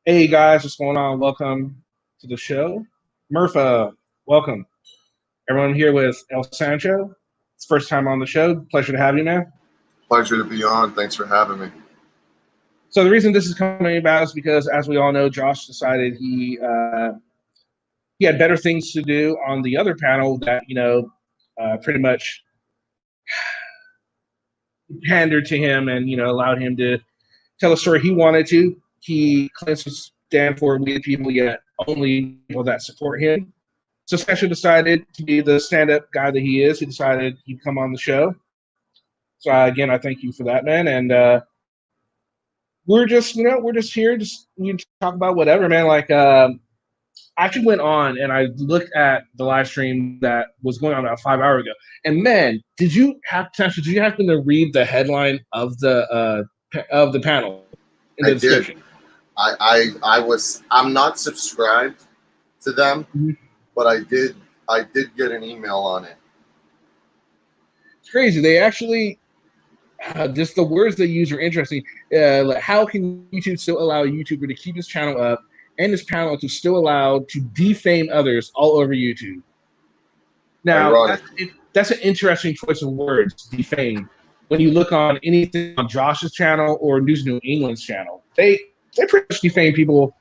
Hey guys, what's going on? Welcome to the show. Murpha, welcome. Everyone here with El Sancho. It's first time on the show. Pleasure to have you, man. Pleasure to be on. Thanks for having me. So the reason this is coming about is because, as we all know, Josh decided he had better things to do on the other panel that pretty much pandered to him and allowed him to tell a story he wanted to. He claims to stand for we the people, yet only people that support him. So Sancho decided to be the stand-up guy that he is. He decided he'd come on the show. So again, I thank you for that, man. And we're just here, just we talk about whatever, man. I actually went on and I looked at the live stream that was going on about 5 hours ago. And man, did you happen to read the headline of the panel in the I did. description? I'm not subscribed to them, Mm-hmm. but I did get an email on it. It's crazy. They actually just the words they use are interesting. Like how can YouTube still allow a YouTuber to keep his channel up and his panel to still allow to defame others all over YouTube? Now, Ironic. that's an interesting choice of words, defame. When you look on anything on Josh's channel or News New England's channel, they pretty much defame people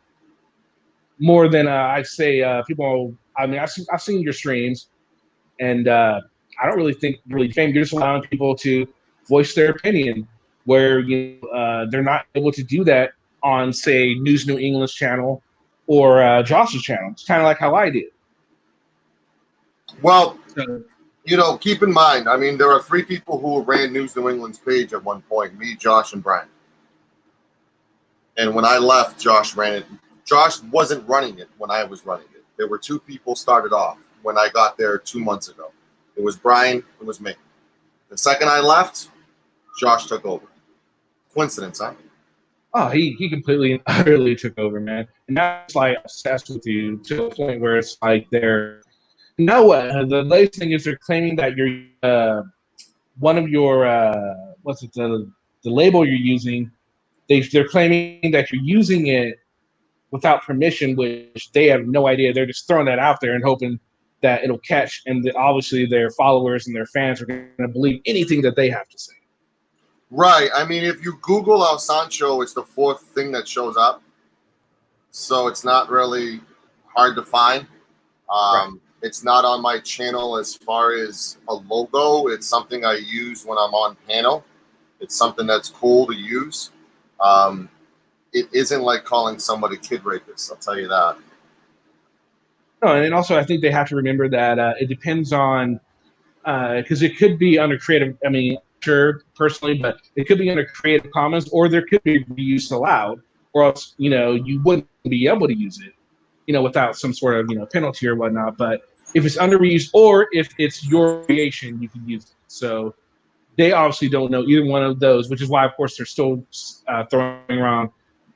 more than I say people. I mean, I've seen your streams, and I don't really think really defame. You're just allowing people to voice their opinion, where they're not able to do that on, say, News New England's channel or Josh's channel. It's kind of like how I did. Well, So, keep in mind, I mean, there are three people who ran News New England's page at one point: me, Josh, and Brian. And when I left, Josh ran it. Josh wasn't running it when I was running it. There were two people started off when I got there 2 months ago. It was Brian. It was me. The second I left, Josh took over. Coincidence, huh? oh, he completely and utterly took over, man. And that's like obsessed with you to the point where it's like they're the latest thing is they're claiming that you're one of your what's it the label you're using. They're claiming that you're using it without permission, which they have no idea. They're just throwing that out there and hoping that it'll catch, and that obviously their followers and their fans are going to believe anything that they have to say. Right. I mean, if you Google El Sancho, it's the fourth thing that shows up. So it's not really hard to find. Right. It's not on my channel as far as a logo. It's something I use when I'm on panel. It's something that's cool to use. It isn't like calling somebody kid rapist, I'll tell you that. No, and also I think they have to remember that it depends on because it could be under creative. I mean, sure, personally, but it could be under Creative Commons, or there could be reuse allowed, or else you wouldn't be able to use it, without some sort of penalty or whatnot. But if it's under reuse, or if it's your creation, you can use it. So they obviously don't know either one of those, which is why, of course, they're still throwing around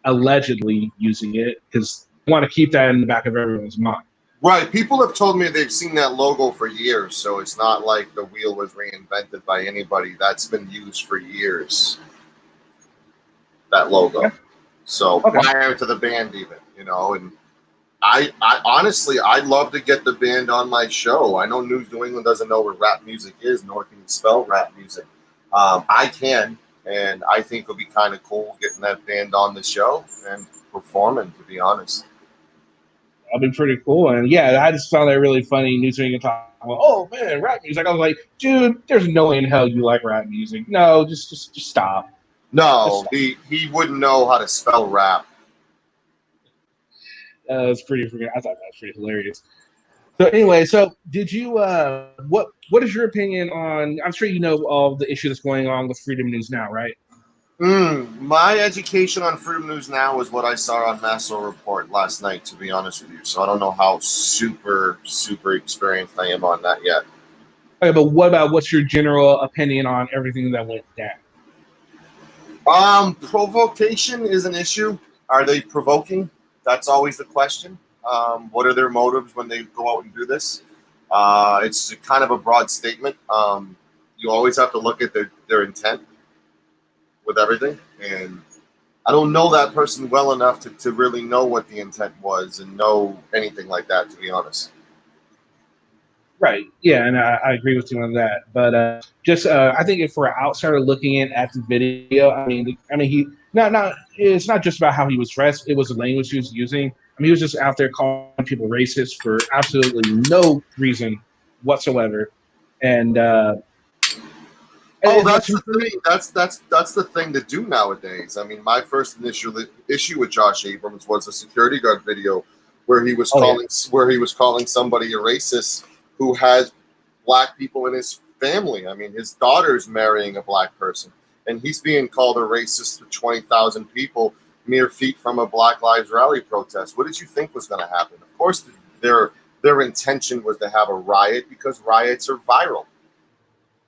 allegedly using it because they want to keep that in the back of everyone's mind. Right. People have told me they've seen that logo for years, so it's not like the wheel was reinvented by anybody. That's been used for years, that logo. Okay. So prior to the band even, and I honestly, I'd love to get the band on my show. I know News New England doesn't know what rap music is, nor can you spell rap music. I can, and I think it'll be kind of cool getting that band on the show and performing, to be honest. That'd be pretty cool. And yeah, I just found that really funny. News Week talking about, oh man, rap music. I was like, dude, there's no way in hell you like rap music. No, just stop. No, he wouldn't know how to spell rap. It's pretty. I thought that was pretty hilarious. So anyway, so did you? What is your opinion on? I'm sure you know all the issue that's going on with Freedom News now, right? My education on Freedom News Now is what I saw on Masso Report last night, to be honest with you. So I don't know how super experienced I am on that yet. Okay, but what's your general opinion on everything that went down? Provocation is an issue. Are they provoking? That's always the question. What are their motives when they go out and do this? It's kind of a broad statement. You always have to look at their intent with everything, and I don't know that person well enough to really know what the intent was and know anything like that, to be honest. Right. Yeah, and I agree with you on that. But I think if we're outsider looking in at the video, I mean, he not it's not just about how he was dressed; it was the language he was using. I mean, he was just out there calling people racist for absolutely no reason whatsoever. And Oh, but that's the thing. That's the thing to do nowadays. I mean, my first initial issue with Josh Abrams was a security guard video where he was calling somebody a racist who has black people in his family. I mean, his daughter's marrying a black person, and he's being called a racist to 20,000 people mere feet from a Black Lives Rally protest. What did you think was going to happen? Of course, their intention was to have a riot because riots are viral.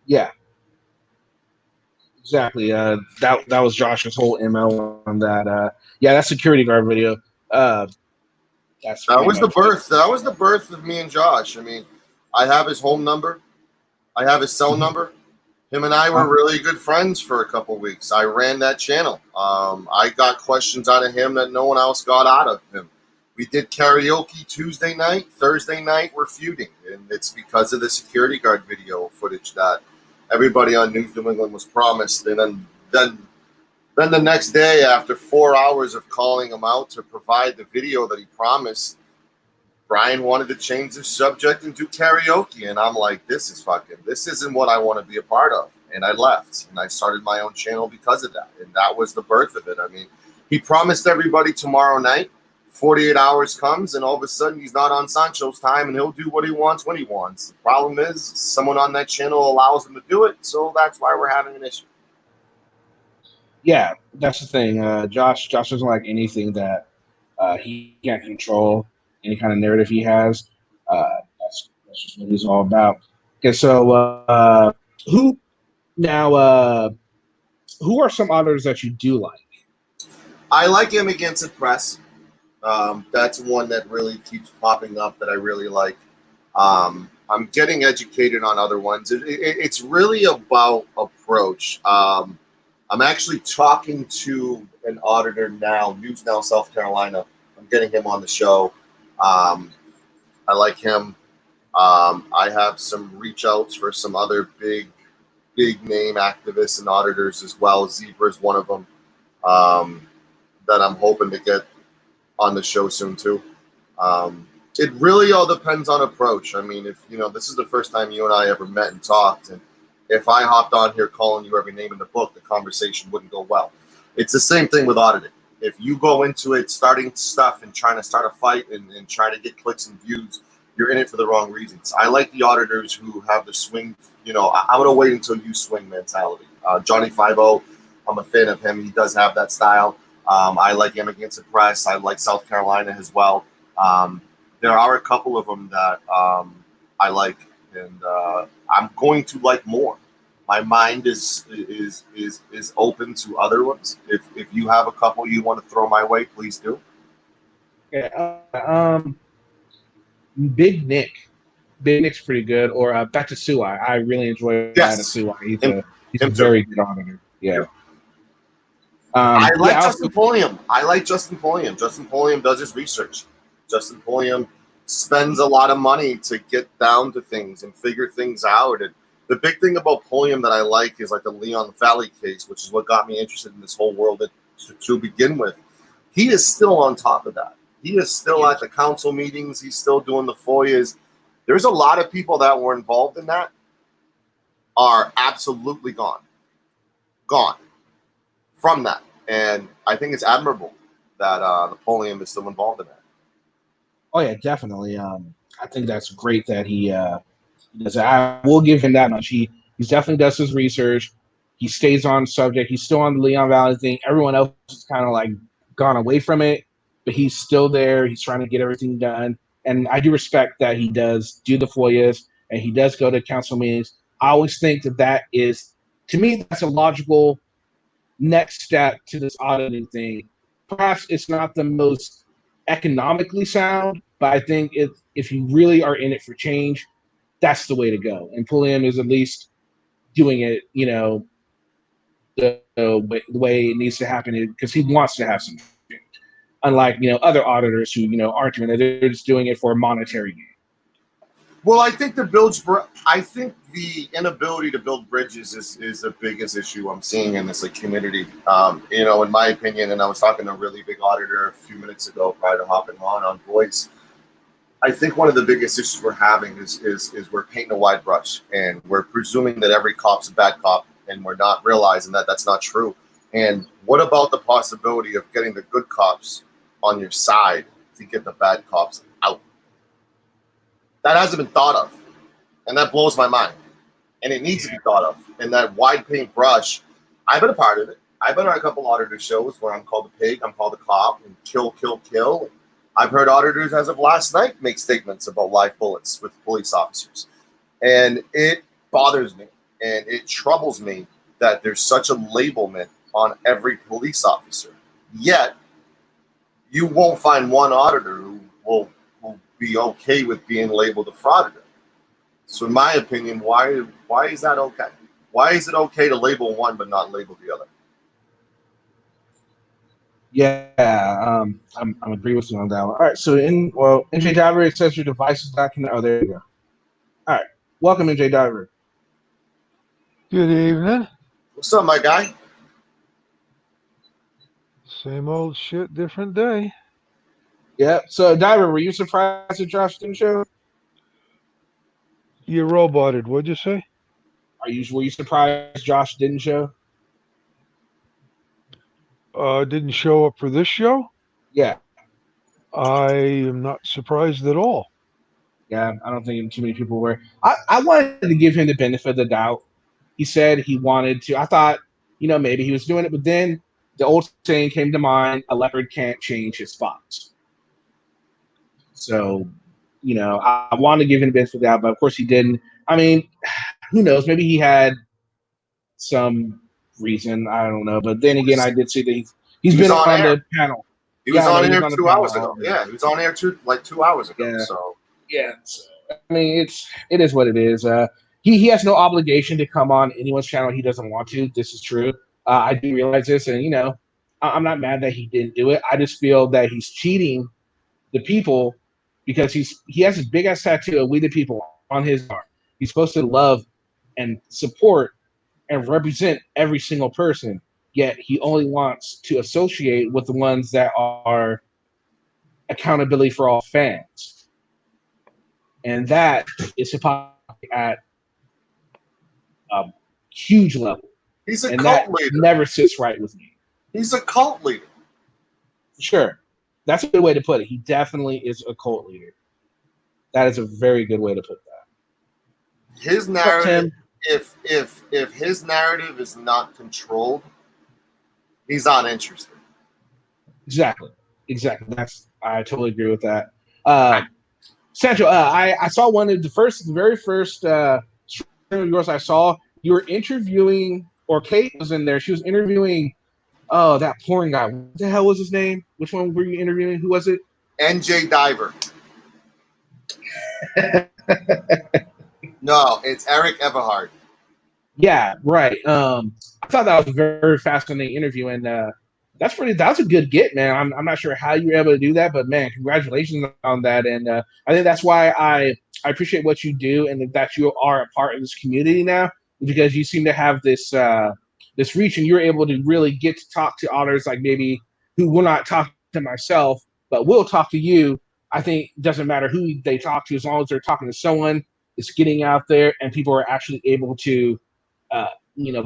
yeah, exactly. That was Josh's whole MO on that. Yeah, that security guard video. That's That pretty was the much birth. That was the birth of me and Josh. I mean, I have his home number. I have his cell number. Him and I were really good friends for a couple of weeks. I ran that channel. I got questions out of him that no one else got out of him. We did karaoke Tuesday night. Thursday night, we're feuding. And it's because of the security guard video footage that everybody on News New England was promised. And then the next day, after 4 hours of calling him out to provide the video that he promised, Brian wanted to change the subject and do karaoke. And I'm like, this isn't what I want to be a part of. And I left. And I started my own channel because of that. And that was the birth of it. I mean, he promised everybody tomorrow night, 48 hours comes, and all of a sudden he's not on Sancho's time, and he'll do what he wants when he wants. The problem is someone on that channel allows him to do it. So that's why we're having an issue. Yeah, that's the thing. Josh doesn't like anything that he can't control. Any kind of narrative he has, that's just what he's all about. Okay, so who now? Who are some auditors that you do like? I like him against the press. That's one that really keeps popping up that I really like. I'm getting educated on other ones. It's really about approach. I'm actually talking to an auditor now, News Now, South Carolina. I'm getting him on the show. I like him. I have some reach outs for some other big name activists and auditors as well. Zebra is one of them that I'm hoping to get on the show soon too. It really all depends on approach. I mean, if this is the first time you and I ever met and talked, and if I hopped on here calling you every name in the book, the conversation wouldn't go well. It's the same thing with auditing. If you go into it starting stuff and trying to start a fight and trying to get clicks and views, you're in it for the wrong reasons. I like the auditors who have the swing, I'm going to wait until you swing mentality. Johnny 5-0, I'm a fan of him. He does have that style. I like him against the press. I like South Carolina as well. There are a couple of them that I like, and I'm going to like more. My mind is open to other ones. If you have a couple you want to throw my way, please do. Yeah, Big Nick. Big Nick's pretty good. Or back to Suai. I really enjoy Suai. He's a very good auditor. Yeah. I like Justin Pulliam. Justin Pulliam does his research. Justin Pulliam spends a lot of money to get down to things and figure things out. And the big thing about Pulliam that I like is like the Leon Valley case, which is what got me interested in this whole world to begin with. He is still on top of that. He is still at the council meetings. He's still doing the FOIAs. There's a lot of people that were involved in that are absolutely gone from that. And I think it's admirable that the Pulliam is still involved in that. Oh yeah, definitely. I think that's great that he does. I will give him that much. He definitely does his research. He stays on subject. He's still on the Leon Valley thing. Everyone else is kind of like gone away from it, but he's still there. He's trying to get everything done. And I do respect that he does do the FOIAs and he does go to council meetings. I always think that is, to me, that's a logical next step to this auditing thing. Perhaps it's not the most economically sound, but I think if you really are in it for change, that's the way to go. And Pulliam is at least doing it, the the way it needs to happen because he wants to have some change. Unlike other auditors who aren't doing it, they're just doing it for monetary gain. Well, I think the inability to build bridges is the biggest issue I'm seeing in this community. In my opinion, and I was talking to a really big auditor a few minutes ago prior to hopping on voice. I think one of the biggest issues we're having is we're painting a wide brush, and we're presuming that every cop's a bad cop, and we're not realizing that that's not true. And what about the possibility of getting the good cops on your side to get the bad cops out? That hasn't been thought of, and that blows my mind. And it needs to be thought of. And that wide paintbrush, I've been a part of it. I've been on a couple auditor shows where I'm called a pig, I'm called a cop, and kill. I've heard auditors, as of last night, make statements about live bullets with police officers. And it bothers me, and it troubles me that there's such a labelment on every police officer. Yet, you won't find one auditor who will be okay with being labeled a frauditor. So in my opinion, why is that okay? Why is it okay to label one but not label the other? Yeah, I'm agree with you on that one. All right, so NJ Diver, it says your device is documented. Oh, there you go. All right, welcome, NJ Diver. Good evening. What's up, my guy? Same old shit, different day. Yeah. So, Diver, were you surprised that Josh didn't show? You roboted. What'd you say? Were you surprised Josh didn't show? Didn't show up for this show? Yeah. I am not surprised at all. Yeah, I don't think too many people were. I wanted to give him the benefit of the doubt. He said he wanted to. I thought, maybe he was doing it, but then the old saying came to mind: a leopard can't change his spots. So, I wanted to give him the benefit of the doubt, but of course he didn't. I mean, who knows? Maybe he had some reason. I don't know. But then again, I did see that he's been on the panel. He was on air 2 hours ago. Yeah, he was on air 2 hours ago. Yeah. So yeah, I mean, it is what it is. He has no obligation to come on anyone's channel he doesn't want to. This is true. I do realize this, and I'm not mad that he didn't do it. I just feel that he's cheating the people because he has this big ass tattoo of "We the People" on his arm. He's supposed to love and support and represent every single person, yet he only wants to associate with the ones that are accountability for all fans. And that is hypocrisy at a huge level. He's a cult leader. Never sits right with me. He's a cult leader. Sure. That's a good way to put it. He definitely is a cult leader. That is a very good way to put that. His narrative, if his narrative is not controlled, he's not interested. Exactly. I totally agree with that. Sancho, I saw one of the very first stream of yours I saw. You were interviewing, or Kate was in there. She was interviewing, that porn guy. What the hell was his name? Which one were you interviewing? Who was it? NJ Diver. No, it's Eric Everhard. Yeah, right. I thought that was a very fascinating interview, and that's a good get, man. I'm not sure how you were able to do that, but man, congratulations on that. And I think that's why I appreciate what you do, and that you are a part of this community now, because you seem to have this this reach, and you're able to really get to talk to others, like maybe who will not talk to myself, but will talk to you. I think it doesn't matter who they talk to, as long as they're talking to someone, it's getting out there, and people are actually able to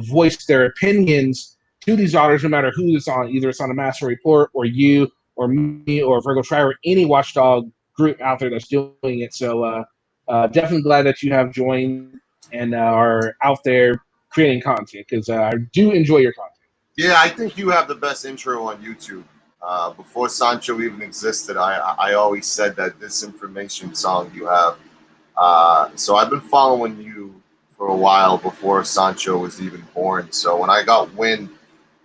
voice their opinions to these auditors, no matter who it's on. Either it's on a Master Report, or you, or me, or Virgo Tribe, or any watchdog group out there that's doing it. So definitely glad that you have joined and are out there creating content, because I do enjoy your content. Yeah, I think you have the best intro on YouTube. Before Sancho even existed, I always said that disinformation song you have. So I've been following you for a while before Sancho was even born. So when I got wind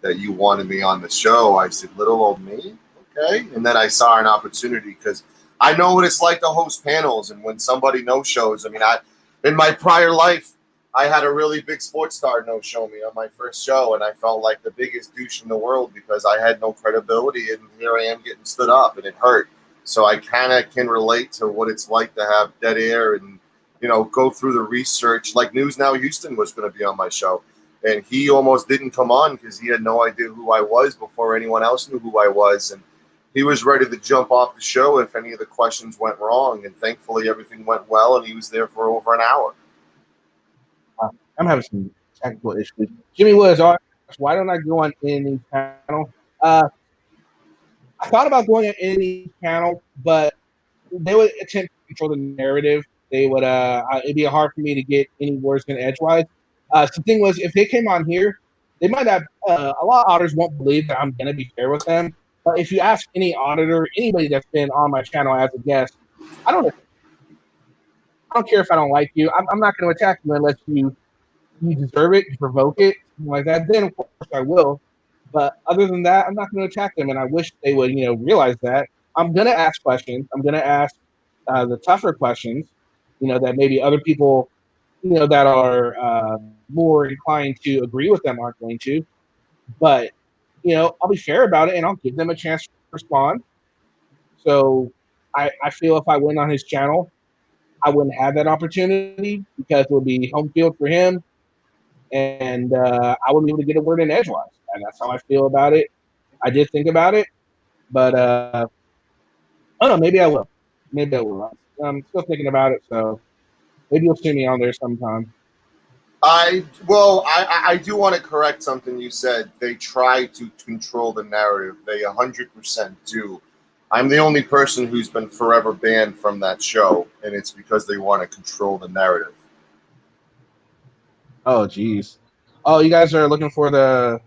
that you wanted me on the show, I said, little old me, okay? And then I saw an opportunity, because I know what it's like to host panels, and when somebody no-shows. I mean, in my prior life, I had a really big sports star no-show me on my first show, and I felt like the biggest douche in the world because I had no credibility, and here I am getting stood up, and it hurt. So I kind of can relate to what it's like to have dead air and, go through the research. Like News Now Houston was going to be on my show, and he almost didn't come on because he had no idea who I was before anyone else knew who I was, and he was ready to jump off the show if any of the questions went wrong, and thankfully everything went well, and he was there for over an hour. I'm having some technical issues. Jimmy Woods, why don't I go on any channel? I thought about going on any channel, but they would attempt to control the narrative. They would, it'd be hard for me to get any words in edgewise. So the thing was, if they came on here, they might not, a lot of auditors won't believe that I'm going to be fair with them. But if you ask any auditor, anybody that's been on my channel as a guest, I don't care if I don't like you. I'm not going to attack you unless you deserve it, you provoke it, something like that. Then of course I will. But other than that, I'm not going to attack them, and I wish they would, realize that. I'm going to ask questions. I'm going to ask the tougher questions, that maybe other people, that are more inclined to agree with them aren't going to. But I'll be fair about it, and I'll give them a chance to respond. So I feel if I went on his channel, I wouldn't have that opportunity because it would be home field for him, and I wouldn't be able to get a word in edgewise. And that's how I feel about it. I did think about it, but I don't know. Maybe I will. Maybe I will. I'm still thinking about it, so maybe you'll see me on there sometime. I do want to correct something you said. They try to control the narrative. They 100% do. I'm the only person who's been forever banned from that show, and it's because they want to control the narrative. Oh, geez. Oh, you guys are looking for the...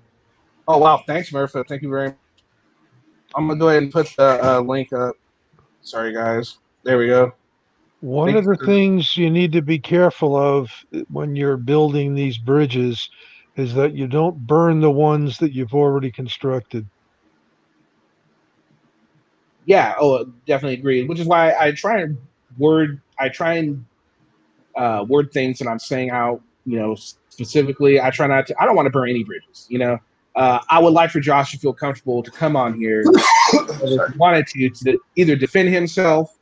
Oh, wow. Thanks, Murphy. Thank you very much. I'm going to go ahead and put the link up. Sorry, guys. There we go. One of the things you need to be careful of when you're building these bridges is that you don't burn the ones that you've already constructed. Yeah. Oh, definitely agree. Which is why I try and word things that I'm saying out, specifically. I try not to. I don't want to burn any bridges. I would like for Josh to feel comfortable to come on here if he wanted to either defend himself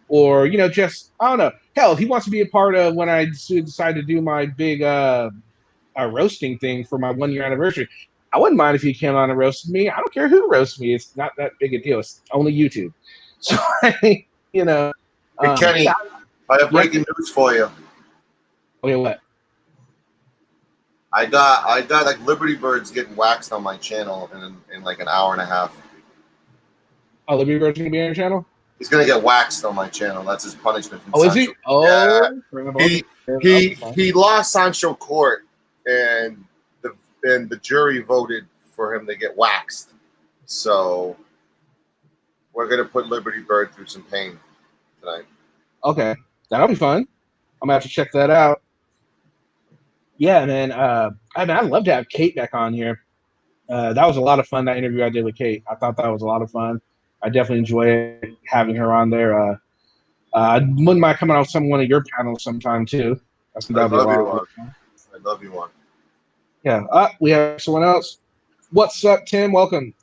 or just, I don't know. Hell, if he wants to be a part of when I decide to do my big roasting thing for my 1 year anniversary, I wouldn't mind if he came on and roasted me. I don't care who roasts me. It's not that big a deal. It's only YouTube. So Hey, Kenny, I have breaking news for you. Okay, what? I got like Liberty Birds getting waxed on my channel in like an hour and a half. Oh, Liberty Bird's gonna be on your channel? He's gonna get waxed on my channel. That's his punishment from Sancho. Sancho. Is he? Oh, yeah. He lost Sancho court, and the jury voted for him to get waxed. So we're gonna put Liberty Bird through some pain tonight. Okay, that'll be fun. I'm gonna have to check that out. Yeah, man. I'd love to have Kate back on here. That was a lot of fun. That interview I did with Kate, I thought that was a lot of fun. I definitely enjoy having her on there. I wouldn't mind coming on one of your panels sometime too. I love you one. Yeah. We have someone else. What's up, Tim? Welcome.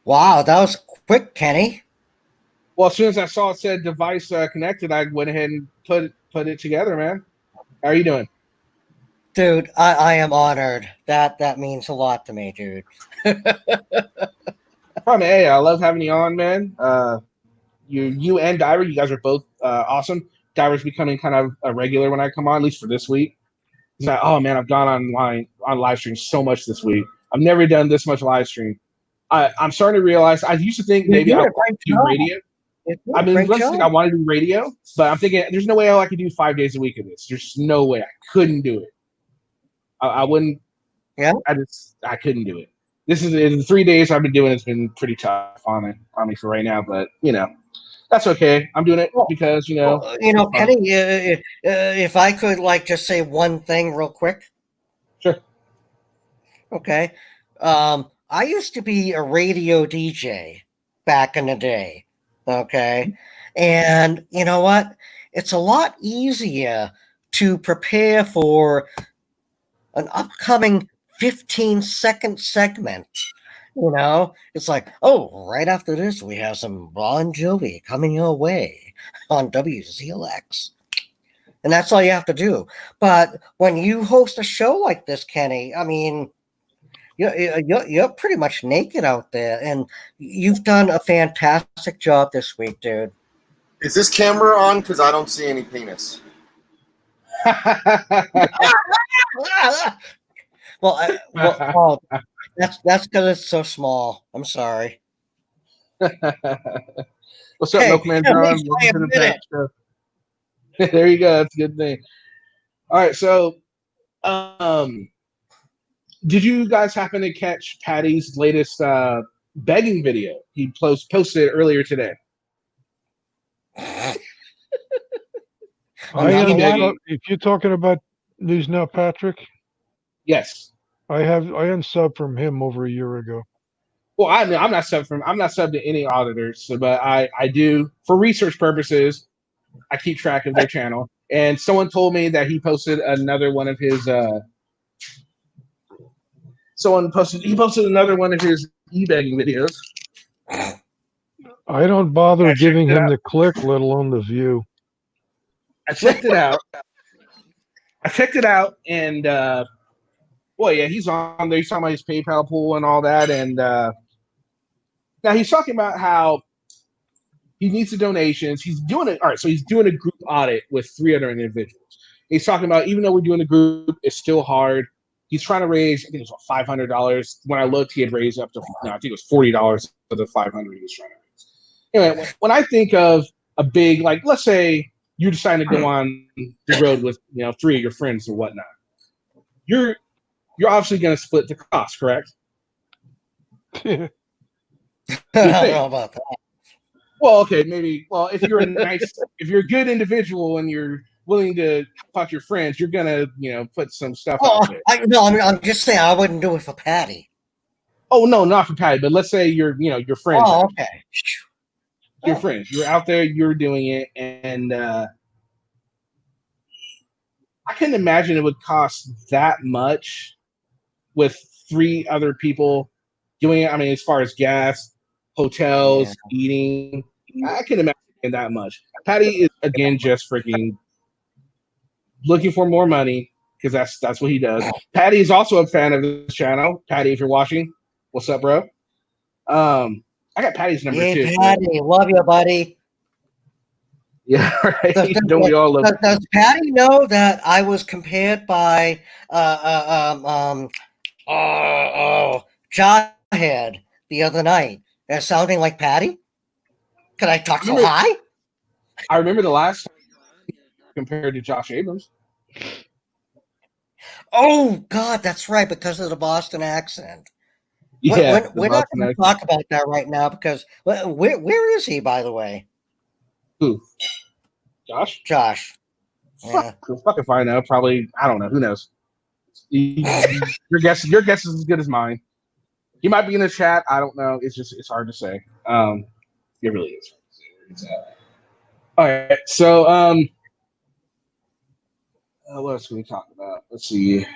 Wow, that was quick, Kenny. Well, as soon as I saw it said device connected, I went ahead and put it together, man. How are you doing? Dude, I am honored. That means a lot to me, dude. Hey, I love having you on, man. You and Diver, you guys are both awesome. Diver's becoming kind of a regular when I come on, at least for this week. He's like, oh man, I've gone on live stream so much this week. I've never done this much live stream. I'm starting to realize I used to think maybe I would do radio. I want to do radio, but I'm thinking there's no way I could do 5 days a week of this. There's no way I couldn't do it. I wouldn't. Yeah. I couldn't do it. This is in 3 days I've been doing. It's been pretty tough on me for right now, but that's okay. I'm doing it because Kenny. If I could just say one thing real quick. Sure. Okay. I used to be a radio DJ back in the day. Okay. And you know what? it's a lot easier to prepare for an upcoming 15-second segment. You know, it's like, oh, right after this, we have some Bon Jovi coming your way on WZLX. And that's all you have to do. But when you host a show like this, Kenny, I mean, you're pretty much naked out there. And you've done a fantastic job this week, dude. Is this camera on? Because I don't see any penis. Well, that's because it's so small. I'm sorry. What's up, Hey, Milkman yeah, John? make Welcome sure to you the admit Pat Show. There you go. That's a good thing. All right, so did you guys happen to catch Patty's latest begging video? He posted it earlier today. If you're talking about News Now, Patrick, Yes. I unsubbed from him over a year ago. Well, I'm not subbed to any auditors, but I do for research purposes. I keep track of their channel, and someone told me that he posted another one of his. He posted another one of his e-begging videos. I don't bother giving him the click, let alone the view. I checked it out. And boy, yeah, he's on there. He's talking about his PayPal pool and all that, and now he's talking about how he needs the donations. He's doing it. All right, so he's doing a group audit with 3 other individuals. He's talking about even though we're doing a group, it's still hard. He's trying to raise, I think it was $500. When I looked, he had raised up to, I think it was $40 for the $500 he was trying to raise. Anyway, when I think of a big, like, let's say you decide to go on the road with 3 of your friends or whatnot, you're obviously going to split the cost, correct? I don't know about that. Well, okay, maybe. Well, if you're if you're a good individual and you're willing to help out your friends, you're gonna, put some stuff out there. I'm just saying I wouldn't do it for Patty. Oh no, not for Patty, but let's say your friends. Oh, okay. Your friends, you're out there, you're doing it, and I couldn't imagine it would cost that much with 3 other people doing it. I mean, as far as gas, hotels, eating, I can imagine that much. Patty is again just freaking looking for more money because that's what he does. Patty is also a fan of this channel. Patty, if you're watching, what's up, bro? I got Patty's number too. Hey, Patty, love you, buddy. Yeah, right. Don't we all love? Does Patty know that I was compared by Jawhead the other night as sounding like Patty? Could I talk so high? I remember the last time compared to Josh Abrams. Oh God, that's right, because of the Boston accent. Yeah, we're not going to talk about that right now because where is he, by the way? Who? Josh? Josh. Fuck if I know. Probably, I don't know. Who knows? Your guess is as good as mine. He might be in the chat. I don't know. It's hard to say. It really is. All right. So, what else can we talk about? Let's see.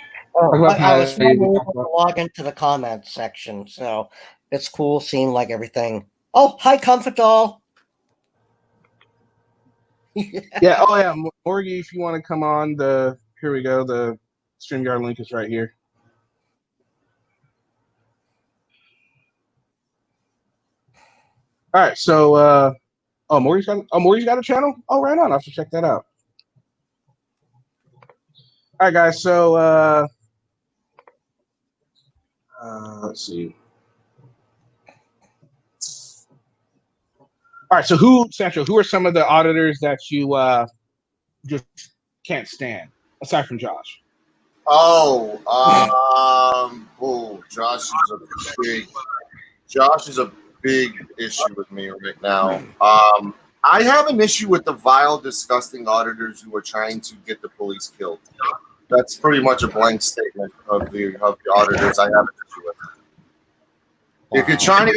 I was able to log into the comments section, so it's cool seeing like everything. Oh, hi, Comfort Doll. Yeah. Oh, yeah. Morgie, if you want to come on, here we go. The StreamYard link is right here. All right. So, Morgie's got a channel. Oh, right on. I have to check that out. All right, guys. So, let's see. All right. So, Sancho, who are some of the auditors that you just can't stand aside from Josh? Josh is a big issue with me right now. I have an issue with the vile, disgusting auditors who are trying to get the police killed. That's pretty much a blank statement of the auditors I have an issue with. If you're trying to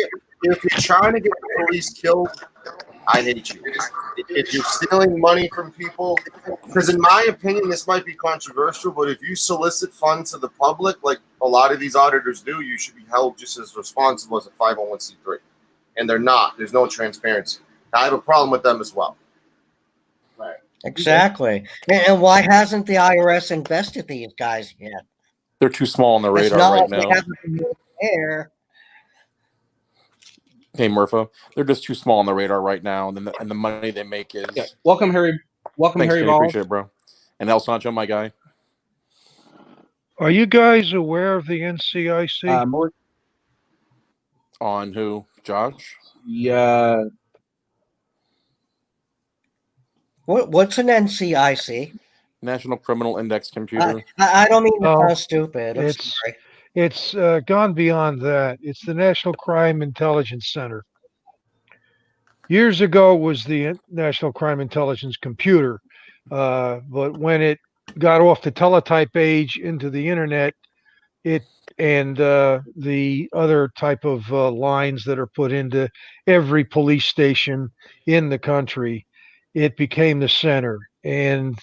get the police killed, I hate you. if you're stealing money from people, because in my opinion, this might be controversial, but if you solicit funds to the public, like a lot of these auditors do, you should be held just as responsible as a 501c3. And they're not. There's no transparency. I have a problem with them as well. Right. Exactly. And why hasn't the IRS invested these guys yet? They're too small on the It's radar not right like they now. haven't been there. Hey, Murpho, they're just too small on the radar right now, and the money they make is. Yeah. Welcome, Harry. Welcome, Thanks, Harry Kenny, Ball. appreciate it, bro. And El Sancho, my guy. Are you guys aware of the NCIC? More. On who? Josh? Yeah. What's an NCIC? National Criminal Index Computer. I don't mean to No, sound stupid. I'm it's- sorry. It's gone beyond that. It's the National Crime Intelligence Center. Years ago was the National Crime Intelligence Computer, but when it got off the teletype age into the internet, it and the other type of lines that are put into every police station in the country, it became the center. And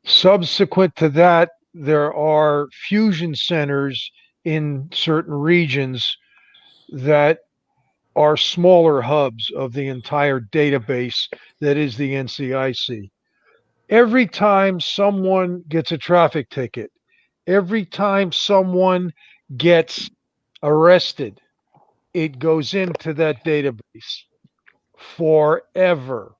subsequent to that, there are fusion centers in certain regions that are smaller hubs of the entire database that is the NCIC. Every time someone gets a traffic ticket, every time someone gets arrested, it goes into that database forever.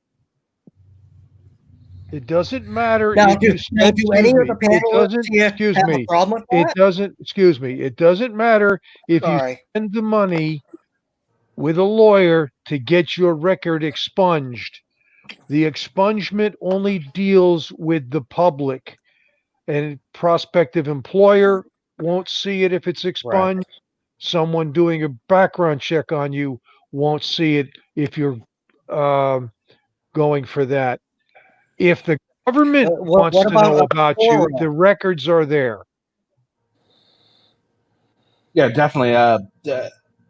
It doesn't matter Now, if you spend, do any of the it panelists doesn't, here excuse have me, a problem with it that? doesn't, excuse me, it doesn't matter if you Sorry. spend the money with a lawyer to get your record expunged. The expungement only deals with the public, and prospective employer won't see it if it's expunged. Someone doing a background check on you won't see it if you're going for that. If the government wants what to about know a about you, forum? the records are there. Yeah, definitely.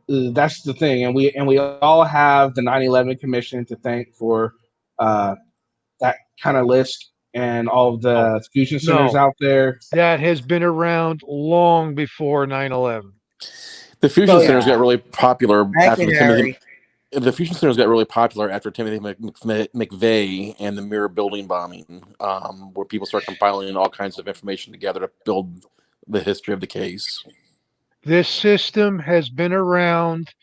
That's the thing, and we all have the 9/11 Commission to thank for that kind of list and all of the fusion centers out there. That has been around long before 9/11. The fusion Oh, centers yeah. got really popular Thank after you, the Harry. The fusion centers got really popular after Timothy McVeigh and the Mirror Building bombing, where people start compiling all kinds of information together to build the history of the case. This system has been around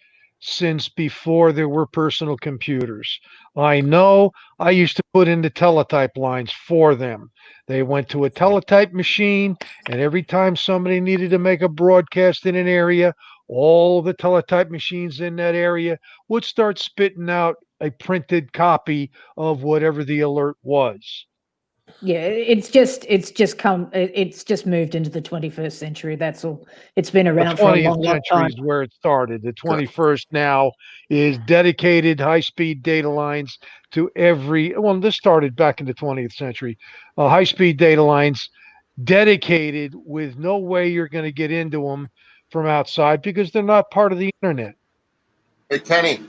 since before there were personal computers. I know I used to put in the teletype lines for them. They went to a teletype machine, and every time somebody needed to make a broadcast in an area, all the teletype machines in that area would start spitting out a printed copy of whatever the alert was. Yeah, it's just moved into the 21st century. That's all. It's been The around for a 20th long, long century time. is where it started. The 21st now is dedicated high-speed data lines to every. Well, this started back in the 20th century. High-speed data lines dedicated with no way you're going to get into them from outside because they're not part of the internet. Hey, Kenny,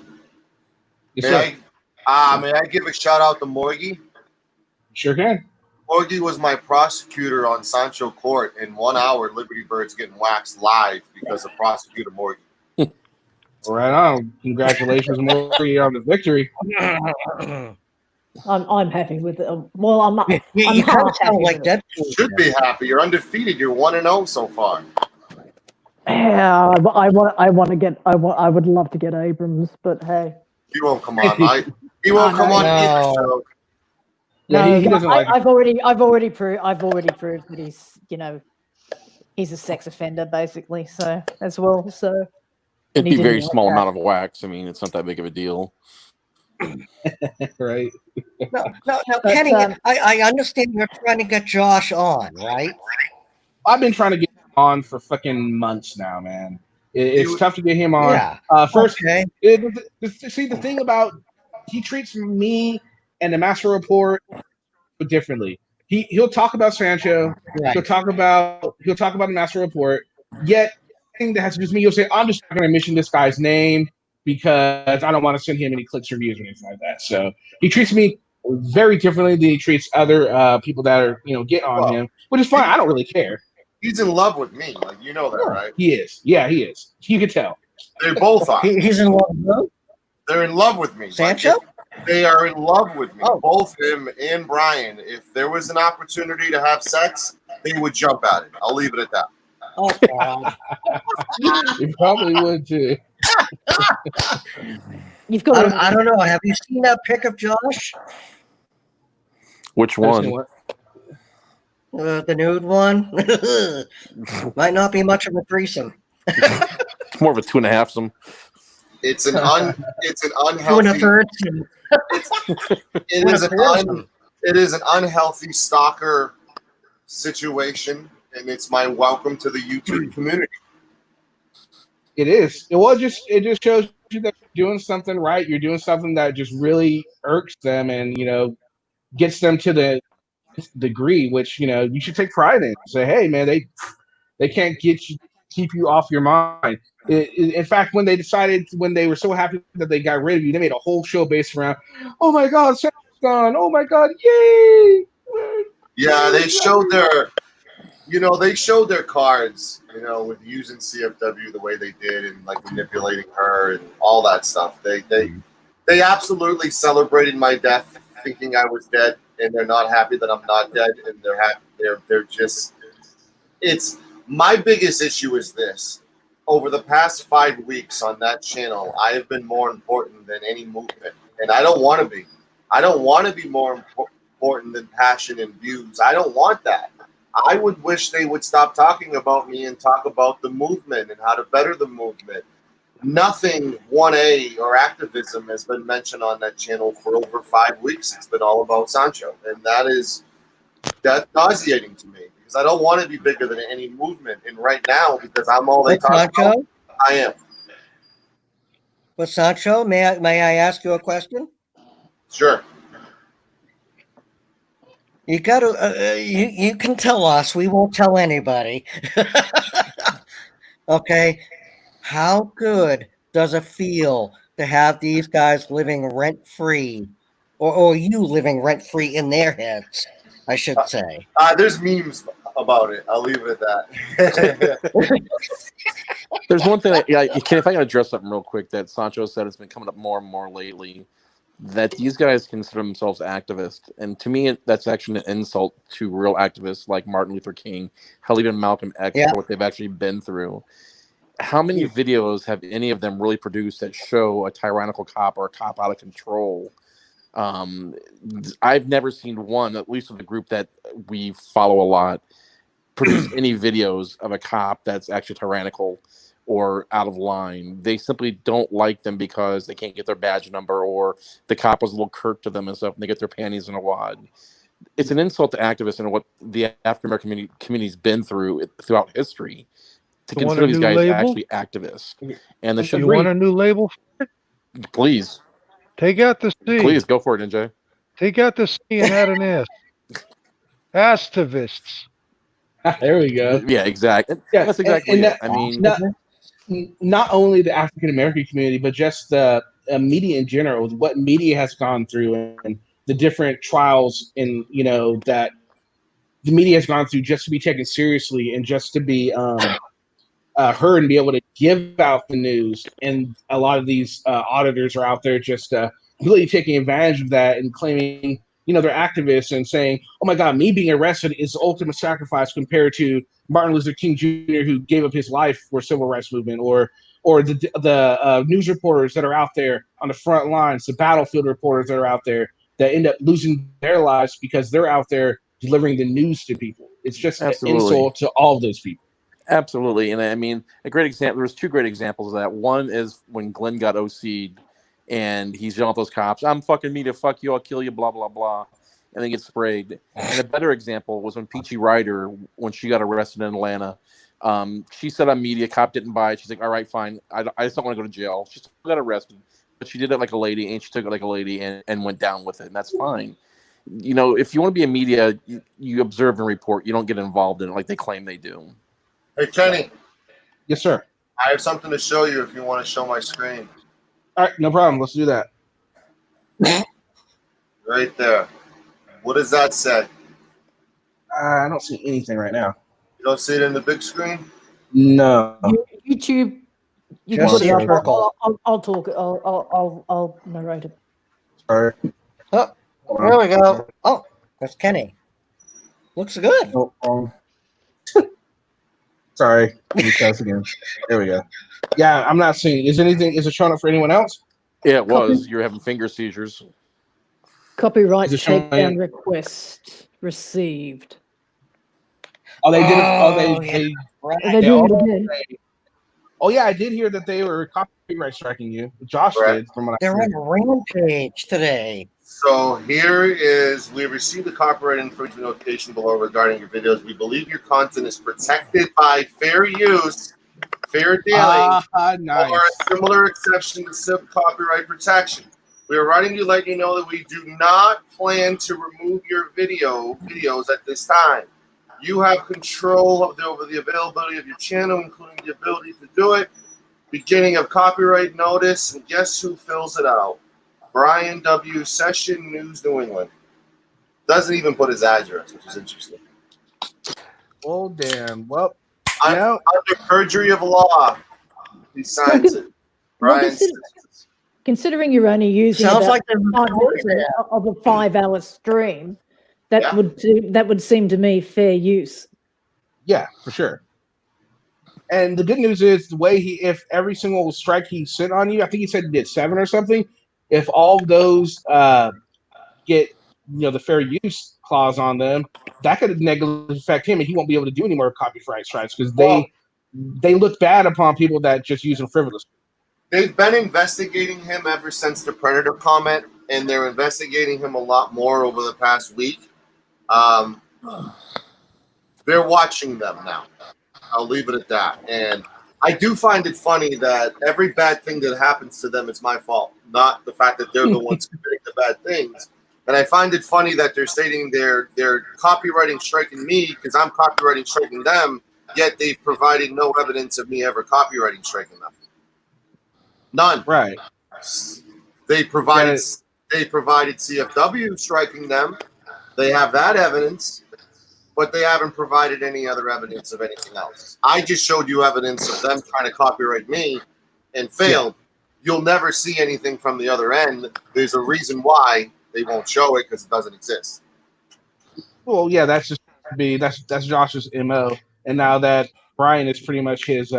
Yes, sir. may I give a shout out to Morgie? Sure can. Morgie was my prosecutor on Sancho Court. In 1 hour, Liberty Bird's getting waxed live because of prosecutor Morgie. Right on. Congratulations, Maury, on the victory. I'm happy with it. Well, I'm not. You I'm kind of half sound happy like with it. Deadpool. Should be happy. You're undefeated. You're 1-0 so far. Yeah, I would love to get Abrams, but hey. He won't come on. He won't come on either No. show. Yeah, No, he doesn't like it. I've already proved that he's a sex offender basically. So as well. So It'd he be a didn't very like small that. amount of wax. I mean, it's not that big of a deal. Right. No, But, Kenny, I understand you're trying to get Josh on, right? I've been trying to get him on for fucking months now, man. It's tough to get him on. Yeah. First, Okay. see, the thing about he treats me and the Master Report differently. He'll talk about Sancho. Right. He'll talk about the Master Report. Yet, thing that has to do with me, he'll say, "I'm just not going to mention this guy's name because I don't want to send him any clicks or views or anything like that. So he treats me very differently than he treats other people that are, get on him, which is fine. I don't really care. He's in love with me. Like, you know that, right? He is. Yeah, he is. You can tell. They both are. He's in love with who? They're in love with me. Sancho? They are in love with me. Oh. Both him and Brian. If there was an opportunity to have sex, they would jump at it. I'll leave it at that. Oh, God. You probably would too. You've got I don't know. Have you seen that pic of Josh? Which one? The nude one? Might not be much of a threesome. It's more of a 2.5-some. It's an unhealthy. It is an unhealthy stalker situation, and it's my welcome to the YouTube community. It is. It just shows you that you're doing something right. You're doing something that just really irks them, and gets them to the degree which you should take pride in. Say, hey, man, they can't keep you off your mind. In fact, when they were so happy that they got rid of you, they made a whole show based around, oh my God, Sancho's gone. Oh my God, yay! Yeah, they showed their cards, with using CFW the way they did and like manipulating her and all that stuff. They absolutely celebrated my death, thinking I was dead, and they're not happy that I'm not dead, and they're happy. They're just. It's my biggest issue is this. Over the past 5 weeks on that channel, I have been more important than any movement, and I don't want to be. I don't want to be more important than passion and views. I don't want that. I would wish they would stop talking about me and talk about the movement and how to better the movement. Nothing 1A or activism has been mentioned on that channel for over 5 weeks. It's been all about Sancho, and that's nauseating to me because I don't want to be bigger than any movement. And right now, because I'm all they talk about, I am. But Sancho, may I ask you a question? Sure. You got to. You can tell us. We won't tell anybody. Okay. How good does it feel to have these guys living rent-free, or you living rent-free in their heads, I should say? There's memes about it. I'll leave it at that. There's one thing, if I can address something real quick that Sancho said has been coming up more and more lately, that these guys consider themselves activists. And to me, that's actually an insult to real activists like Martin Luther King, hell, even Malcolm X, for what they've actually been through. How many videos have any of them really produced that show a tyrannical cop or a cop out of control? I've never seen one, at least with the group that we follow a lot, produce any videos of a cop that's actually tyrannical or out of line. They simply don't like them because they can't get their badge number, or the cop was a little curt to them and stuff, and they get their panties in a wad. It's an insult to activists and what the African American community's been through throughout history to consider these guys actually activists. And they should. You want a new label? Please. Take out the C. Please go for it, NJ. Take out the C and add an S. Activists. There we go. Yeah, exactly. Yeah, that's exactly it. I mean, not only the African American community, but just the media in general. What media has gone through and the different trials, and that the media has gone through just to be taken seriously and just to be heard and be able to give out the news. And a lot of these auditors are out there just really taking advantage of that and claiming, they're activists and saying, oh my God, me being arrested is the ultimate sacrifice compared to Martin Luther King Jr., who gave up his life for civil rights movement, or the news reporters that are out there on the front lines, the battlefield reporters that are out there that end up losing their lives because they're out there delivering the news to people. It's just an insult to all of those people. Absolutely. And I mean, a great example, there was 2 great examples of that. One is when Glenn got OC'd and he's yelling at those cops, I'm fucking media, fuck you, I'll kill you, blah, blah, blah. And then gets sprayed. And a better example was when Peachy Ryder, when she got arrested in Atlanta, she said on media, cop didn't buy it. She's like, all right, fine. I just don't want to go to jail. She still got arrested, but she did it like a lady, and she took it like a lady and went down with it. And that's fine. If you want to be in media, you observe and report. You don't get involved in it like they claim they do. Hey, Kenny. Yes, sir. I have something to show you if you want to show my screen. All right, no problem. Let's do that. Right there. What does that say? I don't see anything right now. You don't see it in the big screen? No. YouTube. You Just can put see it a up. circle. I'll talk. I'll narrate it. Sorry. Oh, there we go. Oh, that's Kenny. Looks good. Oh, sorry. Let me try this again. There we go. Yeah, I'm not seeing. Is it showing up for anyone else? Yeah, it was. You're having finger seizures. Copyright Is it showing- takedown request received. Oh, they did it. Oh, yeah. Right. They're doing it again. Oh, yeah, I did hear that they were copyright striking you. Josh Correct. did, from what I They're heard. on a rampage today. So here is, we received a copyright infringement notification below regarding your videos. We believe your content is protected by fair use, fair dealing, Nice. or a similar exception to copyright protection. We are writing to let you know that we do not plan to remove your videos at this time. You have control over the availability of your channel, including the ability to do it. Beginning of copyright notice, and guess who fills it out? Brian W. Session, News, New England. Doesn't even put his address, which is interesting. Oh, damn. Well, Under perjury of law, he signs it. Brian says, Considering you're only using Sounds about like they're 5 minutes of a 5-hour stream, that Yeah. would seem to me fair use. yeah, for sure. And the good news is the way if every single strike he sent on you, I think he said he did 7 or something. If all of those get the fair use clause on them, that could negatively affect him, and he won't be able to do any more copyright strikes because they look bad upon people that just use them frivolously. they've been investigating him ever since the Predator comment, and they're investigating him a lot more over the past week. They're watching them now. I'll leave it at that. And I do find it funny that every bad thing that happens to them is my fault, not the fact that they're the ones committing the bad things. And I find it funny that they're stating they're copywriting striking me because I'm copywriting striking them, yet they've provided no evidence of me ever copywriting striking them. None. Right. They provided CFW striking them. They have that evidence, but they haven't provided any other evidence of anything else. I just showed you evidence of them trying to copyright me and failed. Yeah. You'll never see anything from the other end. There's a reason why they won't show it because it doesn't exist. Well, yeah, that's Josh's MO. And now that Brian is pretty much his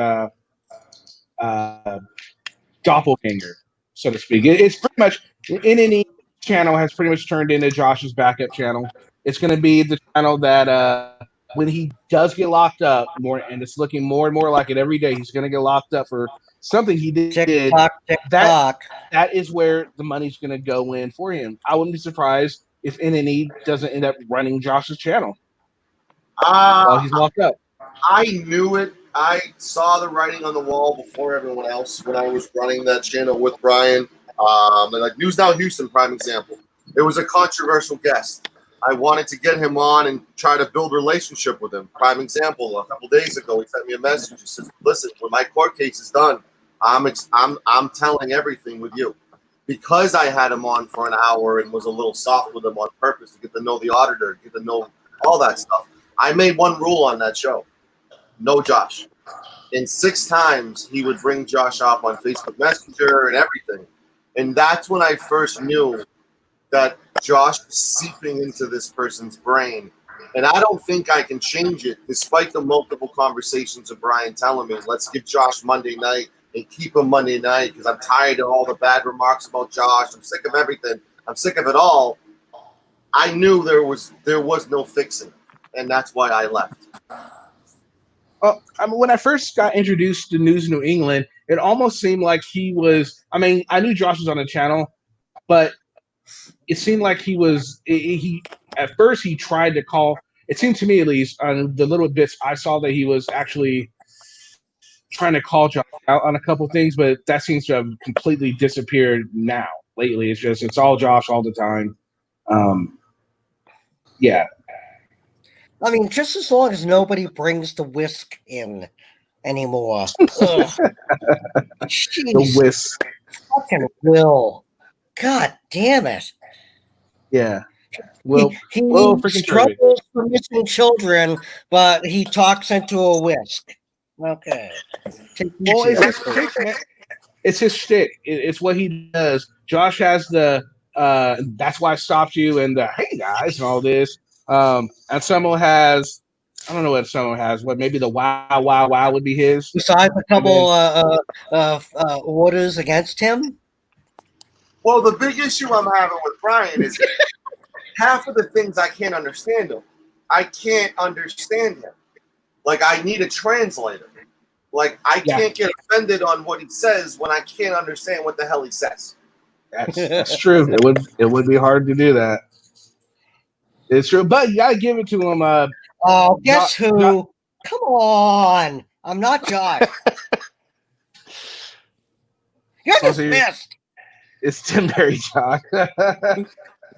doppelganger, so to speak. It's pretty much any channel has pretty much turned into Josh's backup channel. It's going to be the channel that when he does get locked up more, and it's looking more and more like it every day, he's going to get locked up for something he did. TikTok. That is where the money's going to go in for him. I wouldn't be surprised if NNE doesn't end up running Josh's channel while he's locked up. I knew it. I saw the writing on the wall before everyone else when I was running that channel with Brian. And like News Now Houston, prime example. It was a controversial guest. I wanted to get him on and try to build a relationship with him. Prime example, a couple days ago, he sent me a message. He says, listen, when my court case is done, I'm telling everything with you. Because I had him on for an hour and was a little soft with him on purpose to get to know the auditor, get to know all that stuff. I made one rule on that show. No Josh. And 6 times he would bring Josh up on Facebook Messenger and everything. And that's when I first knew that Josh was seeping into this person's brain. And I don't think I can change it, despite the multiple conversations of Brian telling me, let's give Josh Monday night and keep him Monday night because I'm tired of all the bad remarks about Josh. I'm sick of everything. I'm sick of it all. I knew there was no fixing, and that's why I left. Well, I mean, when I first got introduced to News New England, it almost seemed like he was. I mean, I knew Josh was on the channel, but it seemed like he at first he tried to call. It seemed to me, at least, on the little bits I saw, that he was actually trying to call Josh out on a couple things, but that seems to have completely disappeared now. Lately, it's all Josh all the time. Yeah. I mean, just as long as nobody brings the whisk in anymore. The whisk. Fucking Will. God damn it. Yeah. Will He freaking Turvey. struggles for missing children, but he talks into a whisk. Okay. Well, it's his shtick, man. It's his shtick. It's what he does. Josh has the that's why I stopped you and the hey guys and all this. And someone has I don't know what someone has. What maybe the wow would be his. Besides a couple orders against him. Well, the big issue I'm having with Brian is half of the things I can't understand him. I can't understand him. Like, I need a translator. Like, I can't get offended on what he says when I can't understand what the hell he says. That's true. It would be hard to do that. It's true, but you gotta give it to him. Oh, guess who? Come on, I'm not Josh. You're dismissed. It's Tim Berry, Josh. That's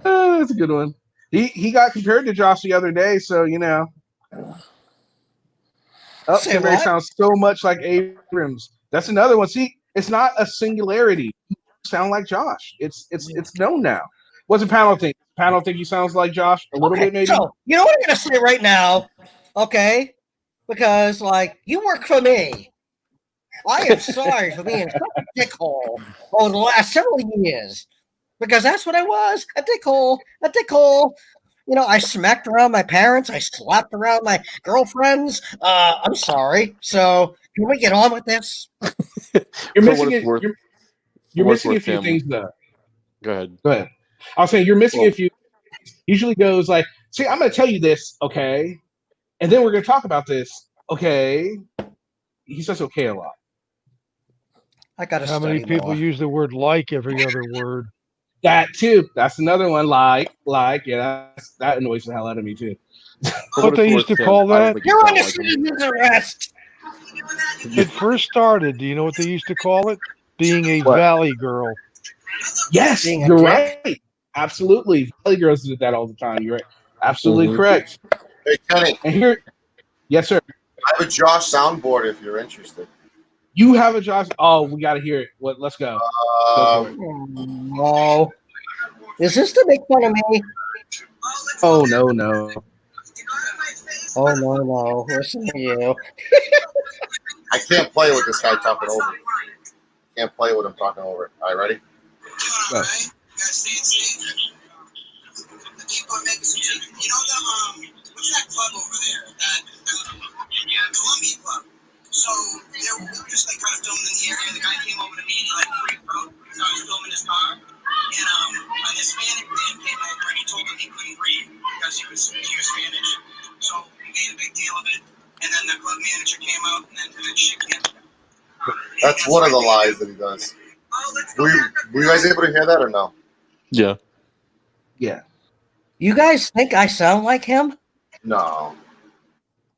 a good one. He got compared to Josh the other day, so you know. Oh, Tim Berry sounds so much like Abrams. That's another one. See, it's not a singularity. You sound like Josh. It's known now. What's a panel think? Panel think he sounds like Josh a little bit, maybe. So you know what I'm gonna say right now, okay? Because like you work for me. I am sorry for being such a dickhole over the last several years. Because that's what I was, a dickhole. You know, I smacked around my parents. I slapped around my girlfriends. I'm sorry. So can we get on with this? You're missing it. You're missing a few things, though. Go ahead. I was saying you're missing a few. Usually goes like, see, I'm going to tell you this, okay, and then we're going to talk about this, okay. He says okay a lot. I got to. How many people use the word like every other word? That too. That's another one. Like. Yeah, that annoys the hell out of me too. What they used to call that? You're under citizen's arrest. It first started. Do you know what they used to call it? Being a valley girl. Yes, you're right. Absolutely. Valley girls did that all the time. You're right. Absolutely correct. Hey, Kenny. And here, yes, sir. I have a Josh soundboard if you're interested. You have a Josh? Oh, we got to hear it. Let's go. No. Is this to make fun of me? Oh, no. Oh, no. Listen to you. I can't play with this guy talking over. Can't play with him talking over. All right, ready? Go. You know what's that club over there? Columbia Club. So we were just like kind of filming in the area. The guy came over to me and he like freaked out because I was filming his car. And an Hispanic man came over and he told him he couldn't breathe because he was Spanish. So we made a big deal of it. And then the club manager came out and then shit came. That's one of the lies that he does. Were you guys able to hear that or no? Yeah. You guys think I sound like him? No.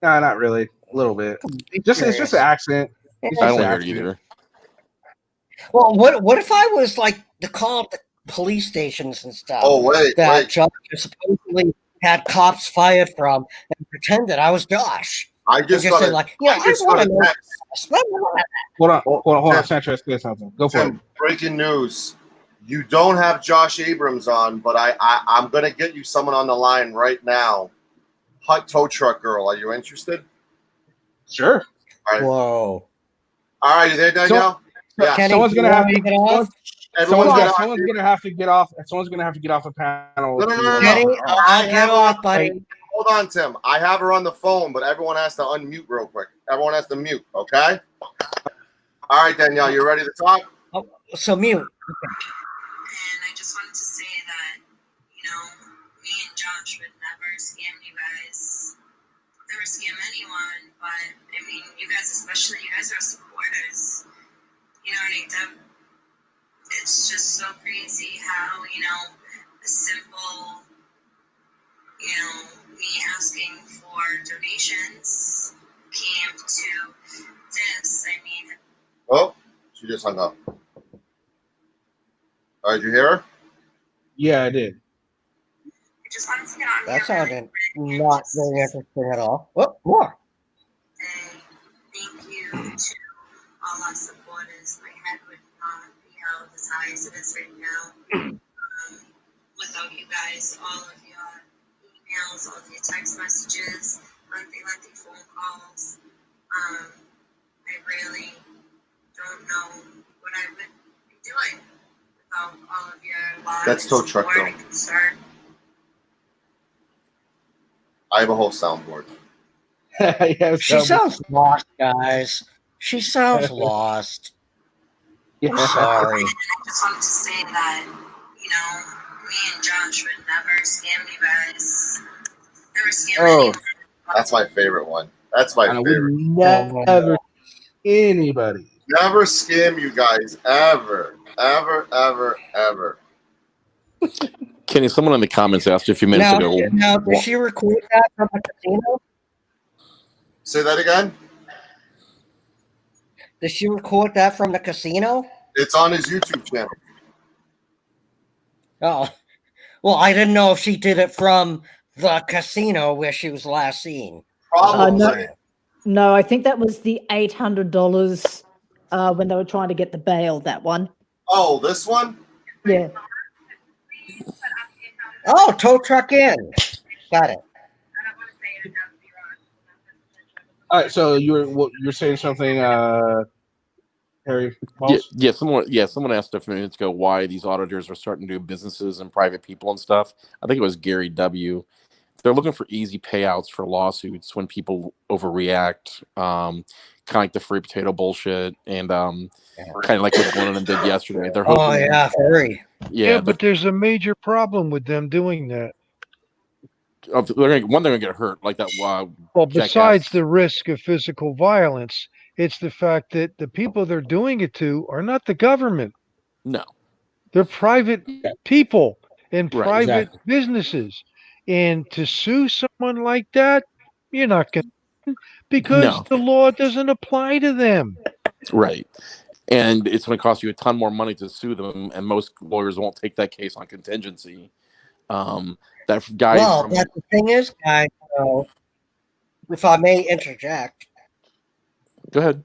No, not really. A little bit. It's just an accent. I don't hear it either. Well, what if I was like to call up the police stations and stuff? Oh, wait. Josh supposedly had cops fired from and pretended I was Josh. I just got said like, yeah, I want to know. Hold on. Sancho, say something. Go for it. Breaking news. You don't have Josh Abrams on, but I'm going to get you someone on the line right now. Hot tow truck girl. Are you interested? Sure. All right. Whoa. All right, you there, Danielle? Yeah. Kenny, someone's gonna have to get off. Someone's gonna have to get off. Someone's gonna have to get off the panel. No. Kenny, I'll get off, buddy. Hold on, Tim. I have her on the phone, but everyone has to unmute real quick. Everyone has to mute, okay? All right, Danielle, you ready to talk? Oh, so mute. And I just wanted to say that, me and Josh would never scam you guys. Never scam anyone, but I mean, you guys especially, you guys are supporters. It's just so crazy how, a simple, me asking for donations came to this. I mean, Oh, she just hung up. All right, you hear her? Yeah, I did. I just wanted to get on That here sounded not very interesting at all. Oh, more. say thank you to all our supporters. My head would not be held as high as it is right now. Without you guys, all of your emails, all of your text messages, lengthy phone calls, I really don't know what I would be doing without all of your love That's and tow truck, support though. and concern. I have a whole soundboard. Yeah, She so- sounds lost, guys. She sounds lost. I'm yeah. sorry. And I just wanted to say that, you know, me and Josh would never scam you guys. Never scam Oh. anyone. That's my favorite one. That's my I would favorite. never anybody. Never scam you guys ever, ever, ever, ever. Kenny, someone in the comments asked you a few minutes ago. Now, did she record that from a casino? Say that again. Did she record that from the casino? It's on his YouTube channel. Oh, well, I didn't know if she did it from the casino where she was last seen. Probably. No, I think that was the $800 when they were trying to get the bail. That one. Oh, this one? Yeah. Oh, tow truck in. Got it. All right, so you're saying something, Harry? Yeah, someone asked a few minutes ago why these auditors are starting to do businesses and private people and stuff. I think it was Gary W. They're looking for easy payouts for lawsuits when people overreact, kind of like the free potato bullshit, and kind of like what one of them did yesterday. They're hoping, Oh yeah, very. Yeah, but there's a major problem with them doing that. they're gonna get hurt like that. Well, besides jackass. the risk of physical violence, it's the fact that the people they're doing it to are not the government. No, they're private people and Right, private exactly. businesses. And to sue someone like that, you're not going to, because No. the law doesn't apply to them. Right. And it's going to cost you a ton more money to sue them, and most lawyers won't take that case on contingency. That guy. Well, but the thing is, guys, if I may interject, go ahead,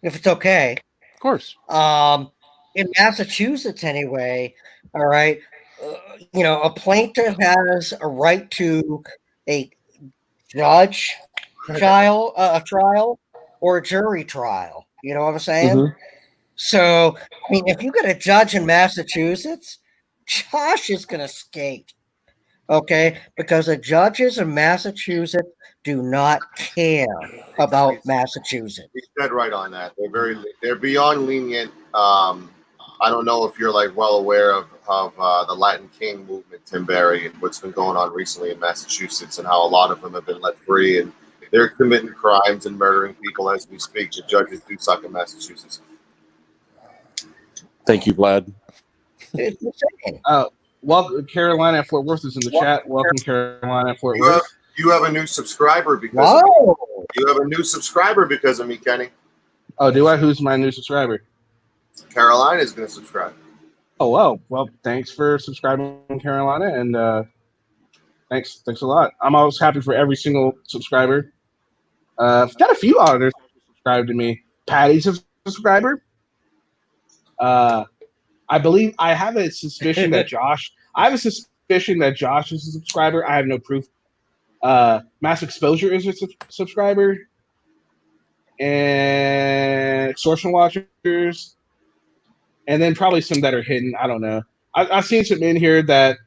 if it's okay. Of course. In Massachusetts, anyway, all right, a plaintiff has a right to a judge trial or a jury trial. You know what I'm saying? Mm-hmm. So, I mean, if you get a judge in Massachusetts, Josh is going to skate, okay? Because the judges in Massachusetts do not care about Massachusetts. He's dead right on that. They're beyond lenient. I don't know if you're well aware of the Latin King movement, Tim Barry, and what's been going on recently in Massachusetts, and how a lot of them have been let free, and they're committing crimes and murdering people as we speak. The judges do suck in Massachusetts. Thank you, Vlad. Well, Carolina at Fort Worth is in the chat. Welcome, Carolina at Fort Worth. You have a new subscriber because of me, Kenny. Oh, do I? Who's my new subscriber? Carolina is going to subscribe. Oh, wow. Well, thanks for subscribing, Carolina, and thanks a lot. I'm always happy for every single subscriber. I've got a few auditors subscribe to me. Patty's a subscriber. I believe I have a suspicion that Josh. I have a suspicion that Josh is a subscriber. I have no proof. Mass Exposure is a subscriber, and Extortion Watchers, and then probably some that are hidden. I don't know. I've seen some in here that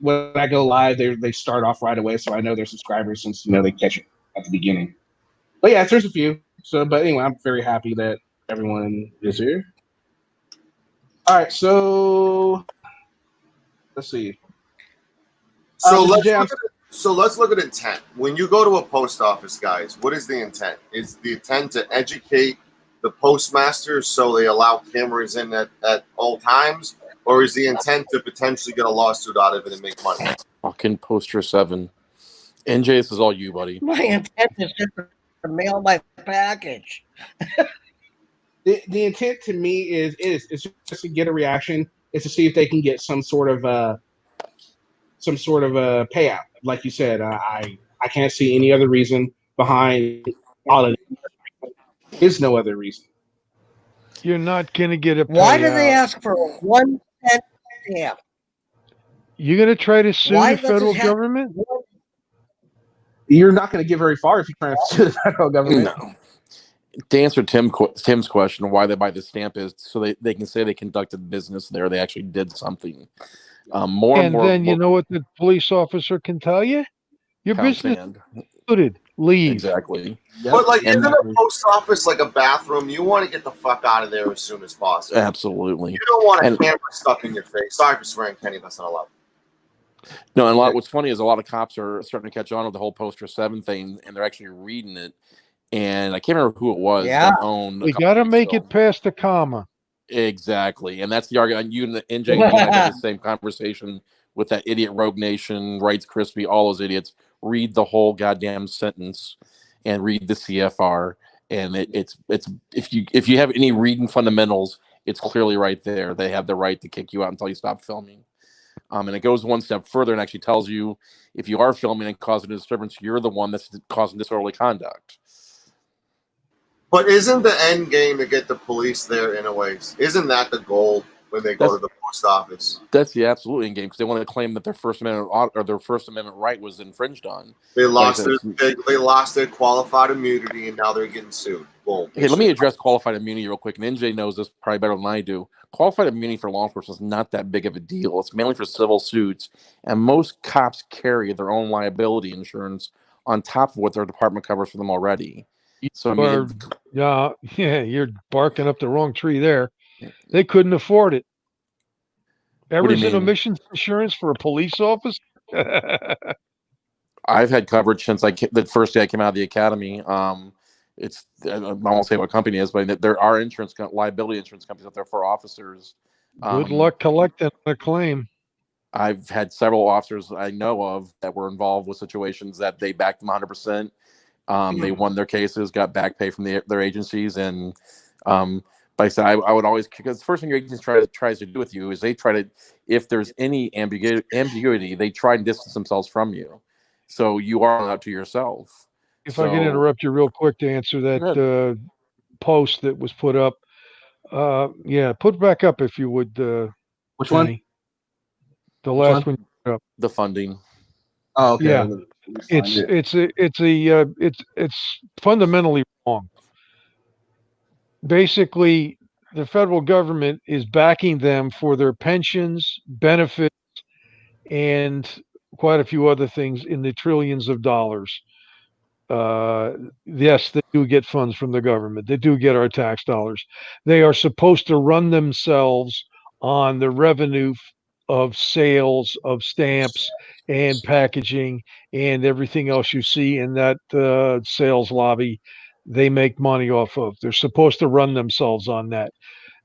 when I go live, they start off right away, so I know they're subscribers since they catch it at the beginning. But yeah, there's a few. So, but anyway, I'm very happy that everyone is here. All right, so let's see. So let's look at intent. When you go to a post office, guys, what is the intent? Is the intent to educate the postmasters so they allow cameras in at all times, or is the intent to potentially get a lawsuit out of it and make money? Fucking poster 7. NJ, this is all you, buddy. My intent is just to mail my package. The intent to me is just to get a reaction. Is to see if they can get some sort of a payout. Like you said, I can't see any other reason behind all of it. There's no other reason. You're not going to get a payout. Why do they ask for a 1 cent stamp? You're going to try to sue Why the does federal it have government? You're not going to get very far if you try to sue the federal government. No. To answer Tim's question, why they buy the stamp is so they can say they conducted business there. They actually did something. More And then you know what the police officer can tell you? Your pound business sand. included. Leave. Exactly. But like, And- isn't a post office like a bathroom? You want to get the fuck out of there as soon as possible. Absolutely. You don't want a And- camera stuck in your face. Sorry for swearing, Kenny. That's not allowed. No, and what's funny is a lot of cops are starting to catch on with the whole Poster 7 thing, and they're actually reading it. And I can't remember who it was Yeah. that owned. We got to make it past the comma. Exactly, and that's the argument. You and NJ, you and I had the same conversation with that idiot Rogue Nation, Rights Crispy, all those idiots. Read the whole goddamn sentence and read the CFR, and it's if you have any reading fundamentals, it's clearly right there. They have the right to kick you out until you stop filming. And it goes one step further and actually tells you if you are filming and causing a disturbance, you're the one that's causing disorderly conduct. But isn't the end game to get the police there in a way? Isn't that the goal when they go to the post office? That's the absolute end game because they want to claim that their First Amendment right was infringed on. They lost their qualified immunity, and now they're getting sued. Boom. Okay, let me address qualified immunity real quick. And NJ knows this probably better than I do. Qualified immunity for law enforcement is not that big of a deal. It's mainly for civil suits, and most cops carry their own liability insurance on top of what their department covers for them already. So you're barking up the wrong tree there. They couldn't afford it. Errors and omissions insurance for a police officer? I've had coverage since the first day I came out of the academy. I won't say what company it is, but there are liability insurance companies out there for officers. Good luck collecting a claim. I've had several officers I know of that were involved with situations that they backed them 100%. They won their cases, got back pay from their agencies, and but I said I would always, because the first thing your agency tries to do with you is they try to, if there's any ambiguity, they try and distance themselves from you, so you are out to yourself. If I can interrupt you real quick to answer that post that was put up, put it back up if you would. Which Danny. one? The last one. Up. The funding. Oh, okay. Yeah, it's fundamentally wrong. Basically, the federal government is backing them for their pensions, benefits, and quite a few other things in the trillions of dollars. Yes, they do get funds from the government. They do get our tax dollars. They are supposed to run themselves on the revenue of sales of stamps and packaging and everything else you see in that sales lobby. They make money off of. They're supposed to run themselves on that.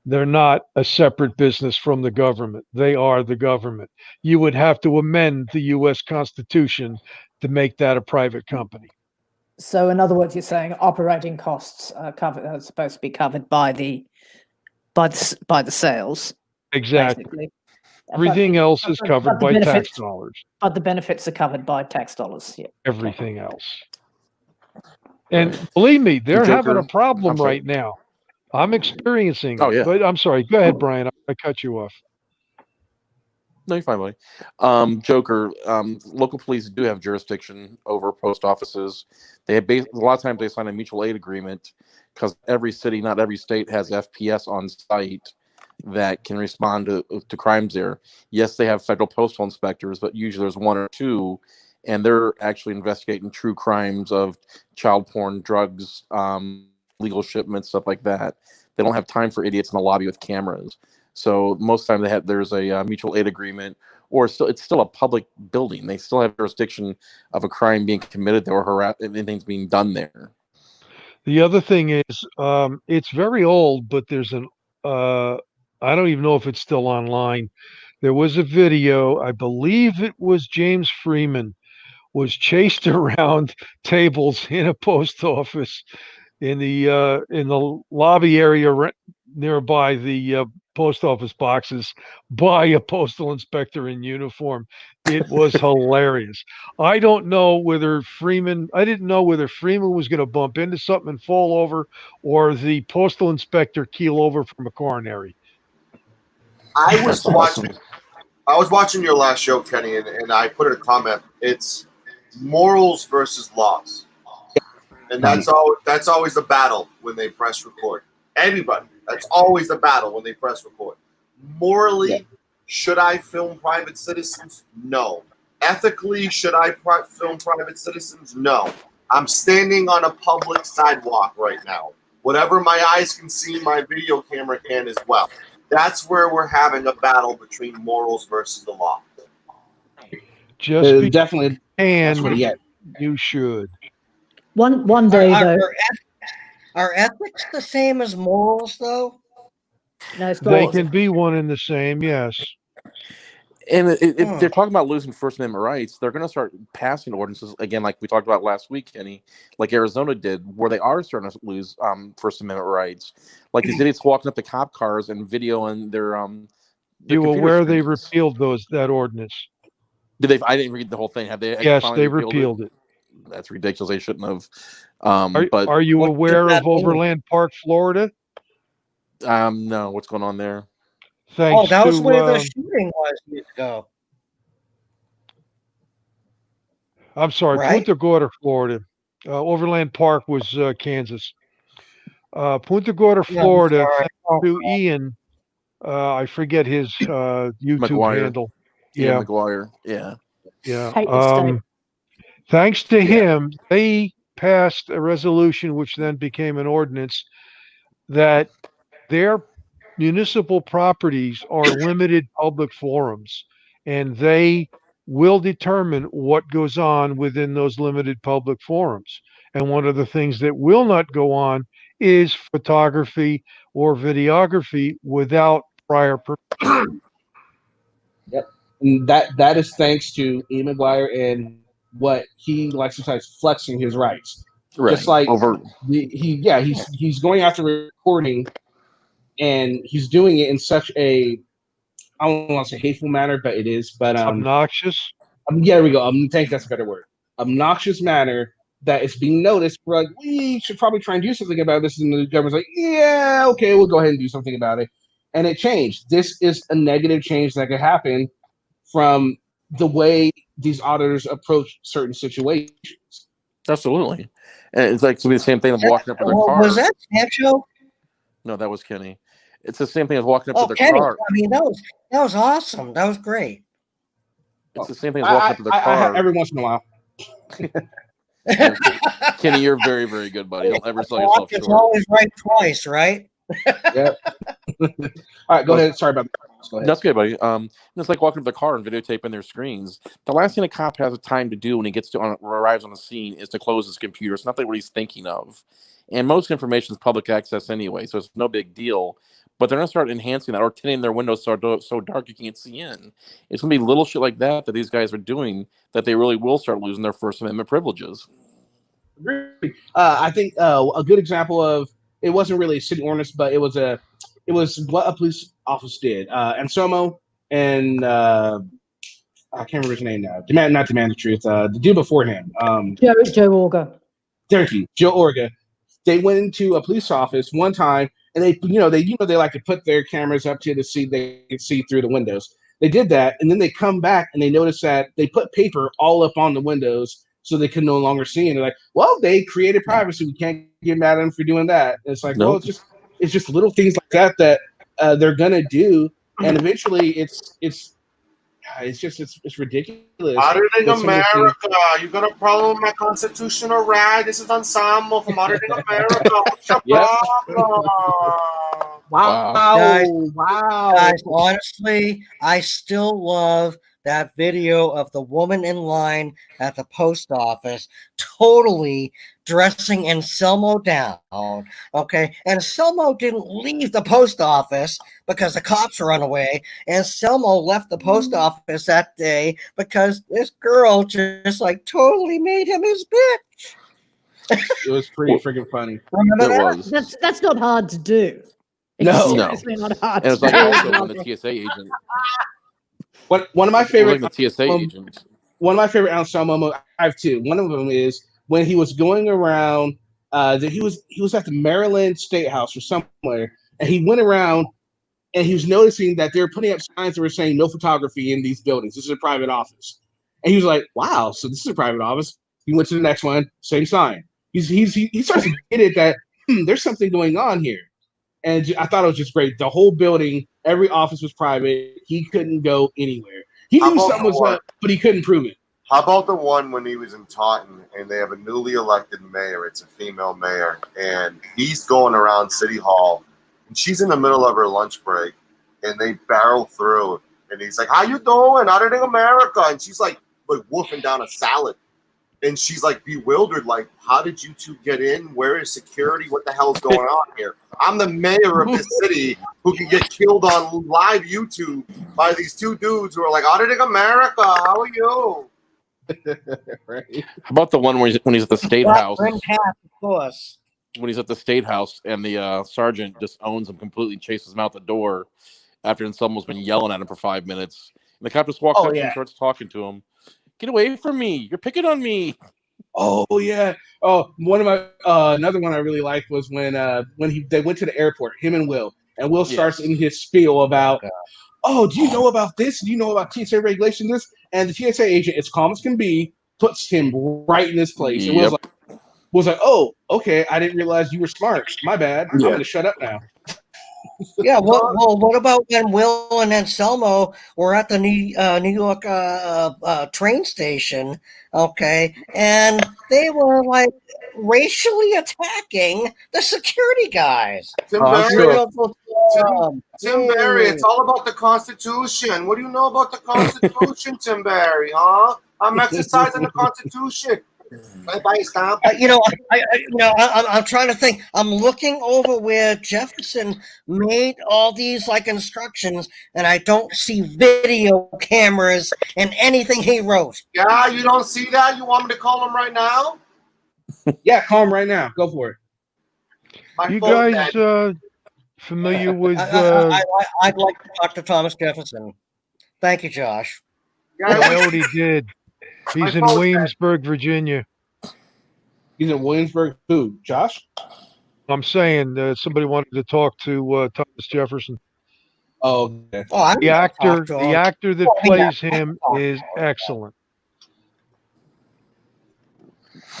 They're not a separate business from the government. They are the government. You would have to amend the U.S. Constitution to make that a private company. So, in other words, you're saying operating costs are supposed to be covered by the sales. Exactly. Basically. Everything else is covered by tax dollars. But the benefits are covered by tax dollars. Yeah. Everything else. And believe me, they're having a problem right now. I'm experiencing it. Yeah. But I'm sorry. Go ahead, Brian. I cut you off. No, you're fine, buddy. Joker, local police do have jurisdiction over post offices. They have a lot of times they sign a mutual aid agreement because every city, not every state, has FPS on site that can respond to crimes there. Yes, they have federal postal inspectors, but usually there's one or two, and they're actually investigating true crimes of child porn, drugs, legal shipments, stuff like that. They don't have time for idiots in the lobby with cameras. So most of the time there's a mutual aid agreement, or it's still a public building. They still have jurisdiction of a crime being committed there or anything's being done there. The other thing is, it's very old, but there's I don't even know if it's still online. There was a video, I believe it was James Freeman, was chased around tables in a post office in the lobby area nearby the post office boxes by a postal inspector in uniform. It was hilarious. I didn't know whether Freeman was going to bump into something and fall over, or the postal inspector keel over from a coronary. I was That's awesome. watching your last show, Kenny, and I put in a comment. It's morals versus laws, and that's always the battle when they press record. Anybody, that's always the battle when they press record. Morally, should I film private citizens? No. Ethically, should I film private citizens? No. I'm standing on a public sidewalk right now. Whatever my eyes can see, my video camera can as well. That's where we're having a battle between morals versus the law. Just Definitely. That's what he had. you should. One day though. Are ethics the same as morals, though? No, it's They not. can be one and the same, yes. And if they're talking about losing First Amendment rights, they're going to start passing ordinances again, like we talked about last week, Kenny, like Arizona did, where they are starting to lose First Amendment rights. Like these idiots walking up to cop cars and videoing their You aware screens. they repealed that ordinance? Did they? I didn't read the whole thing. Have they? Yes, they repealed it. That's ridiculous. They shouldn't have. But are you aware of Overland Park, Florida? No. What's going on there? Thanks that was to, where the shooting was years ago. I'm sorry, Right? Punta Gorda, Florida. Overland Park was Kansas. Punta Gorda, Florida, thanks to Ian. I forget his YouTube McGuire. handle. Ian McGuire. Yeah. Hate the state. Thanks to him, they passed a resolution, which then became an ordinance, that their municipal properties are limited public forums, and they will determine what goes on within those limited public forums. And one of the things that will not go on is photography or videography without prior permission. Yep. And that is thanks to Ian McGuire and what he likes to say is flexing his rights. Right. Just like he's going after recording, and he's doing it in such a, I don't want to say hateful manner, but it is. But obnoxious. Yeah, there we go. I think that's a better word. Obnoxious manner that is being noticed. We're like, we should probably try and do something about this, and the government's like, yeah, okay, we'll go ahead and do something about it. And it changed. This is a negative change that could happen from the way these auditors approach certain situations. Absolutely. And it's like to be the same thing as walking up to their car. Was that Sancho? No, that was Kenny. It's the same thing as walking up to their Kenny. car. I mean, that was awesome. That was great. It's the same thing as walking up to their car. Every once in a while. Kenny, you're very, very good, buddy. Don't ever sell yourself short. It's always right twice, right? Yep. All right, go ahead. Sorry about that. Go ahead. That's good, buddy. It's like walking up to the car and videotaping their screens. The last thing a cop has time to do when he arrives on the scene is to close his computer. It's not what he's thinking of. And most information is public access anyway, so it's no big deal. But they're going to start enhancing that or tinting their windows so dark you can't see in. It's going to be little shit like that these guys are doing that they really will start losing their First Amendment privileges. I think a good example of, it wasn't really a city ordinance, but it was what a police officer did. Anselmo and I can't remember his name now. Not Demand the Truth. The dude before him. Joe Orga. Thank you, Joe Orga. They went into a police office one time, and they like to put their cameras up to see they can see through the windows. They did that, and then they come back and they notice that they put paper all up on the windows so they could no longer see. And they're like, "Well, they created privacy. We can't get mad at them for doing that." And it's like, Nope. well, it's just little things like that they're gonna do, and eventually it's ridiculous. Auditing America, you got a problem with my constitutional right? This is Ensemble from Auditing America. What's your problem? Wow. Guys, honestly, I still love that video of the woman in line at the post office totally dressing Anselmo down. Okay. And Anselmo didn't leave the post office because the cops run away. Anselmo left the post office that day because this girl just like totally made him his bitch. It was pretty freaking funny. Remember that? That's not hard to do. No. Seriously not hard And it's to like do. also when the TSA agent. One of my It was favorite like the TSA agent. one of my favorite Anselmo moments. I have two. One of them is when he was going around. That he was at the Maryland State House or somewhere, and he went around and he was noticing that they were putting up signs that were saying no photography in these buildings. This is a private office, and he was like, "Wow, so this is a private office." He went to the next one, same sign. He starts to get it that there's something going on here, and I thought it was just great. The whole building, every office was private. He couldn't go anywhere. He How knew about something was the one- up, but he couldn't prove it. How about the one when he was in Taunton and they have a newly elected mayor? It's a female mayor, and he's going around City Hall, and she's in the middle of her lunch break, and they barrel through, and he's like, "How you doing? Auditing America?" And she's like wolfing down a salad, and she's like bewildered, like, "How did you two get in? Where is security? What the hell's going on here? I'm the mayor of this city who can get killed on live YouTube by these two dudes who are like, Auditing America, how are you?" Right? How about the one where when he's at the State House? Brent Half, of course. When he's at the State House and the sergeant just owns him completely, chases him out the door after someone's been yelling at him for 5 minutes. And the cop just walks up to him and starts talking to him. "Get away from me! You're picking on me!" Oh yeah. Oh, one of my another one I really liked was when they went to the airport, him and Will starts in his spiel about, "Oh, do you know about this? Do you know about TSA regulation this?" And the TSA agent, as calm as can be, puts him right in his place. And was like, "Oh, okay, I didn't realize you were smart. My bad. I'm gonna shut up now." Yeah, well, what about when Will and Anselmo were at the New York train station, okay, and they were like racially attacking the security guys? Tim Barry, it's all about the Constitution. What do you know about the Constitution, Tim Barry? Huh? I'm exercising the Constitution. Bye, stop. I'm trying to think. I'm looking over where Jefferson made all these like instructions, and I don't see video cameras in anything he wrote. Yeah, you don't see that? You want me to call him right now? Yeah, call him right now. Go for it. You guys familiar with? I'd like to talk to Thomas Jefferson. Thank you, Josh. I already did. He's in Williamsburg, Virginia. He's in Williamsburg. Who? Josh? I'm saying somebody wanted to talk to Thomas Jefferson. Oh, okay. The actor that plays him is excellent.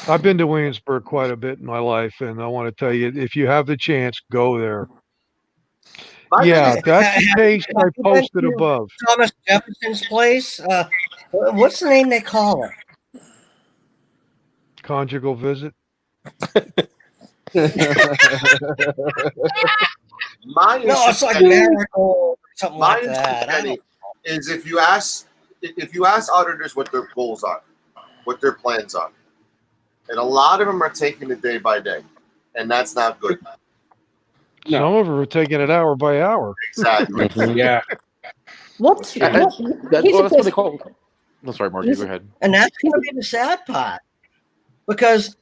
I've been to Williamsburg quite a bit in my life, and I want to tell you, if you have the chance, go there. Yeah, that's the case I posted above. Thomas Jefferson's place. What's the name they call it? Conjugal visit. It's like marital, something like that. Is if you ask auditors what their goals are, what their plans are, and a lot of them are taking it day by day, and that's not good. No. Some of them are taking it hour by hour. Exactly. Yeah. That's what they call. No, sorry, Margie. Go ahead. And that's going to be the sad part, because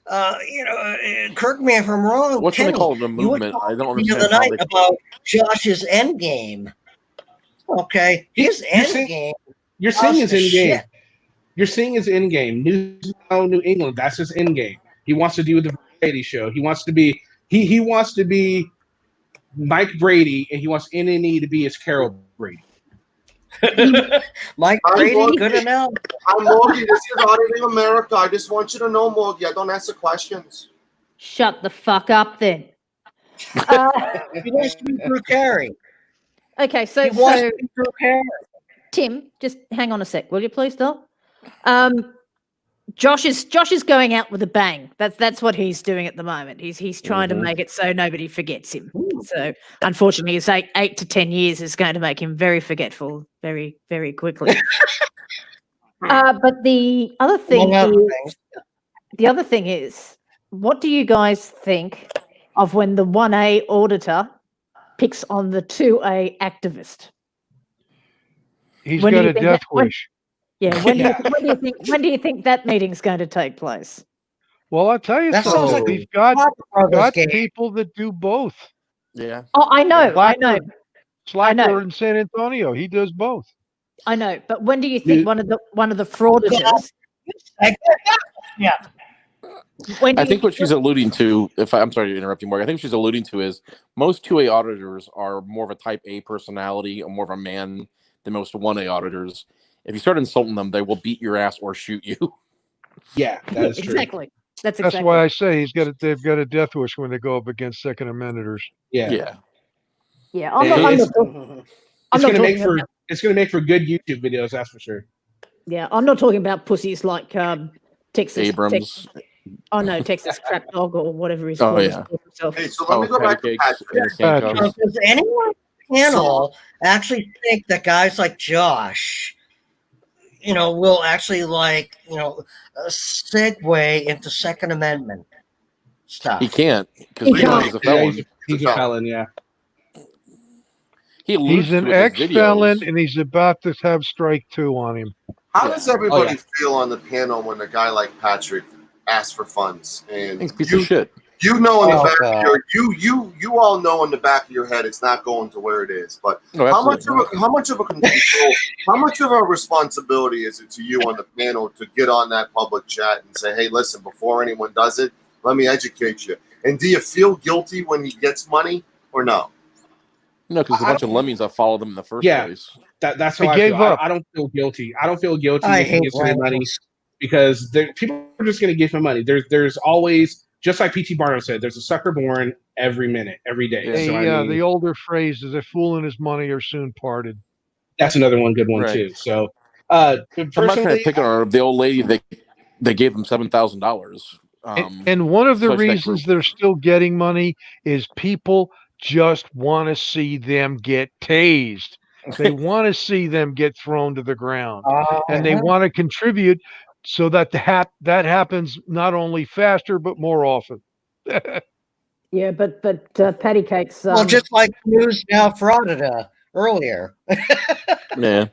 correct me if I'm wrong. What's Kenny, they call it? The movement? I don't understand. The other night about Josh's end game. Okay, his end game. You're seeing his end game. You're seeing his end game. New England. That's his end game. He wants to do the variety show. He wants to be. He wants to be Mike Brady, and he wants NNE to be his Carol Brady. Mike Brady, good enough. I'm Morgie. This is Auditing America. I just want you to know, Morgie, I don't answer questions. Shut the fuck up, then. He wants to be Drew Carey. Okay, so Drew Carey. Tim, just hang on a sec, will you please, Phil? Josh is going out with a bang. That's what he's doing at the moment. He's trying to make it so nobody forgets him. So unfortunately, his 8 to 10 years is going to make him very forgetful, very, very quickly. But the other thing is, what do you guys think of when the 1A auditor picks on the 2A activist? He's got a death wish. When do you think that meeting's going to take place? Well, I'll tell you something. We've got people that do both. Yeah. Oh, I know. Slacker in San Antonio, he does both. I know. But when do you think one of the frauditors? Yeah. When do I you think what she's alluding to, I'm sorry to interrupt you, Mark. I think what she's alluding to is most 2A auditors are more of a type A personality or more of a man than most 1A auditors. If you start insulting them, they will beat your ass or shoot you. Yeah, that is true. Exactly. That's why I say they've got a death wish when they go up against Second Amendmenters. Yeah. Yeah. I'm not It's going to make for good YouTube videos, that's for sure. Yeah, I'm not talking about pussies like Texas Abrams. Texas Trap Dog or whatever he's Oh, called. yeah. Hey, so let me go back to Patrick. Does anyone on the panel actually think that guys like Josh, will actually segue into Second Amendment stuff? He can't because he's a felon. He's a felon, yeah. He's an ex-felon, and he's about to have strike 2 on him. How does everybody feel on the panel when a guy like Patrick asks for funds? And piece of shit. You know, in the back of you all know in the back of your head, it's not going to where it is. But how much of a control, how much of a responsibility is it to you on the panel to get on that public chat and say, "Hey, listen, before anyone does it, let me educate you." And do you feel guilty when he gets money or no? No, because a bunch of lemmings that followed him in the first place. That's how I gave feel. up. I don't feel guilty. I don't feel guilty I if he hate gets good money because people are just going to give him money. There's always, just like P.T. Barnum said, there's a sucker born every minute, every day. Hey, so, the older phrase is, "A fool and his money are soon parted." That's another good one too. So, I'm not trying to pick on her. The old lady, they gave them $7,000. And one of the reasons they're still getting money is people just want to see them get tased. They want to see them get thrown to the ground, and they want to contribute so that that happens not only faster but more often. Yeah, but Patty Cakes. Well, just like news now for Auditor earlier. Yeah.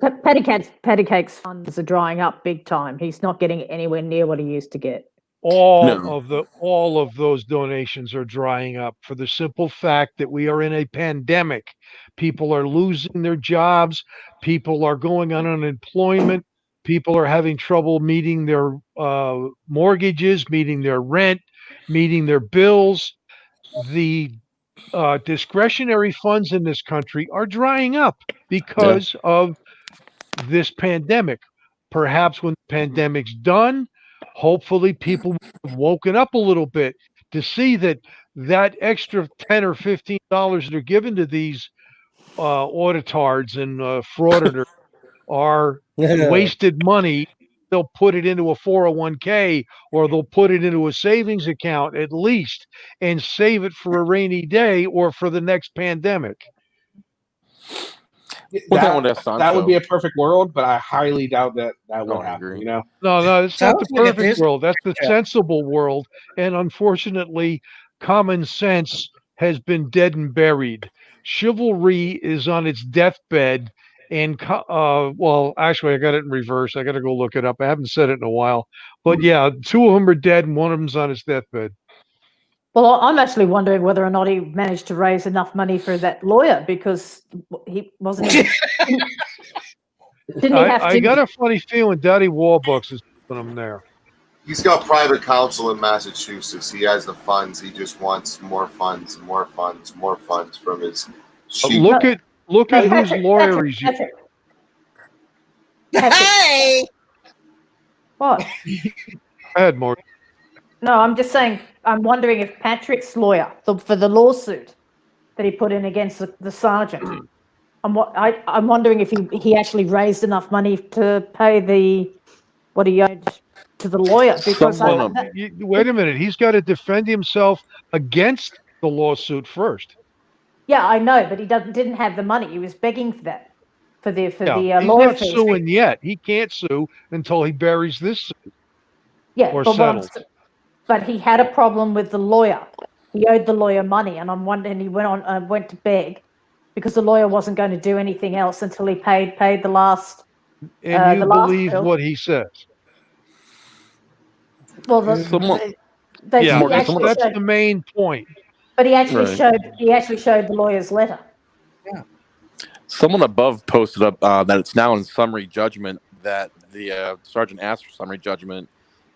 But Patty Cakes funds are drying up big time. He's not getting anywhere near what he used to get. All of those donations are drying up for the simple fact that we are in a pandemic. People are losing their jobs. People are going on unemployment. People are having trouble meeting their mortgages, meeting their rent, meeting their bills. The discretionary funds in this country are drying up because of this pandemic. Perhaps when the pandemic's done, hopefully people have woken up a little bit to see that extra $10 or $15 that are given to these auditards and frauditors are wasted money. They'll put it into a 401k or they'll put it into a savings account at least and save it for a rainy day or for the next pandemic. That would be a perfect world, but I highly doubt that would happen. No, it's not the perfect world. That's the sensible world, and unfortunately, common sense has been dead and buried. Chivalry is on its deathbed, and actually, I got it in reverse. I got to go look it up. I haven't said it in a while, but yeah, 2 of them are dead, and 1 of them's on his deathbed. Well, I'm actually wondering whether or not he managed to raise enough money for that lawyer because he wasn't. Didn't he have to? I got a funny feeling Daddy Warbucks is putting him there. He's got private counsel in Massachusetts. He has the funds. He just wants more funds from his sheep. Look at whose lawyer he's using. Hey! What? Go ahead, Morgan. No, I'm just saying. I'm wondering if Patrick's lawyer for the lawsuit that he put in against the sergeant. I'm wondering if he actually raised enough money to pay what he owed to the lawyer. Because wait a minute, he's got to defend himself against the lawsuit first. Yeah, I know, but he didn't have the money. He was begging for that for the he's lawyer not fees. suing yet. He can't sue until he buries this suit. Yeah, or settles. But he had a problem with the lawyer. He owed the lawyer money, and I'm wondering. He went to beg because the lawyer wasn't going to do anything else until he paid the last. And you believe bill. what he says? Well, that's the main point. But he actually Right. showed the lawyer's letter. Someone above posted up that it's now in summary judgment that the sergeant asked for summary judgment,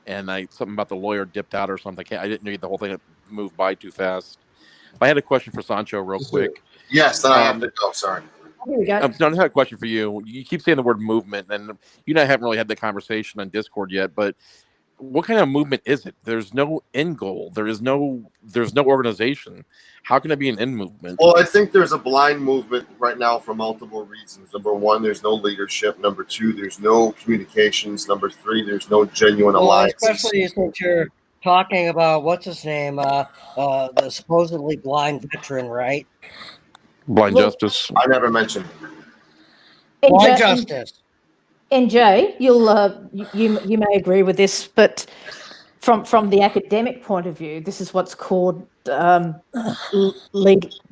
and something about the lawyer dipped out or something. I didn't read the whole thing; it moved by too fast. I had a question for Sancho, real quick. Yes, then I have to go. Sorry. Here we go. No, I had a question for you. You keep saying the word movement, and you and I haven't really had the conversation on Discord yet. But what kind of movement is it? There's no end goal. There's no organization. How can it be an end movement? Well, I think there's a blind movement right now for multiple reasons. Number one, there's no leadership. Number two, there's no communications. Number three, there's no genuine alliances. Especially since you're talking about what's his name, the supposedly blind veteran, right? Blind justice. I never mentioned Blind justice. NJ, you may agree with this, but from the academic point of view, this is what's called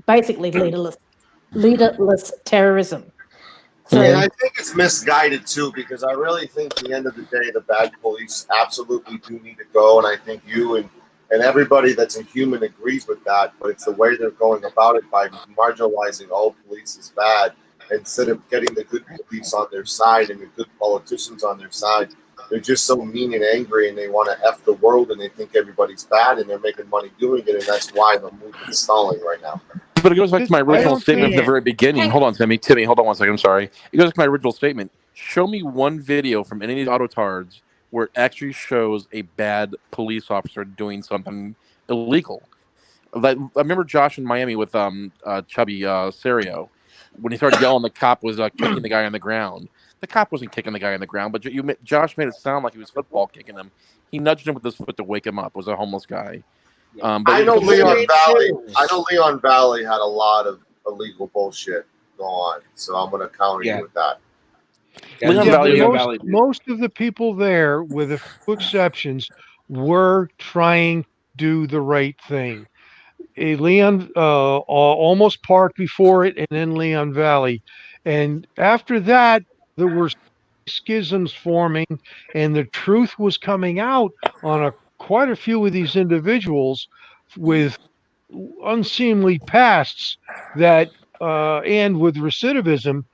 basically leaderless terrorism. So, and I think it's misguided too, because I really think at the end of the day, the bad police absolutely do need to go, and I think you and everybody that's a human agrees with that. But it's the way they're going about it by marginalizing all police is bad, instead of getting the good police on their side and the good politicians on their side. They're just so mean and angry, and they want to F the world, and they think everybody's bad, and they're making money doing it, and that's why the movement's stalling right now. But it goes back to my original statement at the very beginning. Hold on, Timmy, hold on one second. I'm sorry. It goes back to my original statement. Show me one video from any of these autotards where it actually shows a bad police officer doing something illegal. Like, I remember Josh in Miami with Chubby Serio. When he started yelling, the cop was kicking the guy on the ground. The cop wasn't kicking the guy on the ground, but Josh made it sound like he was football kicking him. He nudged him with his foot to wake him up. It was a homeless guy. But I know Leon Valley had a lot of illegal bullshit go on, so I'm going to counter you with that. Most of the people there, with a few exceptions, were trying to do the right thing. Leon almost parked before it, and then Leon Valley, and after that there were schisms forming, and the truth was coming out on quite a few of these individuals with unseemly pasts that and with recidivism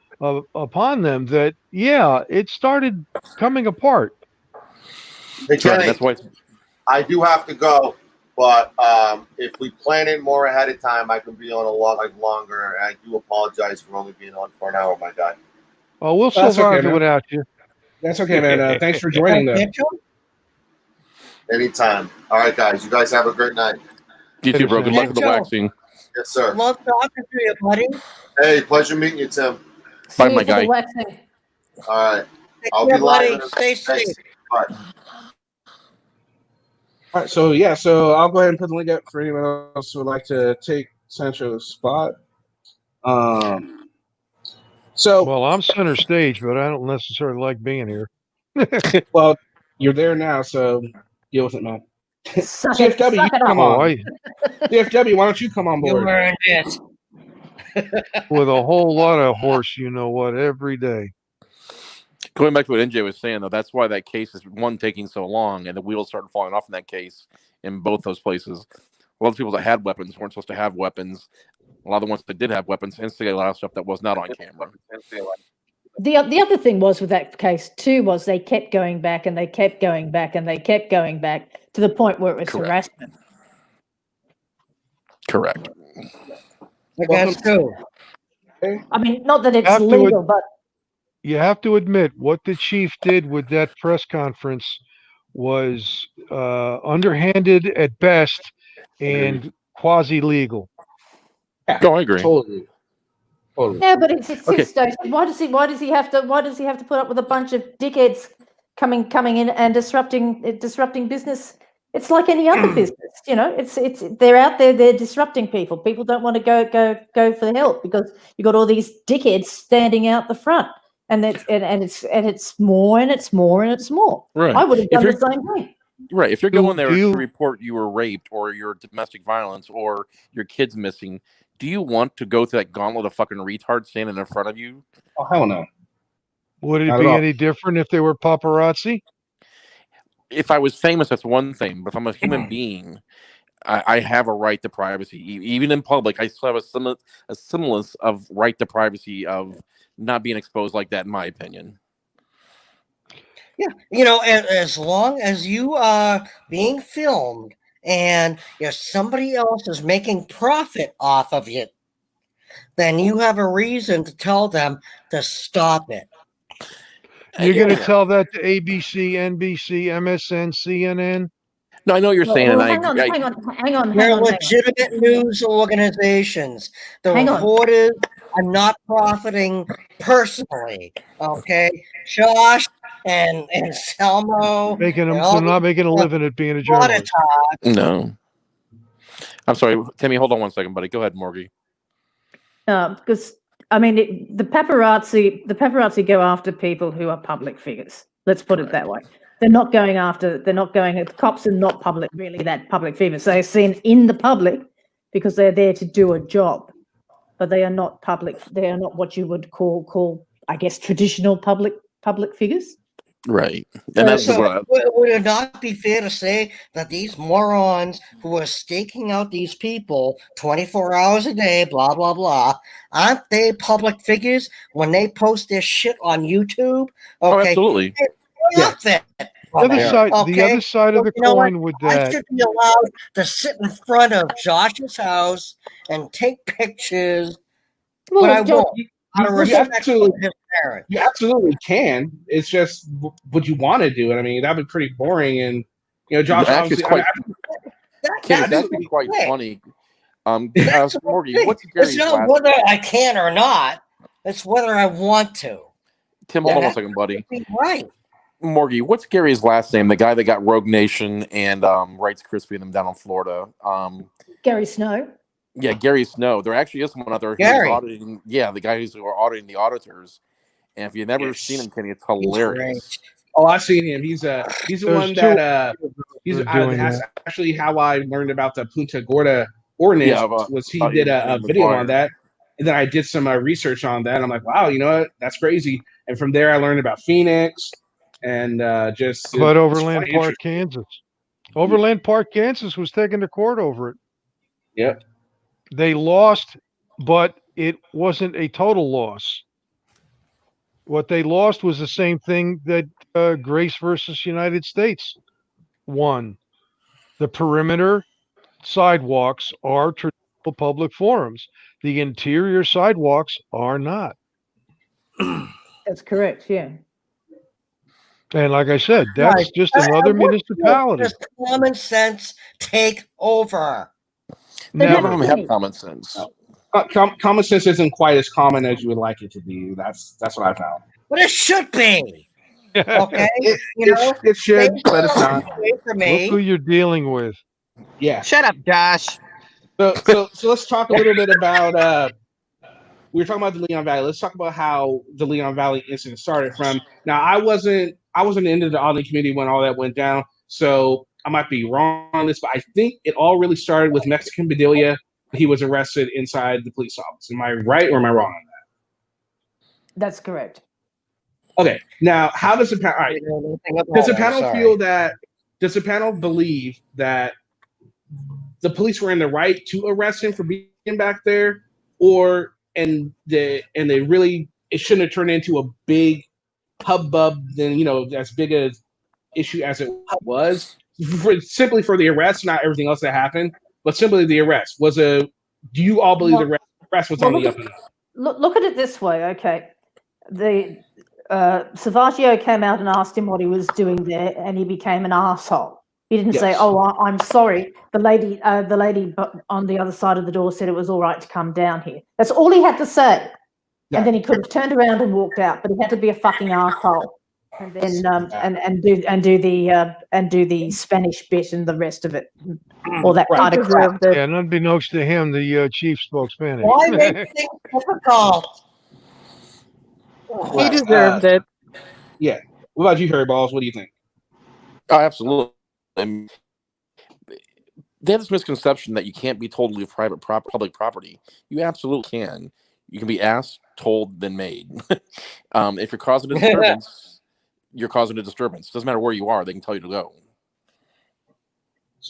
upon them, that it started coming apart. Hey, Kenny, that's why I do have to go. But if we plan it more ahead of time, I can be on a lot longer. I do apologize for only being on for an hour, my guy. Oh, we'll survive without you. That's okay, man. Thanks for joining us. Anytime. All right, guys. You guys have a great night. You too, bro. Good luck with the waxing. Yes, sir. Love talking to you, buddy. Hey, pleasure meeting you, Tim. Bye, my guy. All right. I'll be live. Stay safe. Bye. All right, so I'll go ahead and put the link up for anyone else who would like to take Sancho's spot. Well, I'm center stage, but I don't necessarily like being here. Well, you're there now, so deal with it, man. CFW, you come on. CFW, why don't you come on board? With a whole lot of horse, you know what, every day. Going back to what NJ was saying, though, that's why that case is taking so long, and the wheels started falling off in that case in both those places. A lot of people that had weapons weren't supposed to have weapons. A lot of the ones that did have weapons instigated a lot of stuff that was not on camera. The other thing was with that case too was they kept going back and they kept going back and they kept going back to the point where it was harassment. Correct. That's true. I mean, not that it's legal, but you have to admit what the chief did with that press conference was underhanded at best and quasi-legal. Yeah, I agree. Totally. Yeah, but it's his station. Why does he have to put up with a bunch of dickheads coming in and disrupting business? It's like any other business, you know. It's they're out there, they're disrupting people. People don't want to go for the help because you got all these dickheads standing out the front. And it's more and it's more and it's more. Right. I would have done the same thing. Right. If you're going there to report you were raped or your domestic violence or your kid's missing, do you want to go through that gauntlet of fucking retards standing in front of you? Oh, hell no. Would it be any different if they were paparazzi? If I was famous, that's one thing. But if I'm a human being, I have a right to privacy, even in public. I still have a semblance of right to privacy of not being exposed like that, in my opinion. Yeah, you know, as long as you are being filmed and if somebody else is making profit off of it, then you have a reason to tell them to stop it. You're going to tell that to ABC, NBC, MSN, CNN? No, I know what you're saying, and I hang on, agree. hang on. They're legitimate news organizations. The Hang on. reporters are not profiting personally. Okay, Josh and Selmo, They're not making a living at being a journalist. No. I'm sorry, Timmy. Hold on one second, buddy. Go ahead, Morgie. Because I mean, the paparazzi go after people who are public figures. Let's put it that way. They're not going after. The cops are not really that public figures. They're seen in the public because they're there to do a job, but they are not public. They are not what you would call, I guess, traditional public figures. Right, and that's would it not be fair to say that these morons who are staking out these people 24 hours a day, blah blah blah, aren't they public figures when they post their shit on YouTube? Okay, oh, absolutely. The other side of the coin with that. I should be allowed to sit in front of Josh's house and take pictures, but I won't. You absolutely can. It's just, would you want to do it? I mean, that'd be pretty boring. And Josh, actually, it's actually quite funny. Morgie, what's Gary's it's not whether I can or not. It's whether I want to. Tim, hold on one second, buddy. Right. Morgie, what's Gary's last name? The guy that got Rogue Nation and Rights Krispy and them down in Florida. Gary Snow. Yeah, Gary Snow. There actually is someone out there who's auditing. Yeah, the guy who's auditing the auditors. And if you've never seen him, Kenny, it's hilarious. Oh, I've seen him. He's the one that that's actually how I learned about the Punta Gorda ordinance. Was he did a video on that, and then I did some research on that. And I'm like, wow, you know what? That's crazy. And from there, I learned about Phoenix and just about Overland Park, Kansas. Overland Park, Kansas was taken to court over it. Yep. They lost, but it wasn't a total loss. What they lost was the same thing that Grace versus United States won. The perimeter sidewalks are traditional public forums. The interior sidewalks are not. That's correct, yeah. And like I said, that's just another municipality. Just common sense take over. None of them have common sense. Common sense isn't quite as common as you would like it to be. That's what I found. But it should be. Okay, it should, but it's not. Look who you're dealing with. Yeah. Shut up, Josh. So let's talk a little bit about. We were talking about the Leon Valley. Let's talk about how the Leon Valley incident started from. Now, I wasn't into the auditing committee when all that went down, so I might be wrong on this, but I think it all really started with Mexican Bedelia. He was arrested inside the police office. Am I right or am I wrong on that? That's correct. Okay. Now, how does the panel? All right. Does the panel feel that? Does the panel believe that the police were in the right to arrest him for being back there, and they really it shouldn't have turned into a big hubbub? Then as big a issue as it was, simply for the arrest, not everything else that happened, but simply the arrest was a. Do you all believe the arrest was on the up and up? Look at it this way, okay? The Savaccio came out and asked him what he was doing there, and he became an asshole. He didn't say, "Oh, I'm sorry." The lady on the other side of the door said it was all right to come down here. That's all he had to say, and then he could have turned around and walked out. But he had to be a fucking asshole, and then and do the Spanish bit and the rest of it, all that kind of crap. Yeah, and unbeknownst to him, the chief spoke Spanish. Why make things difficult? He deserved it. Yeah. What about you, Harry Balls? What do you think? Oh, absolutely. They have this misconception that you can't be totally public property. You absolutely can. You can be asked, told, then made. If you're causing a disturbance, you're causing a disturbance. Doesn't matter where you are; they can tell you to go.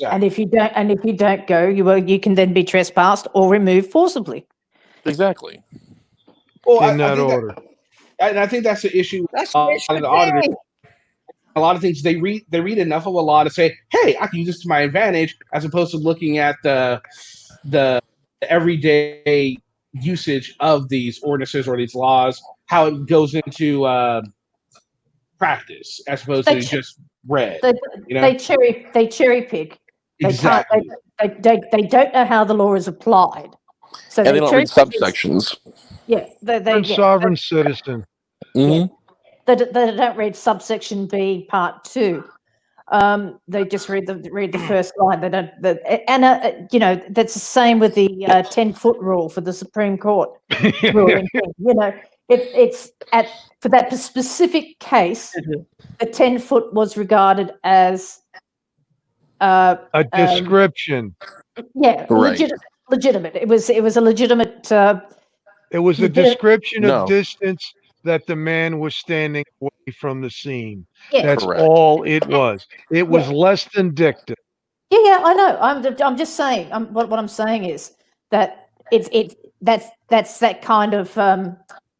And if you don't go, you can then be trespassed or removed forcibly. Exactly. Well, in that order. I think that's the issue. That's A what lot it of should the auditors, be. a lot of things they read enough of a law to say, hey, I can use this to my advantage, as opposed to looking at the everyday usage of these ordinances or these laws, how it goes into practice, as opposed They to ch- just read. They, You know, they cherry pick. exactly. They don't know how the law is applied. So And they they don't read cherry pick. subsections. Yeah, Sovereign citizen. Mhm. they don't read subsection B part 2. They just read the first line. They don't. That's the same with the 10-foot rule for the Supreme Court ruling thing. It's for that specific case. The 10-foot was regarded as A description. yeah, Right. legitimate. It was a legitimate. It was a legitimate- description No. of distance that the man was standing away from the scene. Yeah, That's Correct. all it was. It was less than dicta. yeah, I know. I'm just saying. What I'm saying is that that's that kind of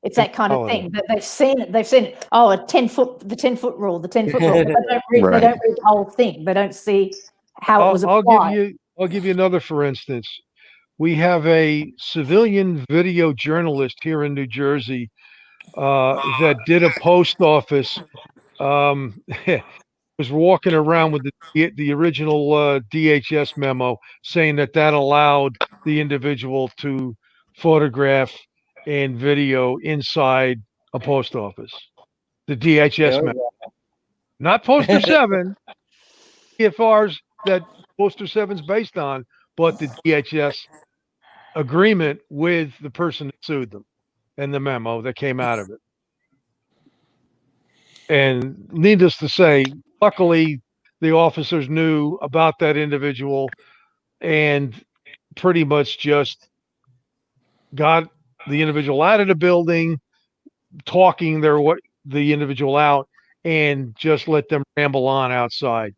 it's that kind of thing that they've seen it. They've seen it. Oh, the 10-foot rule. But they don't read. Right. They don't read the whole thing. They don't see how it was applied. I'll give you another for instance. We have a civilian video journalist here in New Jersey that did a post office. Was walking around with the original DHS memo saying that allowed the individual to photograph and video inside a post office. The DHS memo, not Poster 7, TFRs that Poster 7's based on, but the DHS agreement with the person that sued them and the memo that came out of it. And needless to say, luckily, the officers knew about that individual and pretty much just got the individual out of the building, talking the individual out, and just let them ramble on outside.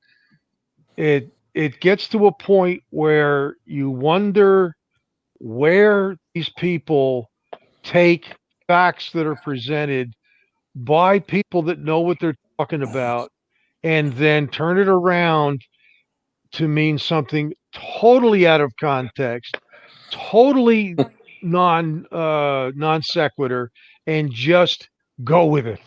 It gets to a point where you wonder where these people take facts that are presented by people that know what they're talking about and then turn it around to mean something totally out of context, totally non sequitur, and just go with it.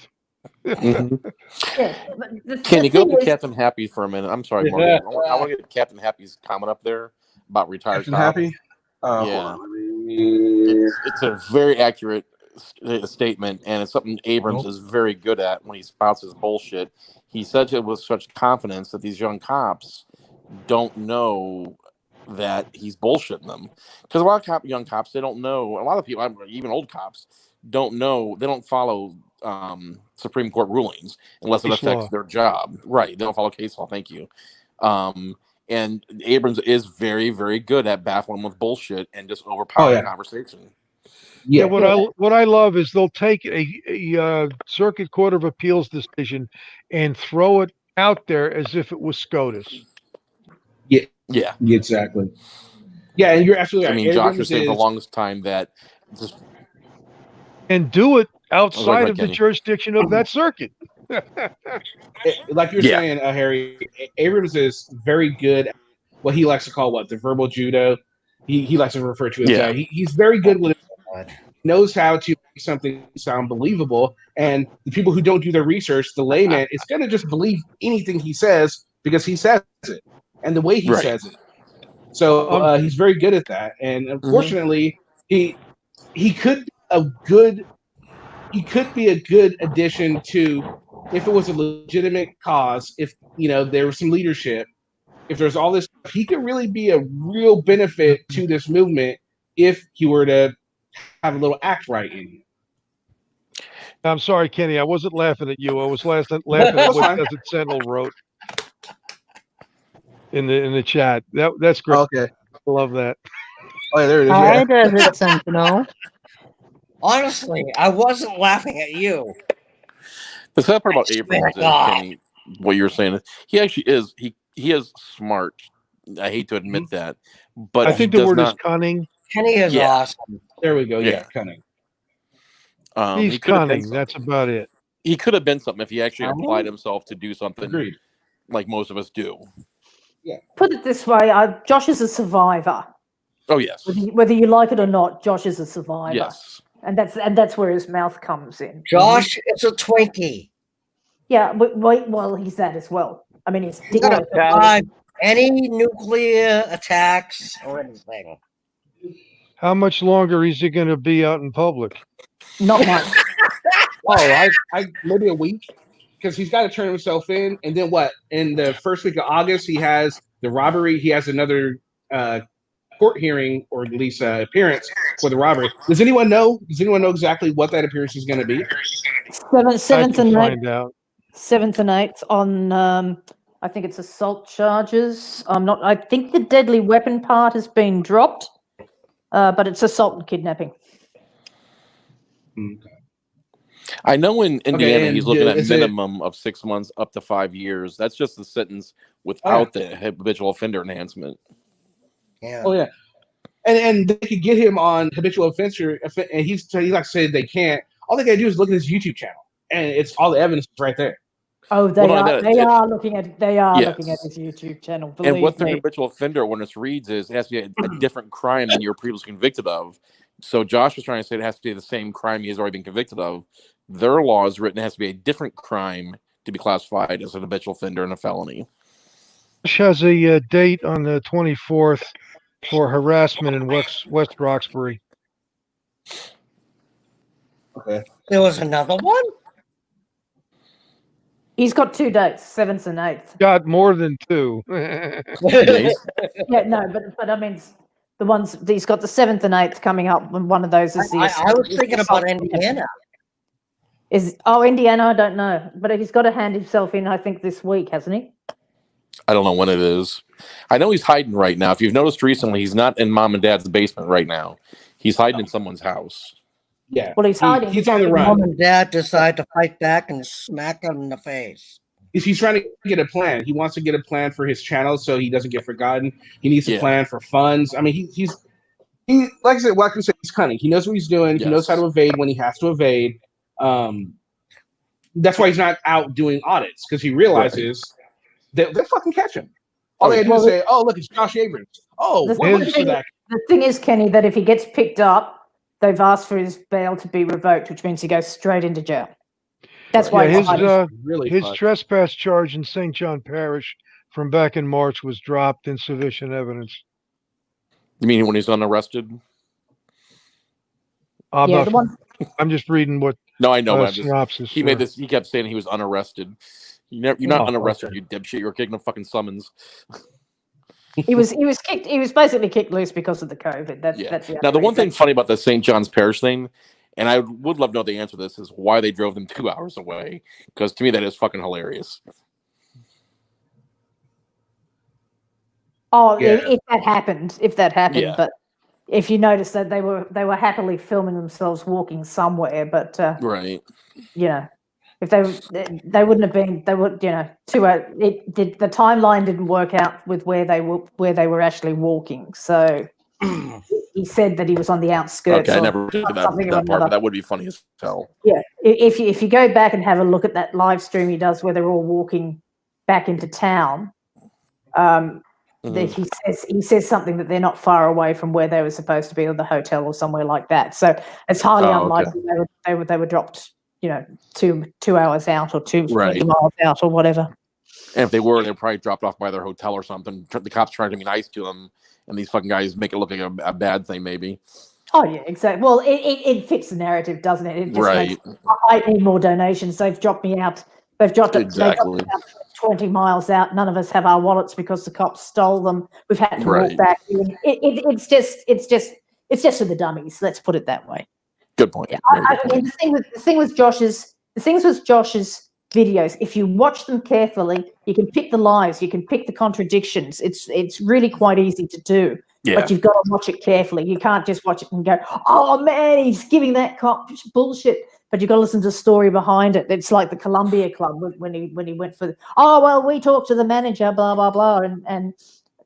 Mhm. Yeah, but Can you go thing to is- Captain Happy for a minute? I'm sorry, Morgan. I want to get Captain Happy's comment up there about retired Captain cops. Happy. Hold Yeah. on, let me- It's a very accurate statement, and it's something Abrams is very good at when he spouts his bullshit. He said it with such confidence that these young cops don't know that he's bullshitting them. Because a lot of young cops, they don't know. A lot of people, even old cops, don't know. They don't follow Supreme Court rulings unless it Case affects law. their job. Right. They don't follow case law. Thank you. And Abrams is very, very good at baffling with bullshit and just overpowering conversation. Yeah, what I love is they'll take a Circuit Court of Appeals decision and throw it out there as if it was SCOTUS. Yeah, exactly. Yeah, and you're absolutely right. I mean, Josh Abrams was saying for the is- longest time that just And do it outside of the Kenny. jurisdiction of that circuit. like you're saying, Harry, Abrams is very good at what he likes to call the verbal judo. He likes to refer to it as that. He's very good with it. He knows how to make something sound believable. And the people who don't do their research, the layman, is going to just believe anything he says because he says it and the way he says it. So he's very good at that. And unfortunately, he could be a good addition to, if it was a legitimate cause, if there was some leadership, if there's all this, he could really be a real benefit to this movement if he were to have a little act right in you. I'm sorry, Kenny. I wasn't laughing at you. I was laughing at what Desert Sentinel wrote in the chat. That's great. Okay, I love that. Oh, yeah, there it is. Hi, Desert Sentinel. Honestly, I wasn't laughing at you. the sad part about I swear Abrams to is, God. Kenny, what you're saying, he actually is he is smart I hate to admit that, but I he think the does word not. is cunning. Kenny is Yeah. awesome. There we go. Yeah. Yeah, cunning. He's He could have been cunning. That's about it. He could have been something if he actually Cunning? applied himself to do something Agreed. like most of us do. Put it this way: Josh is a survivor. Oh yes, Whether you like it or not, Josh is a survivor, yes. and that's where his mouth comes in. Josh is a Twinkie. Yeah, well, he's that as well. I mean, he's He's gonna survive any nuclear attacks or anything. How much longer is he going to be out in public? not much. Oh, I maybe a week, because he's got to turn himself in, and then what? In the first week of August, he has the robbery. He has another court hearing, or at least appearance for the robbery. Does anyone know? Does anyone know exactly what that appearance is going to be? Seventh and find out. 7th and 8th on. I think it's assault charges. I think the deadly weapon part has been dropped, but it's assault and kidnapping. I know in Indiana and he's looking at is it- minimum of 6 months up to 5 years. That's just the sentence without the habitual offender enhancement. Yeah. Oh yeah, and they could get him on habitual offender, and he like said they can't. All they got to do is look at his YouTube channel, and it's all the evidence right there. Oh, they Well, no, are. no, They it- are looking at. They are Yes. looking at his YouTube channel. And Believe what the me. habitual offender ordinance reads is it has to be a different crime than you were previously convicted of. So Josh was trying to say it has to be the same crime he has already been convicted of. Their law is written it has to be a different crime to be classified as an habitual offender and a felony. Josh has a date on the 24th for harassment in West Roxbury. Okay. There was another one? He's got 2 dates, 7th and 8th. Got more than 2. Yeah, no, but I mean, the ones he's got the 7th and 8th coming up, and one of those is the. I was thinking about Indiana. Indiana? I don't know, but he's got to hand himself in. I think this week, hasn't he? I don't know when it is. I know he's hiding right now. If you've noticed recently, he's not in mom and dad's basement right now. He's hiding in someone's house. Yeah. Well, he's hiding. He's on the run. Mom and Dad decide to fight back and smack him in the face. He's trying to get a plan. He wants to get a plan for his channel so he doesn't get forgotten. He needs a plan for funds. I mean, he like I said, what I can say, he's cunning. He knows what he's doing. Yes. He knows how to evade when he has to evade. That's why he's not out doing audits, because he realizes they'll fucking catch him. All they do is say, "Oh, look, it's Josh Abrams." Oh, The thing is, Kenny, that if he gets picked up, they've asked for his bail to be revoked, which means he goes straight into jail. That's why his really his trespass charge in St. John Parish from back in March was dropped. Insufficient evidence. You mean when he's unarrested? I'm just reading what. No, I know. But synopsis. He made this. He kept saying he was unarrested. You're not unarrested, you dipshit. You're kicking a fucking summons. He was kicked. He was basically kicked loose because of the COVID. That's now the one thing funny about the St. John's Parish thing, and I would love to know the answer to this, is why they drove them 2 hours away. Because to me that is fucking hilarious. Oh, if that happened, Yeah. but if you notice that they were happily filming themselves walking somewhere, but right, you know, if they wouldn't have been, they would, you know, the timeline didn't work out with where they were actually walking. So he said that he was on the outskirts. Okay, I never did that part, but that would be funny as hell. Yeah, if you go back and have a look at that live stream he does where they're all walking back into town, he says something that they're not far away from where they were supposed to be, or the hotel or somewhere like that. So it's highly unlikely they were dropped, you know, two hours out or 2 miles out or whatever. And if they were, they're probably dropped off by their hotel or something. The cops trying to be nice to them, and these fucking guys make it look like a bad thing, maybe. Oh yeah, exactly. Well, it fits the narrative, doesn't it? It just makes, I need more donations. They've dropped me out. They've dropped it out 20 miles out. None of us have our wallets because the cops stole them. We've had to walk back. It's just for the dummies. Let's put it that way. Good point. Yeah, I mean, the thing with Josh's videos, if you watch them carefully, you can pick the lies, you can pick the contradictions. It's really quite easy to do. Yeah. But you've got to watch it carefully. You can't just watch it and go, "Oh man, he's giving that cop bullshit." But you've got to listen to the story behind it. It's like the Columbia Club when he went for, "Oh well, we talked to the manager, blah blah blah," and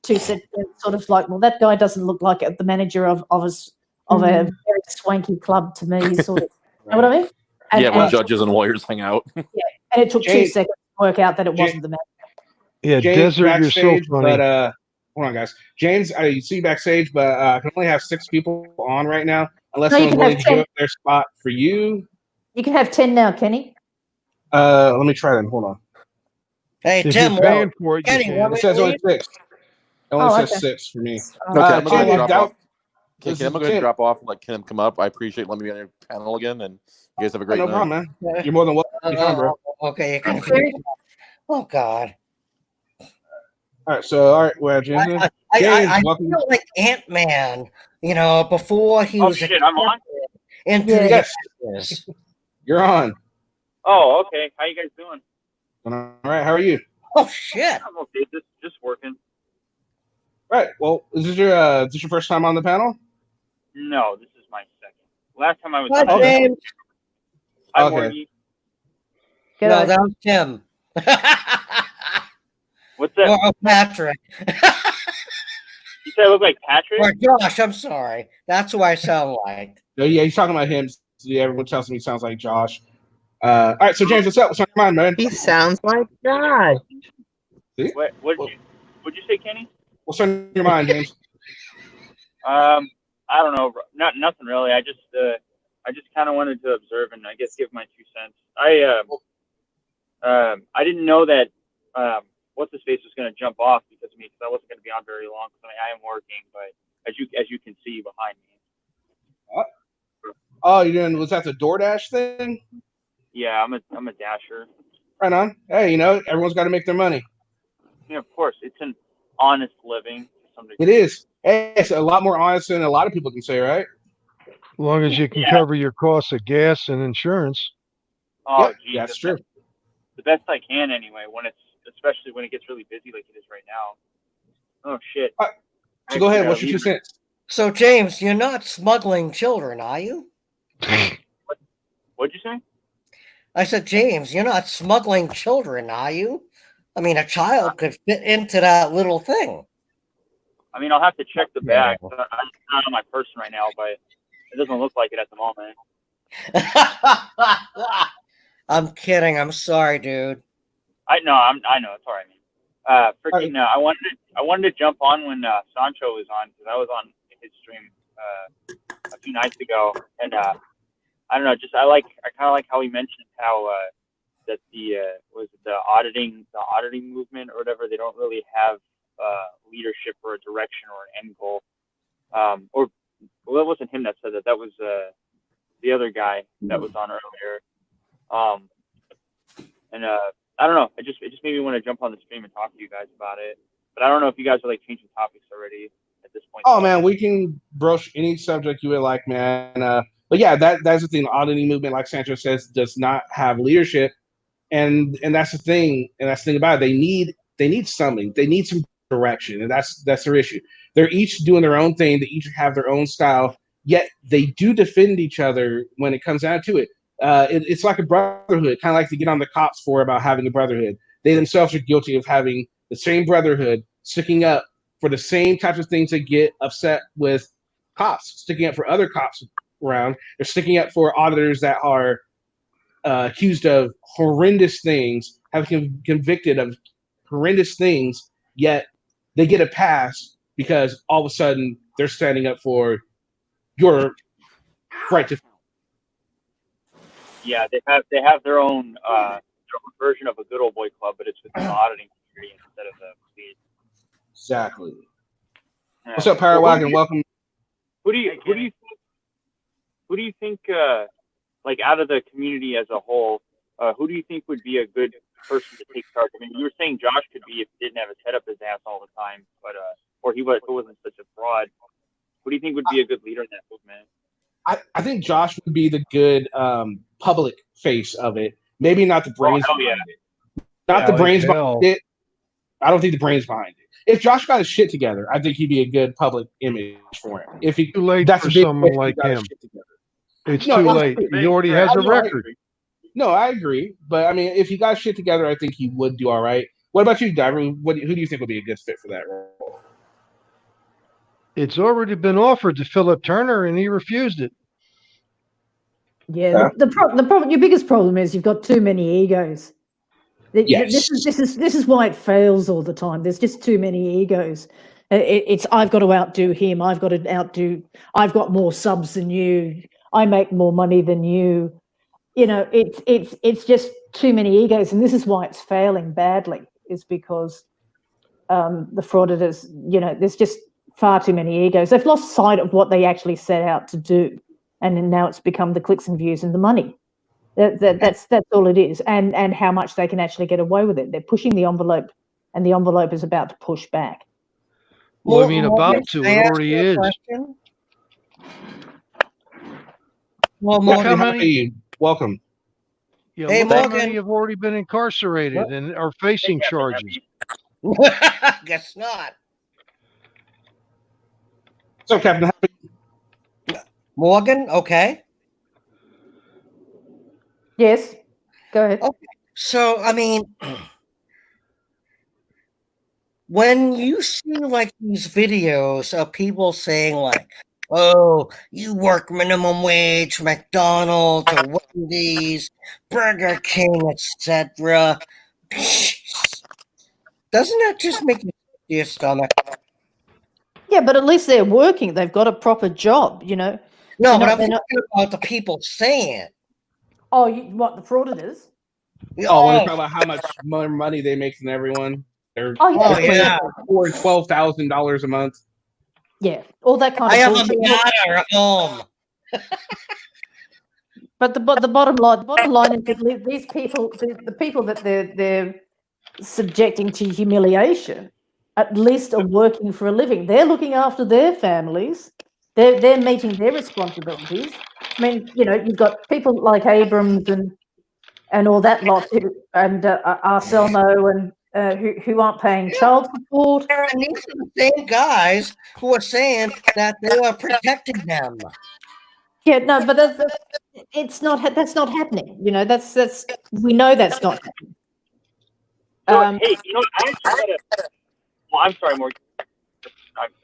sort of like, well, that guy doesn't look like the manager of a very swanky club to me, sort of. You know what I mean? When judges and lawyers hang out. And it took 2 seconds to work out that it wasn't the manager. Yeah, James Desert, you're so backstage, funny. but hold on, guys. James, I see you backstage, but I can only have 6 people on right now, unless No, you someone's can willing have to give 10. up their spot for you. You can have 10 now, Kenny. Let me try them. Hold on. Hey, If Tim, you're paying for it, you Kenny, can. want It me says to only leave? 6. It only says okay. 6 for me. Okay, I'm going to Tim, drop that- off. this Okay, I'm is going to go ahead and Tim. drop off and let Kim come up. I appreciate letting me be on your panel again, and you guys have a great No night. problem, man. You're more than welcome to come, bro. Okay, you can. Okay. Oh God. All right, so well, James, I welcome. feel like Ant-Man, before he was shit, I'm on? into Yeah. the Yes. Avengers. You're on. Oh, okay. How you guys doing? All right, how are you? Oh shit. I'm okay. Just working. Right. Well, is this your first time on the panel? No, this is my second. Last time I was Hi, on it, James. hi, Okay. Morgie. No, G'day. that was Tim. What's that? Or Patrick. You said I look like Patrick? Or Josh, I'm sorry. That's who I sound like. Yeah, he's talking about him. Yeah, everyone tells me he sounds like Josh. All right, so James, what's up? What's on your mind, man? He sounds like Josh. See? What'd you say, Kenny? What's on your mind, James? I don't know. Nothing really. I just kind of wanted to observe and I guess give my 2 cents. I didn't know that what's his face was going to jump off because of me because I wasn't going to be on very long. Because I am working, but as you can see behind me. Oh, was that the DoorDash thing? Yeah, I'm a dasher. Right on. Hey, everyone's got to make their money. Yeah, of course. It's an honest living to some degree. It is. Hey, it's a lot more honest than a lot of people can say, right? As long as you can cover your costs of gas and insurance. Oh, Yep, geez, that's true. The best I can anyway. Especially when it gets really busy like it is right now. Oh shit. So go ahead. What's your 2 cents? So, James, you're not smuggling children, are you? What'd you say? I said, James, you're not smuggling children, are you? I mean, a child could fit into that little thing. I mean, I'll have to check the bag. Yeah. I'm not on my person right now, but it doesn't look like it at the moment. I'm kidding. I'm sorry, dude. I know. It's all right, man. Freaking! I wanted to jump on when Sancho was on because I was on his stream a few nights ago, and I don't know. I kind of like how he mentioned how that the auditing movement or whatever, they don't really have leadership or a direction or an end goal. Or well, it wasn't him that said that. That was the other guy that was on earlier. And I don't know. It just made me want to jump on the stream and talk to you guys about it. But I don't know if you guys are like changing topics already at this point. Oh man, we can broach any subject you would like, man. But yeah, that's the thing. The auditing movement, like Sancho says, does not have leadership, and that's the thing. And that's the thing about it. They need something. They need some direction, and that's their issue. They're each doing their own thing. They each have their own style. Yet they do defend each other when it comes down to it. It's like a brotherhood, kind of like to get on the cops for about having a brotherhood. They themselves are guilty of having the same brotherhood, sticking up for the same types of things that get upset with cops, sticking up for other cops around. They're sticking up for auditors that are accused of horrendous things, have convicted of horrendous things, yet they get a pass because all of a sudden they're standing up for your right to. Yeah, they have their own version of a good old boy club, but it's with the auditing community instead of the police. Exactly. Yeah. What's up, Parawagon? Welcome. Who do you think like out of the community as a whole, who do you think would be a good person to take charge? I mean, you were saying Josh could be if he didn't have his head up his ass all the time, but or he wasn't such a fraud. Who do you think would be a good leader in that movement? I think Josh would be the good public face of it. Maybe not the brains behind it. Not the brains behind it. I don't think the brains behind it. If Josh got his shit together, I think he'd be a good public image for him. If he Too late that's for a big someone like him. It's too late. He already has a record. No, I agree. But I mean, if he got shit together, I think he would do all right. What about you, Diver? Who do you think would be a good fit for that role? It's already been offered to Philip Turner, and he refused it. Yeah, the problem. Your biggest problem is you've got too many egos. Yes. This is why it fails all the time. There's just too many egos. It's I've got to outdo him. I've got more subs than you. I make more money than you. You know, it's just too many egos, and this is why it's failing badly. Is because the frauditors, you know, there's just far too many egos. They've lost sight of what they actually set out to do, and then now it's become the clicks and views and the money. That's all it is, and how much they can actually get away with it. They're pushing the envelope, and the envelope is about to push back. Well, I mean, about to. It already is. Well, Welcome. Morgan. Welcome. Yeah, Hey, look how Morgan. many have already been incarcerated and are facing charges. Guess not. So, Captain Happy. Morgan, okay. Yes, go ahead. Okay. So, I mean, when you see like these videos of people saying like, "Oh, you work minimum wage, McDonald's or Wendy's, Burger King, etc." Doesn't that just make you sick to your stomach? Yeah, but at least they're working. They've got a proper job, you know. No, but I'm talking about the people saying it. Oh, what, the frauditors? Oh, when they talk about how much more money they make than everyone. They're $12,000 a month. Yeah, all that kind I of have bullshit. a daughter at home. But the bottom line is that these people, the people that they're subjecting to humiliation, at least are working for a living. They're looking after their families. They're meeting their responsibilities. I mean, you know, you've got people like Abrams and all that lot, and Arselmo, and who aren't paying child support. And these are the same guys who are saying that they are protecting them. Yeah, no, but that's not happening. You know, that's we know that's not happening. Hey, you know, I actually got a. Well, I'm sorry, Morgan.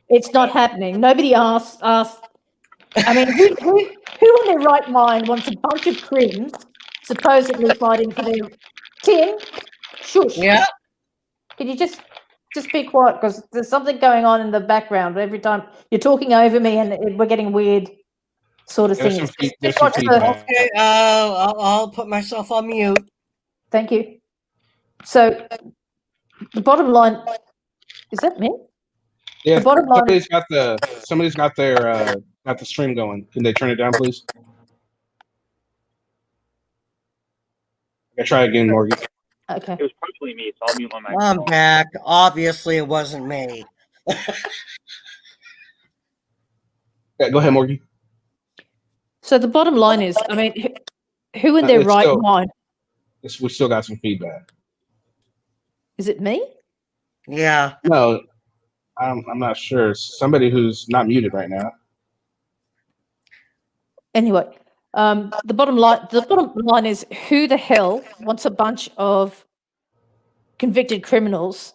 It's not happening. Nobody asked. I mean, who in their right mind wants a bunch of crims supposedly fighting for their Tim? Shush. Yeah. Can you just be quiet, because there's something going on in the background every time you're talking over me, and we're getting weird sort of things. Okay, I'll put myself on mute. Thank you. So the bottom line is that me? Yeah, the bottom line somebody's got the stream going. Can they turn it down, please? I try again, Morgan. Okay. It was probably me, so I'll mute my mic. I'm back. Obviously, it wasn't me. Yeah, go ahead, Morgan. So the bottom line is, I mean, who in their right mind? We still got some feedback. Is it me? Yeah. No, I'm not sure. Somebody who's not muted right now. Anyway, the bottom line is, who the hell wants a bunch of convicted criminals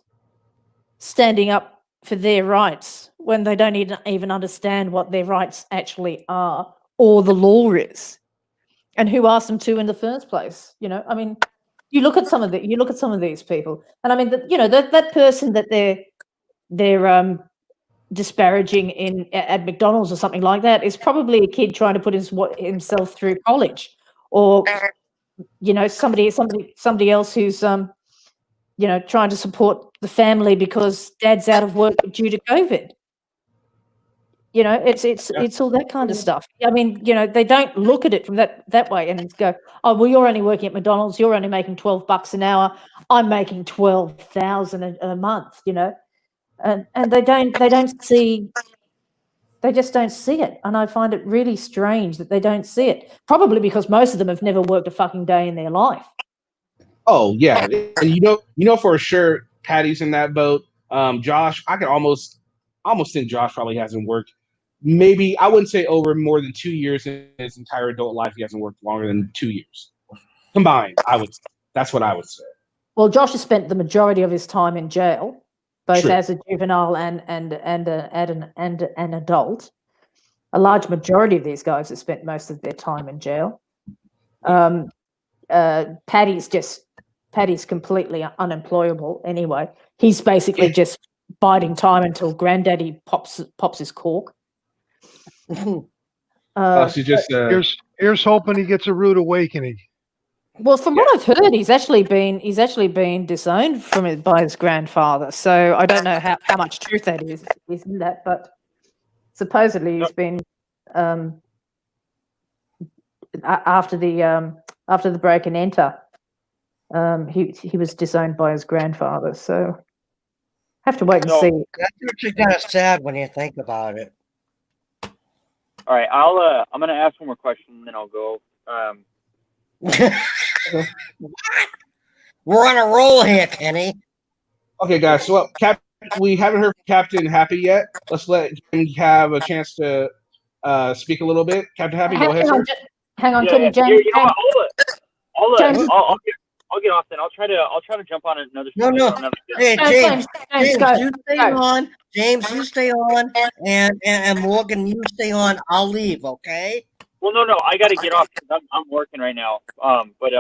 standing up for their rights when they don't even understand what their rights actually are or the law is, and who asked them to in the first place? You know, I mean, you look at some of these people, and I mean, that person that they're disparaging at McDonald's or something like that is probably a kid trying to put himself through college, or you know, somebody else who's you know, trying to support the family because dad's out of work due to COVID. You know, it's all that kind of stuff. I mean, you know, they don't look at it from that way and go, oh, well, you're only working at McDonald's, you're only making $12 an hour, I'm making $12,000 a month, you know. And they just don't see it. And I find it really strange that they don't see it. Probably because most of them have never worked a fucking day in their life. Oh yeah, and you know for sure Patty's in that boat. Josh, I can almost think Josh probably hasn't worked. Maybe I wouldn't say over more than 2 years in his entire adult life. He hasn't worked longer than 2 years combined. That's what I would say. Well, Josh has spent the majority of his time in jail. both True. as a juvenile and an adult. A large majority of these guys have spent most of their time in jail. Paddy's completely unemployable anyway. He's basically just biding time until Granddaddy pops his cork. So just Here's hoping he gets a rude awakening. Well, from what I've heard, he's actually been disowned by his grandfather. So I don't know how much truth that is in that, but supposedly he's been after the break and enter. He was disowned by his grandfather. So have to wait and see. That's actually kind of sad when you think about it. All right, I'm gonna ask one more question and then I'll go. We're on a roll here, Kenny. Okay, guys. So, we haven't heard from Captain Happy yet. Let's let him have a chance to speak a little bit. Captain Happy, go ahead, sir. Hang on, Yeah, Kenny. yeah. James. You know what? James. I'll get off then. I'll try to jump on another. No. Hey, James, go. you stay on. James, you stay on, and Morgan, you stay on. I'll leave, okay? Well, no, I got to get off because I'm working right now. But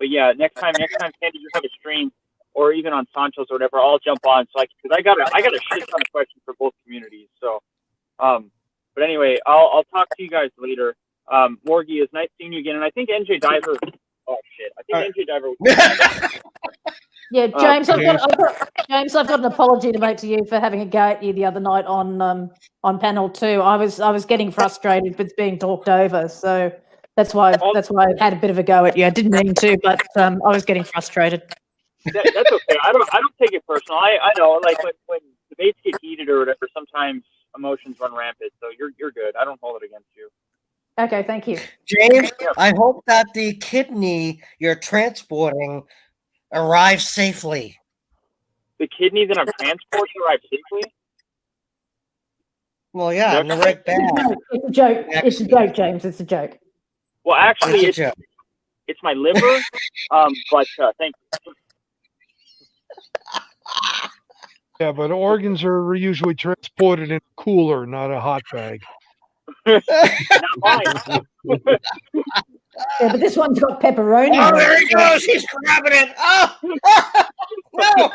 yeah, next time, Candy, you have a stream or even on Sancho's or whatever, I'll jump on because I got a shit ton of questions for both communities. So, but anyway, I'll talk to you guys later. Morgie, it's nice seeing you again, and I think NJ Diver. Oh shit! I think NJ Diver. Yeah, James, I've got an apology to make to you for having a go at you the other night on panel 2. I was getting frustrated with being talked over, so that's why I had a bit of a go at you. I didn't mean to, but I was getting frustrated. That's okay. I don't take it personal. I know, like when debates get heated or whatever, sometimes emotions run rampant. So you're good. I don't hold it against you. Okay, thank you, James. I hope that the kidney you're transporting arrives safely. The kidney that I'm transporting arrives safely? Well, yeah, in the right bag. It's a joke. It's a joke, James. It's a joke. Well, actually, it's my liver. But thank you. Yeah, but organs are usually transported in a cooler, not a hot bag. Not mine. Yeah, but this one's got pepperoni. Oh, there he goes. He's grabbing it. Oh, no.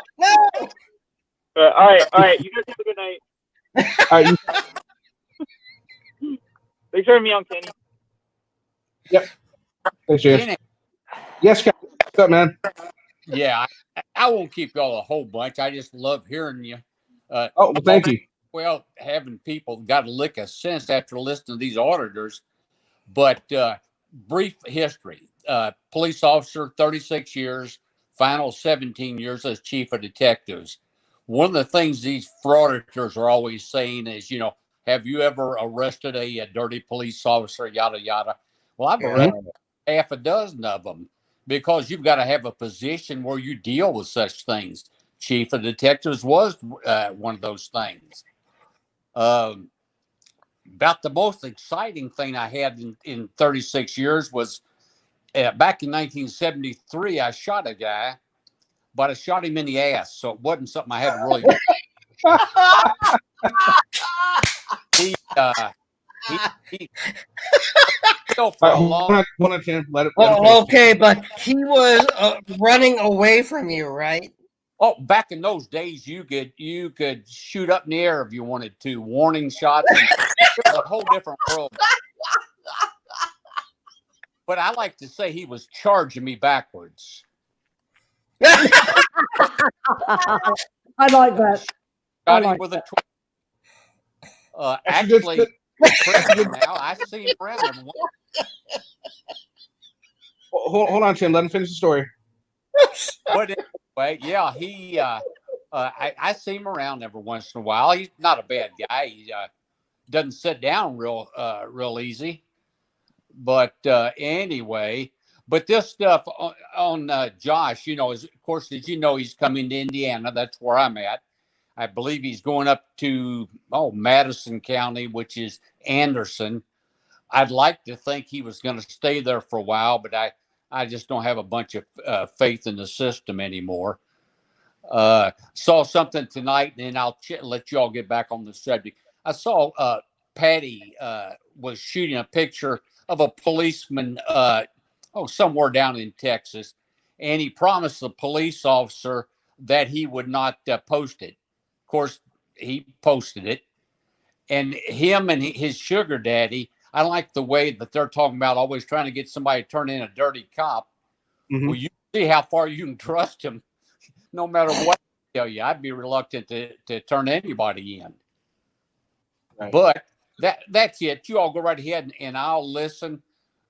All right. You guys have a good night. All right, Thanks for having me on, Kenny. Yep. Thanks, James. Yes, Captain. What's up, man? Yeah, I won't keep y'all a whole bunch. I just love hearing you. Well, thank you. Well, having people got a lick of sense after listening to these auditors. But brief history. Police officer, 36 years, final 17 years as chief of detectives. One of the things these frauditors are always saying is, have you ever arrested a dirty police officer, yada, yada. Well, I've arrested half a dozen of them because you've got to have a position where you deal with such things. Chief of detectives was one of those things. About the most exciting thing I had in 36 years was back in 1973, I shot a guy, but I shot him in the ass. So it wasn't something I had to really do. He for a long... Okay, but he was running away from you, right? Oh, back in those days, you could shoot up in the air if you wanted to. Warning shots. It was a whole different world. But I like to say he was charging me backwards. I like that. Shot him with a actually, now I see him around everyone. Hold on, Tim. Let him finish the story. But anyway, yeah, he. I see him around every once in a while. He's not a bad guy. He doesn't sit down real easy. But anyway, but this stuff on Josh, of course, as you know, he's coming to Indiana. That's where I'm at. I believe he's going up to Madison County, which is Anderson. I'd like to think he was going to stay there for a while, but I just don't have a bunch of faith in the system anymore. Saw something tonight, and then I'll let you all get back on the subject. I saw Patty was shooting a picture of a policeman, somewhere down in Texas, and he promised the police officer that he would not post it. Of course, he posted it, and him and his sugar daddy. I like the way that they're talking about always trying to get somebody to turn in a dirty cop. Mhm. Well, you see how far you can trust him, no matter what I tell you. I'd be reluctant to turn anybody in. Right. But that's it. You all go right ahead and I'll listen.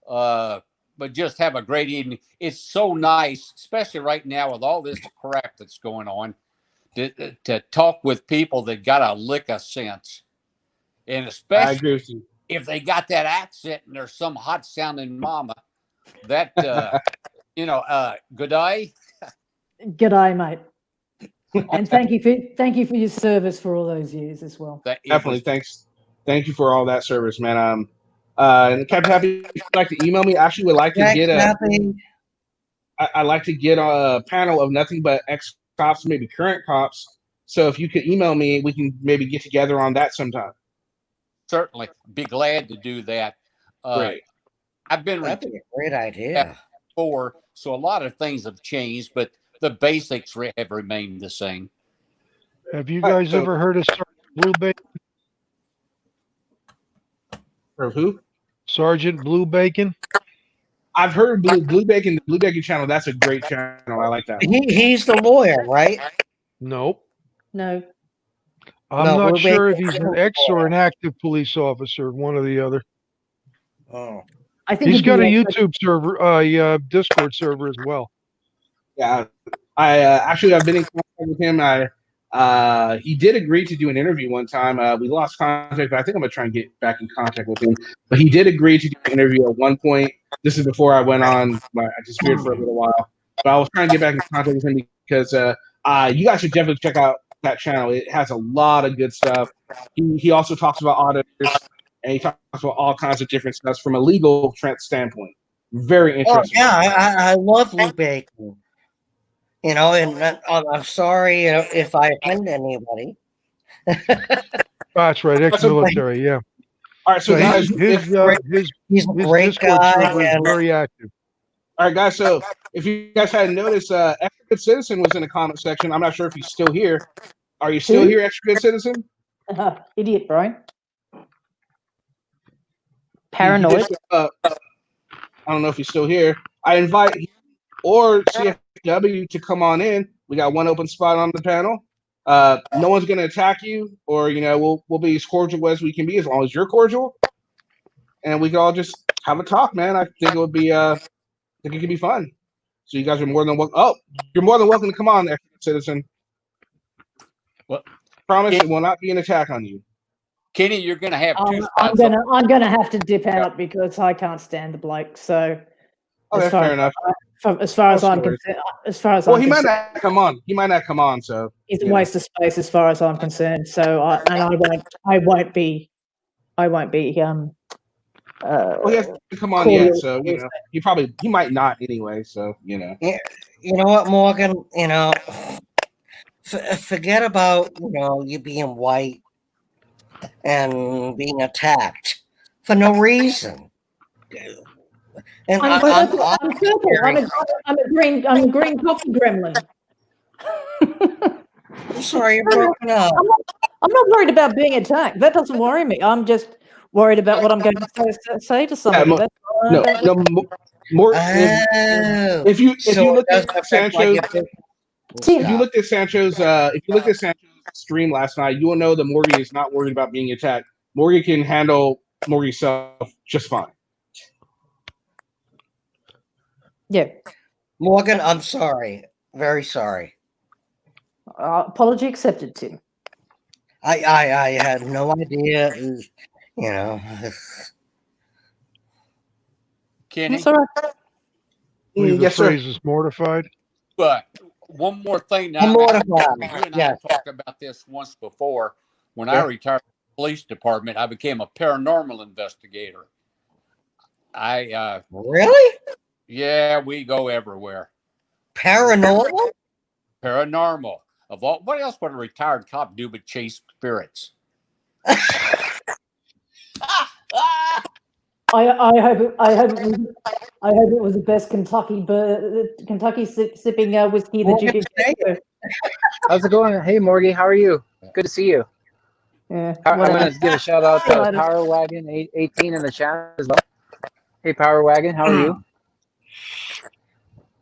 But just have a great evening. It's so nice, especially right now with all this crap that's going on, to talk with people that got a lick of sense. And I especially agree with you. if they got that accent and there's some hot sounding mama, that, good day. G'day, mate. And thank you for your service for all those years as well. Definitely, thanks. Thank you for all that service, man. And Captain Happy, if you'd like to email me, I actually would like to get I like to get a panel of nothing but ex-cops, maybe current cops. So if you could email me, we can maybe get together on that sometime. Certainly, be glad to do that. Great. I've been That'd be a great idea. before, so a lot of things have changed, but the basics have remained the same. Have you guys ever heard of Sergeant Blue Bacon? Or who? Sergeant Blue Bacon? I've heard Blue Bacon, the Blue Bacon channel. That's a great channel. I like that one. He's the lawyer, right? Nope. No. I'm not sure if he's an ex or an active police officer, one or the other. Oh. I think he's got a YouTube server, Discord server as well. Yeah, I've been in contact with him. He did agree to do an interview one time. We lost contact, but I think I'm gonna try and get back in contact with him. But he did agree to do an interview at one point. This is before I went on. I disappeared for a little while, but I was trying to get back in contact with him because you guys should definitely check out that channel. It has a lot of good stuff. He also talks about auditors, and he talks about all kinds of different stuff from a legal standpoint. Very interesting. Oh yeah, I love Blue Bacon. And I'm sorry if I offend anybody. That's right, ex-military, yeah. All right, so guys, he's a great Discord guy server is very active. All right, guys. So if you guys hadn't noticed, Extra Good Citizen was in the comment section. I'm not sure if he's still here. Are you still here, Extra Good Citizen? Idiot, bro. Paranoid. I don't know if he's still here. I invite him or CFW to come on in. We got one open spot on the panel. No one's going to attack you, or we'll be as cordial as we can be, as long as you're cordial, and we can all just have a talk, man. I think it would be I think it could be fun. So you guys are more than welcome. Oh, you're more than welcome to come on, Extra Citizen. Well, promise it will not be an attack on you. Kenny, you're going to have two I'm gonna have to dip out because I can't stand the bloke. So, fair enough. As far as I'm concerned, he might not come on. He might not come on. So it's a waste of space as far as I'm concerned. So I won't be. Well, he hasn't come on yet, so he might not anyway. So Yeah, you know what, Morgan? Forget about you being white and being attacked for no reason. And I'm purple. I'm a green coffee gremlin. I'm sorry, you're broken up. I'm not worried about being attacked. That doesn't worry me. I'm just worried about what I'm going to say to somebody. If you look at Sancho's, if you looked at Sancho's stream last night, you will know that Morgan is not worried about being attacked. Morgan can handle Morgan's self just fine. Yeah, Morgan, I'm sorry. Very sorry. Apology accepted, Tim. I had no idea. Kenny? That's all right. Yes, sir. Is mortified. But one more thing. Now, I'm mortified. You and I talked about this once before. When I retired from the police department, I became a paranormal investigator. Really? Yeah, we go everywhere. Paranormal? Paranormal. Of all, what else would a retired cop do but chase spirits? I hope it was the best Kentucky sipping whiskey that you could get. How's it going? Hey, Morgie, how are you? Good to see you. Yeah, I want whatever. to give a shout out to Later. Power Wagon 18 in the chat as well. Hey, Power Wagon, how are you?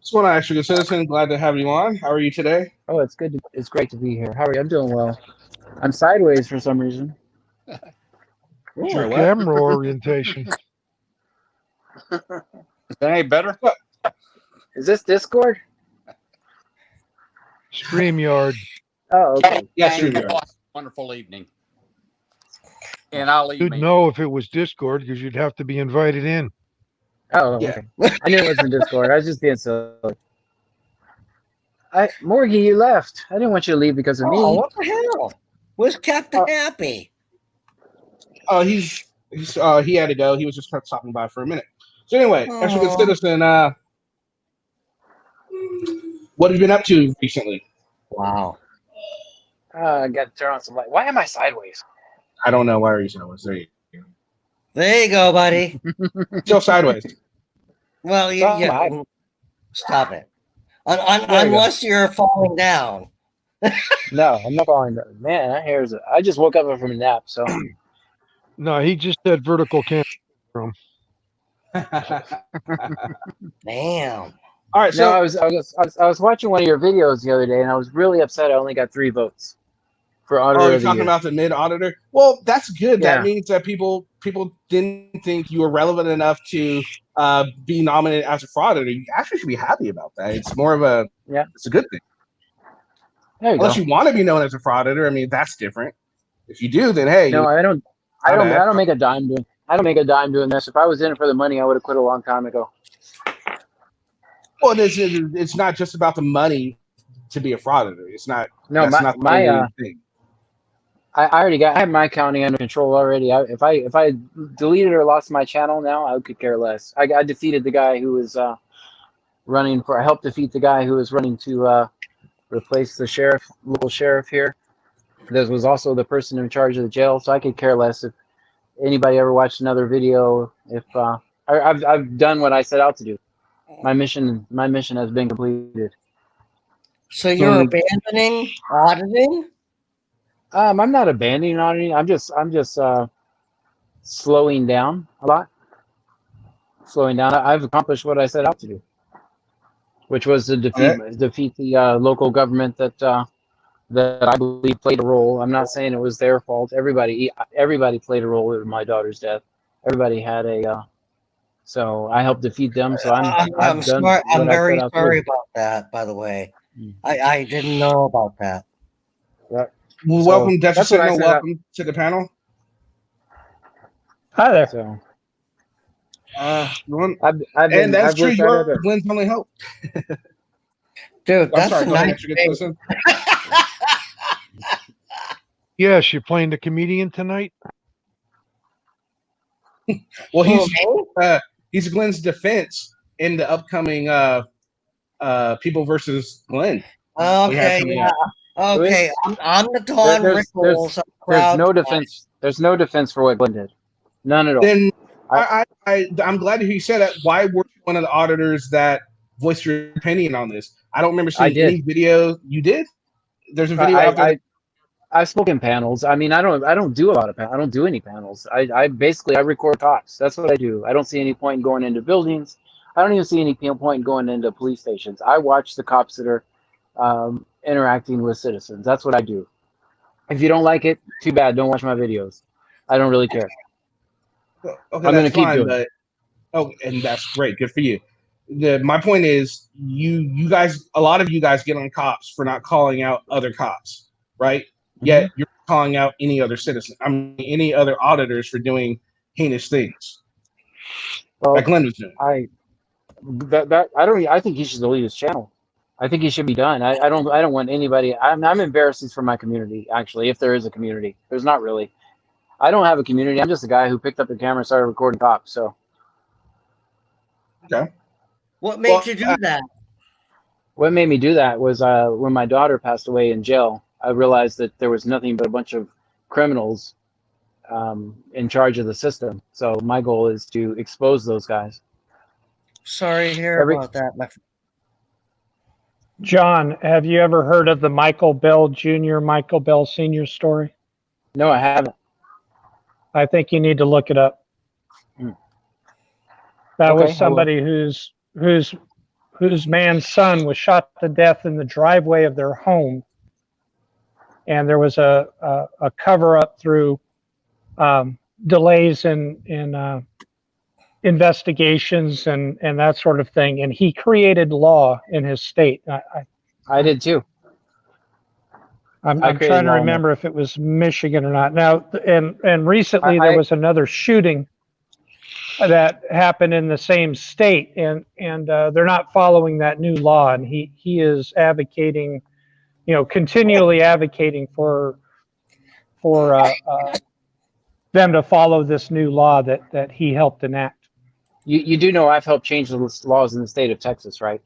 Just want to ask you, good citizen. Glad to have you on. How are you today? Oh, it's good. It's great to be here. How are you? I'm doing well. I'm sideways for some reason. Sure, what? Camera orientation. Is that any better? Is this Discord? StreamYard. Oh, okay. Yes, Thank sure. you. Wonderful evening. And I'll leave You'd me. know if it was Discord because you'd have to be invited in. Oh, Yeah. okay. I knew it wasn't Discord. I was just being silly. Morgie, you left. I didn't want you to leave because of me. Oh, what the hell? Where's Captain Happy? Oh, he had to go. He was just stopping by for a minute. So anyway, as a good citizen, what have you been up to recently? Wow. I got to turn on some light. Why am I sideways? I don't know. Why are you sideways? There you go. There you go, buddy. Still sideways. Well, stop it. There you Unless you're falling down. No, I'm not falling down. Man, that hair is. I just woke up from a nap, so. No, he just said vertical camera. Damn. All right. So No, I was watching one of your videos the other day, and I was really upset. I only got 3 votes for auditor you're of the talking year. about the mid auditor. Well, that's good. Yeah. That means that people didn't think you were relevant enough to be nominated as a fraud auditor. You actually should be happy about that. It's more of a It's a good thing. There you Unless go. you want to be known as a fraud auditor, I mean that's different. If you do, then hey. No, I don't make a dime doing. I don't make a dime doing this. If I was in it for the money, I would have quit a long time ago. Well, it's not just about the money to be a fraud auditor. It's not. No, that's not the only thing. I have my accounting under control already. If I deleted or lost my channel now, I could care less. I defeated the guy who was running for. I helped defeat the guy who was running to replace the local sheriff here. This was also the person in charge of the jail, so I could care less if anybody ever watched another video. If I've done what I set out to do, my mission has been completed. So you're abandoning auditing? I'm not abandoning auditing. I'm just slowing down a lot. Slowing down. I've accomplished what I set out to do, which was to defeat the local government that I believe played a role. I'm not saying it was their fault. Everybody played a role in my daughter's death. Everybody had a. So I helped defeat them. So I'm smart. I'm very sorry about that. By the way, I didn't know about that. Yeah. Well, welcome, Dutch Signal. Welcome to the panel. Hi there. So, and that's true. You're Glenn's only hope. Dude, that's a nice thing. Yes, you're playing the comedian tonight? Well, he's Glenn's defense in the upcoming People versus Glenn. Okay, yeah. Okay, I'm the Don Rickles. There's no defense. There's no defense for what Glenn did. None at all. Then I'm glad to hear you said that. Why were you one of the auditors that voiced your opinion on this? I don't remember seeing any video. You did? There's a video out there. I've spoken panels. I mean, I don't do a lot of I don't do any panels. I basically record talks. That's what I do. I don't see any point in going into buildings. I don't even see any point in going into police stations. I watch the cops that are interacting with citizens. That's what I do. If you don't like it, too bad. Don't watch my videos. I don't really care. Okay, I'm going to keep doing it. And that's great. Good for you. My point is, you guys, a lot of you guys get on cops for not calling out other cops, right? Yet you're calling out any other citizen. I mean, any other auditors for doing heinous things. Well, like Glenn was doing. I think he should delete his channel. I think he should be done. I don't want anybody. I'm embarrassed for my community. Actually, if there is a community, there's not really. I don't have a community. I'm just a guy who picked up the camera and started recording cops. So. Okay. What made you do that? What made me do that was when my daughter passed away in jail. I realized that there was nothing but a bunch of criminals in charge of the system. So my goal is to expose those guys. Sorry to hear about that. John, have you ever heard of the Michael Bell Jr., Michael Bell Sr. story? No, I haven't. I think you need to look it up. That Okay, was somebody whose man's son was shot to death in the driveway of their home, and there was a cover up through delays in investigations and that sort of thing, and he created law in his state. I did too. I'm trying to remember if it was Michigan or not. Now, and recently there was another shooting that happened in the same state, and they're not following that new law, and he is advocating, continually advocating for them to follow this new law that he helped enact. You do know I've helped change the laws in the state of Texas, right?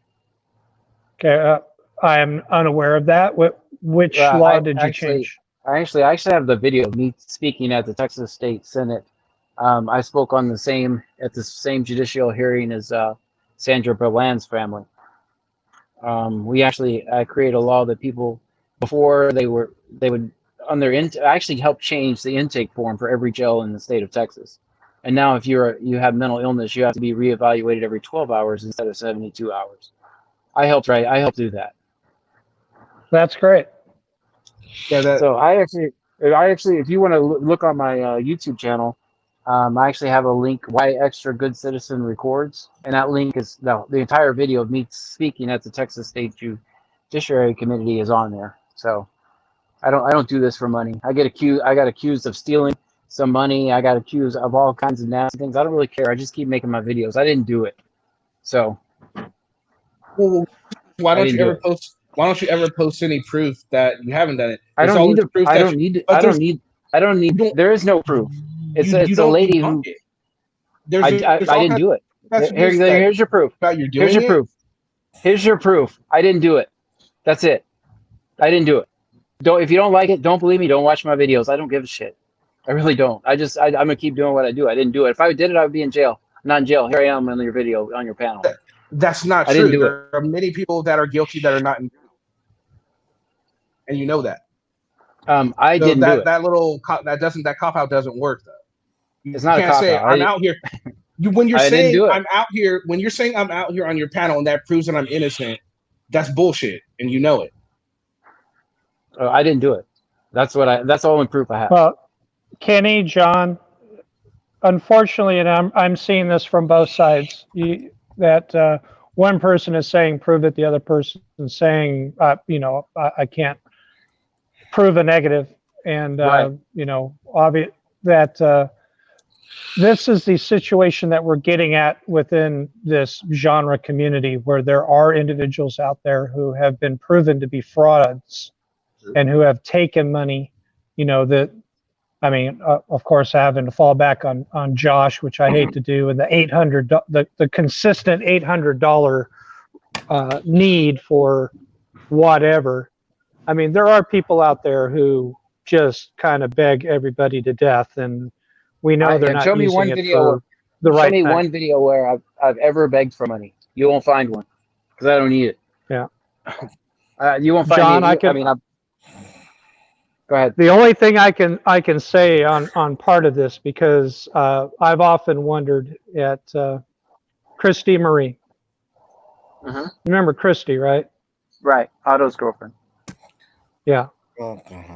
Okay, I am unaware of that. Which law did you change? I actually have the video of me speaking at the Texas State Senate. I spoke at the same judicial hearing as Sandra Berland's family. I created a law that people, before they would on their actually help change the intake form for every jail in the state of Texas. And now if you have mental illness, you have to be reevaluated every 12 hours instead of 72 hours. I helped do that. That's great. Yeah. So I actually, if you want to look on my YouTube channel, I actually have a link, Why Extra Good Citizen Records, and that link is the entire video of me speaking at the Texas State Judiciary Committee is on there. So I don't do this for money. I got accused of stealing some money. I got accused of all kinds of nasty things. I don't really care. I just keep making my videos. I didn't do it. So well, why don't you ever post any proof that you haven't done it? I don't need there is no proof. It's a lady who I didn't do it. Here's your proof. Here's your proof. I didn't do it. That's it. I didn't do it. If you don't like it, don't believe me, don't watch my videos. I don't give a shit. I really don't. I'm gonna keep doing what I do. I didn't do it. If I did it, I would be in jail. I'm not in jail. Here I am on your video, on your panel. That's not true. Didn't do it. There are many people that are guilty that are not in, and you know that. I didn't do it. That cop out doesn't work though. It's not a cop out. I'm out here. When you're saying I'm out here on your panel and that proves that I'm innocent, that's bullshit, and you know it. I didn't do it. That's the only proof I have. Well, Kenny, John, unfortunately, and I'm seeing this from both sides, that one person is saying prove it, the other person is saying I can't prove a negative, and right. Obvious that this is the situation that we're getting at within this genre community, where there are individuals out there who have been proven to be frauds and who have taken money, of course, having to fall back on Josh, which I hate to do, and the consistent $800 need for whatever. I mean, there are people out there who just kind of beg everybody to death, and we know they're not using it for the right thing. Show me one video where I've ever begged for money. You won't find one because I don't need it. Yeah. You won't find John, go ahead. The only thing I can say on part of this, because I've often wondered at Christy Marie. Mm-hmm. Remember Christy, right? Right, Otto's girlfriend. Yeah.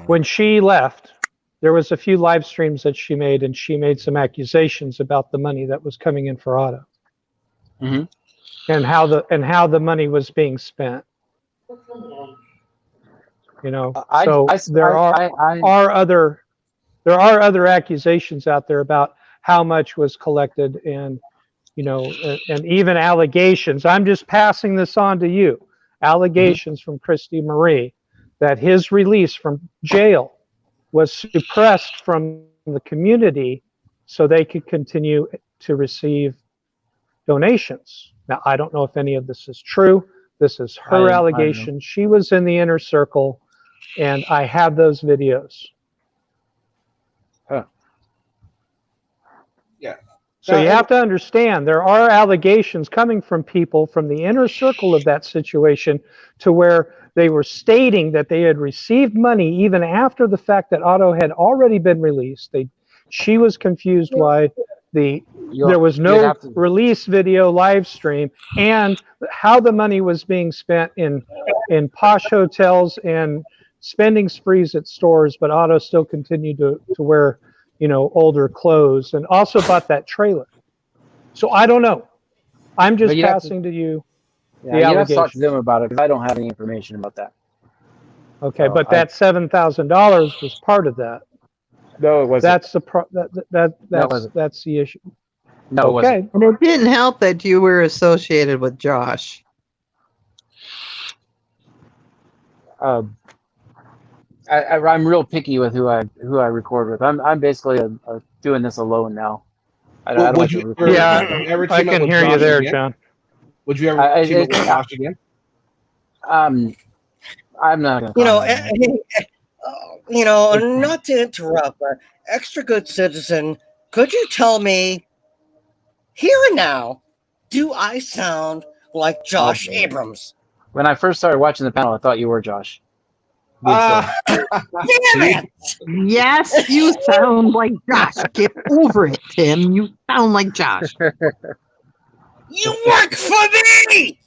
When she left, there was a few live streams that she made, and she made some accusations about the money that was coming in for Otto, mm-hmm. and how the money was being spent. There are other accusations out there about how much was collected, and and even allegations. I'm just passing this on to you. Allegations from Christy Marie that his release from jail was suppressed from the community so they could continue to receive donations. Now, I don't know if any of this is true. This is I her don't know. allegation. She was in the inner circle, and I have those videos. Huh. Yeah. So you have to understand, there are allegations coming from people from the inner circle of that situation to where they were stating that they had received money even after the fact that Otto had already been released. She was confused why there was no release video live stream, and how the money was being spent in posh hotels and spending sprees at stores, but Otto still continued to wear, older clothes, and also bought that trailer. So I don't know. I'm just passing to you the you have to talk to allegations. them about it, because I don't have any information about that. Okay, but that $7,000 was part of that. No, it wasn't. That's the issue. No, it wasn't. And it didn't help that you were associated with Josh. I'm real picky with who I record with. I'm basically doing this alone now. I don't like to record. I can hear you there, John. Would you ever team up with Josh again? I'm not going to. Not to interrupt, but extra good citizen, could you tell me here and now, do I sound like Josh Abrams? When I first started watching the panel, I thought you were Josh. Damn it! Yes, you sound like Josh. Get over it, Tim. You sound like Josh. You work for me!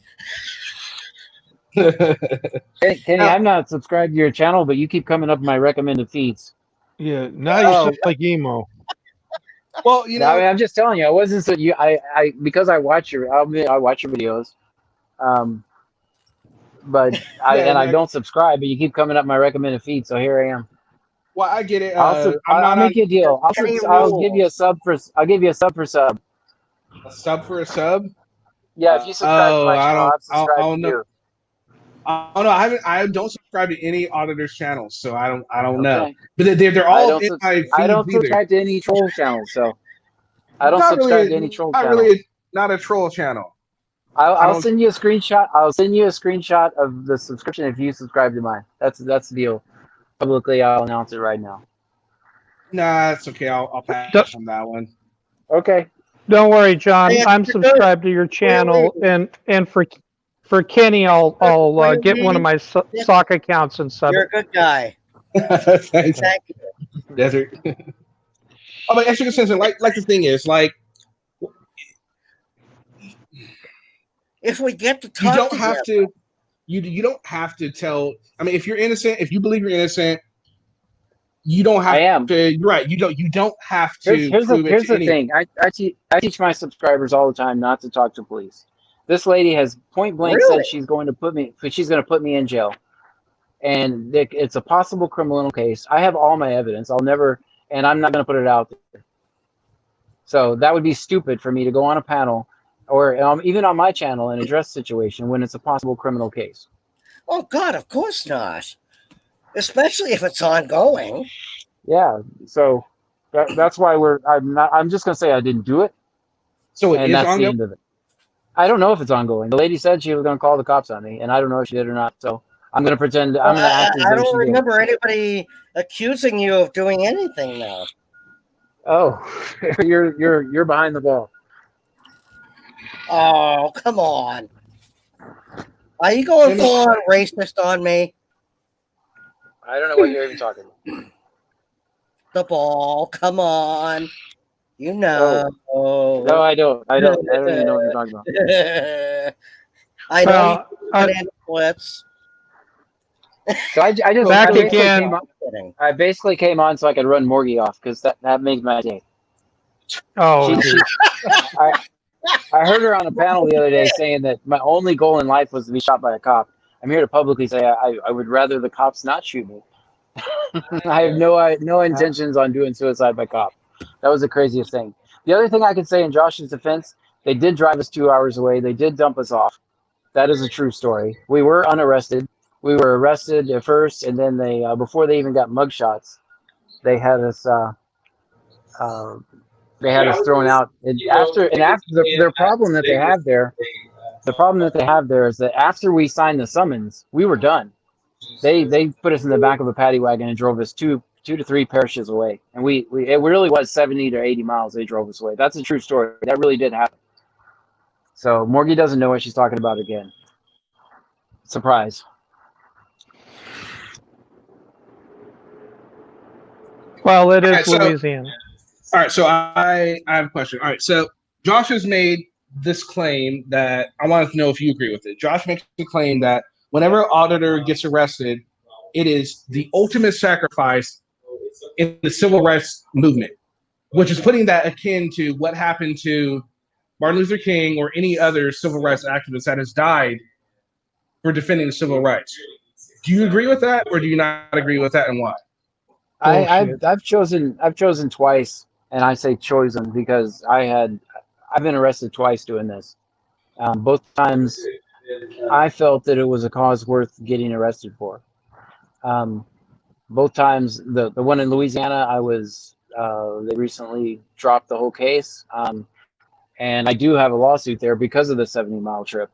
Kenny, I'm not subscribed to your channel, but you keep coming up in my recommended feeds. Yeah, now you sound like emo. Well, I'm just telling you, I wasn't so you. I because I watch your videos, but I don't subscribe, but you keep coming up my recommended feed, so here I am. Well, I get it. I'll make you a deal. I'll give you a sub for. I'll give you a sub for sub. A sub for a sub? Yeah, if you subscribe to my channel, I'll subscribe to you. Oh no, I don't subscribe to any auditors' channels, so I don't know. But they're all in my feeds. I don't subscribe to any troll channels, so I don't subscribe to any troll channel. Not really, not a troll channel. I'll send you a screenshot. I'll send you a screenshot of the subscription if you subscribe to mine. That's the deal. Publicly, I'll announce it right now. Nah, it's okay. I'll pass on that one. Okay. Don't worry, John. I'm subscribed to your channel, and for Kenny, I'll get one of my sock accounts and sub. You're a good guy. Thank you. Desert. Oh, but extra consensus, like the thing is, like, if we get to talk, you don't have to. You don't have to tell. I mean, if you're innocent, if you believe you're innocent, you don't have to. You're right. You don't have to. Here's the thing. I teach my subscribers all the time not to talk to police. This lady has point blank said she's going to put me in jail, and it's a possible criminal case. I have all my evidence. I'm not going to put it out there. So that would be stupid for me to go on a panel or even on my channel and address the situation when it's a possible criminal case. Oh God, of course not. Especially if it's ongoing. Yeah. So that's why I'm just going to say I didn't do it. So and that's the end of it. I don't know if it's ongoing. The lady said she was going to call the cops on me, and I don't know if she did or not. So I'm going to pretend. I'm going to act as though I don't she remember anybody accusing you of doing anything now. Oh, you're behind the ball. Oh, come on. Are you going full on racist on me? I don't know what you're even talking about. The ball, come on. You know. Oh. No, I don't. I don't even know what you're talking about. I know you splits. So I just back again. I basically came on so I could run Morgie off because that makes my day. Oh, I heard her on a panel the other day saying that my only goal in life was to be shot by a cop. I'm here to publicly say I would rather the cops not shoot me. I have no intentions on doing suicide by cop. That was the craziest thing. The other thing I could say in Josh's defense, they did drive us 2 hours away. They did dump us off. That is a true story. We were unarrested. We were arrested at first, and then they before they even got mugshots, they had us thrown out. And after their problem that they have there The problem that they have there is that after we signed the summons, we were done. They put us in the back of a paddy wagon and drove us two to three parishes away, and it really was 70 to 80 miles. They drove us away. That's a true story. That really did happen. So Morgie doesn't know what she's talking about again. Surprise. Well, it is Louisiana. All right, so I have a question. All right, so Josh has made this claim that I wanted to know if you agree with it. Josh makes the claim that whenever Auditor gets arrested, it is the ultimate sacrifice in the civil rights movement, which is putting that akin to what happened to Martin Luther King or any other civil rights activist that has died for defending civil rights. Do you agree with that, or do you not agree with that, and why? I've chosen twice, and I say chosen because I've been arrested twice doing this. Both times, I felt that it was a cause worth getting arrested for. Both times, the one in Louisiana, they recently dropped the whole case, and I do have a lawsuit there because of the 70-mile trip.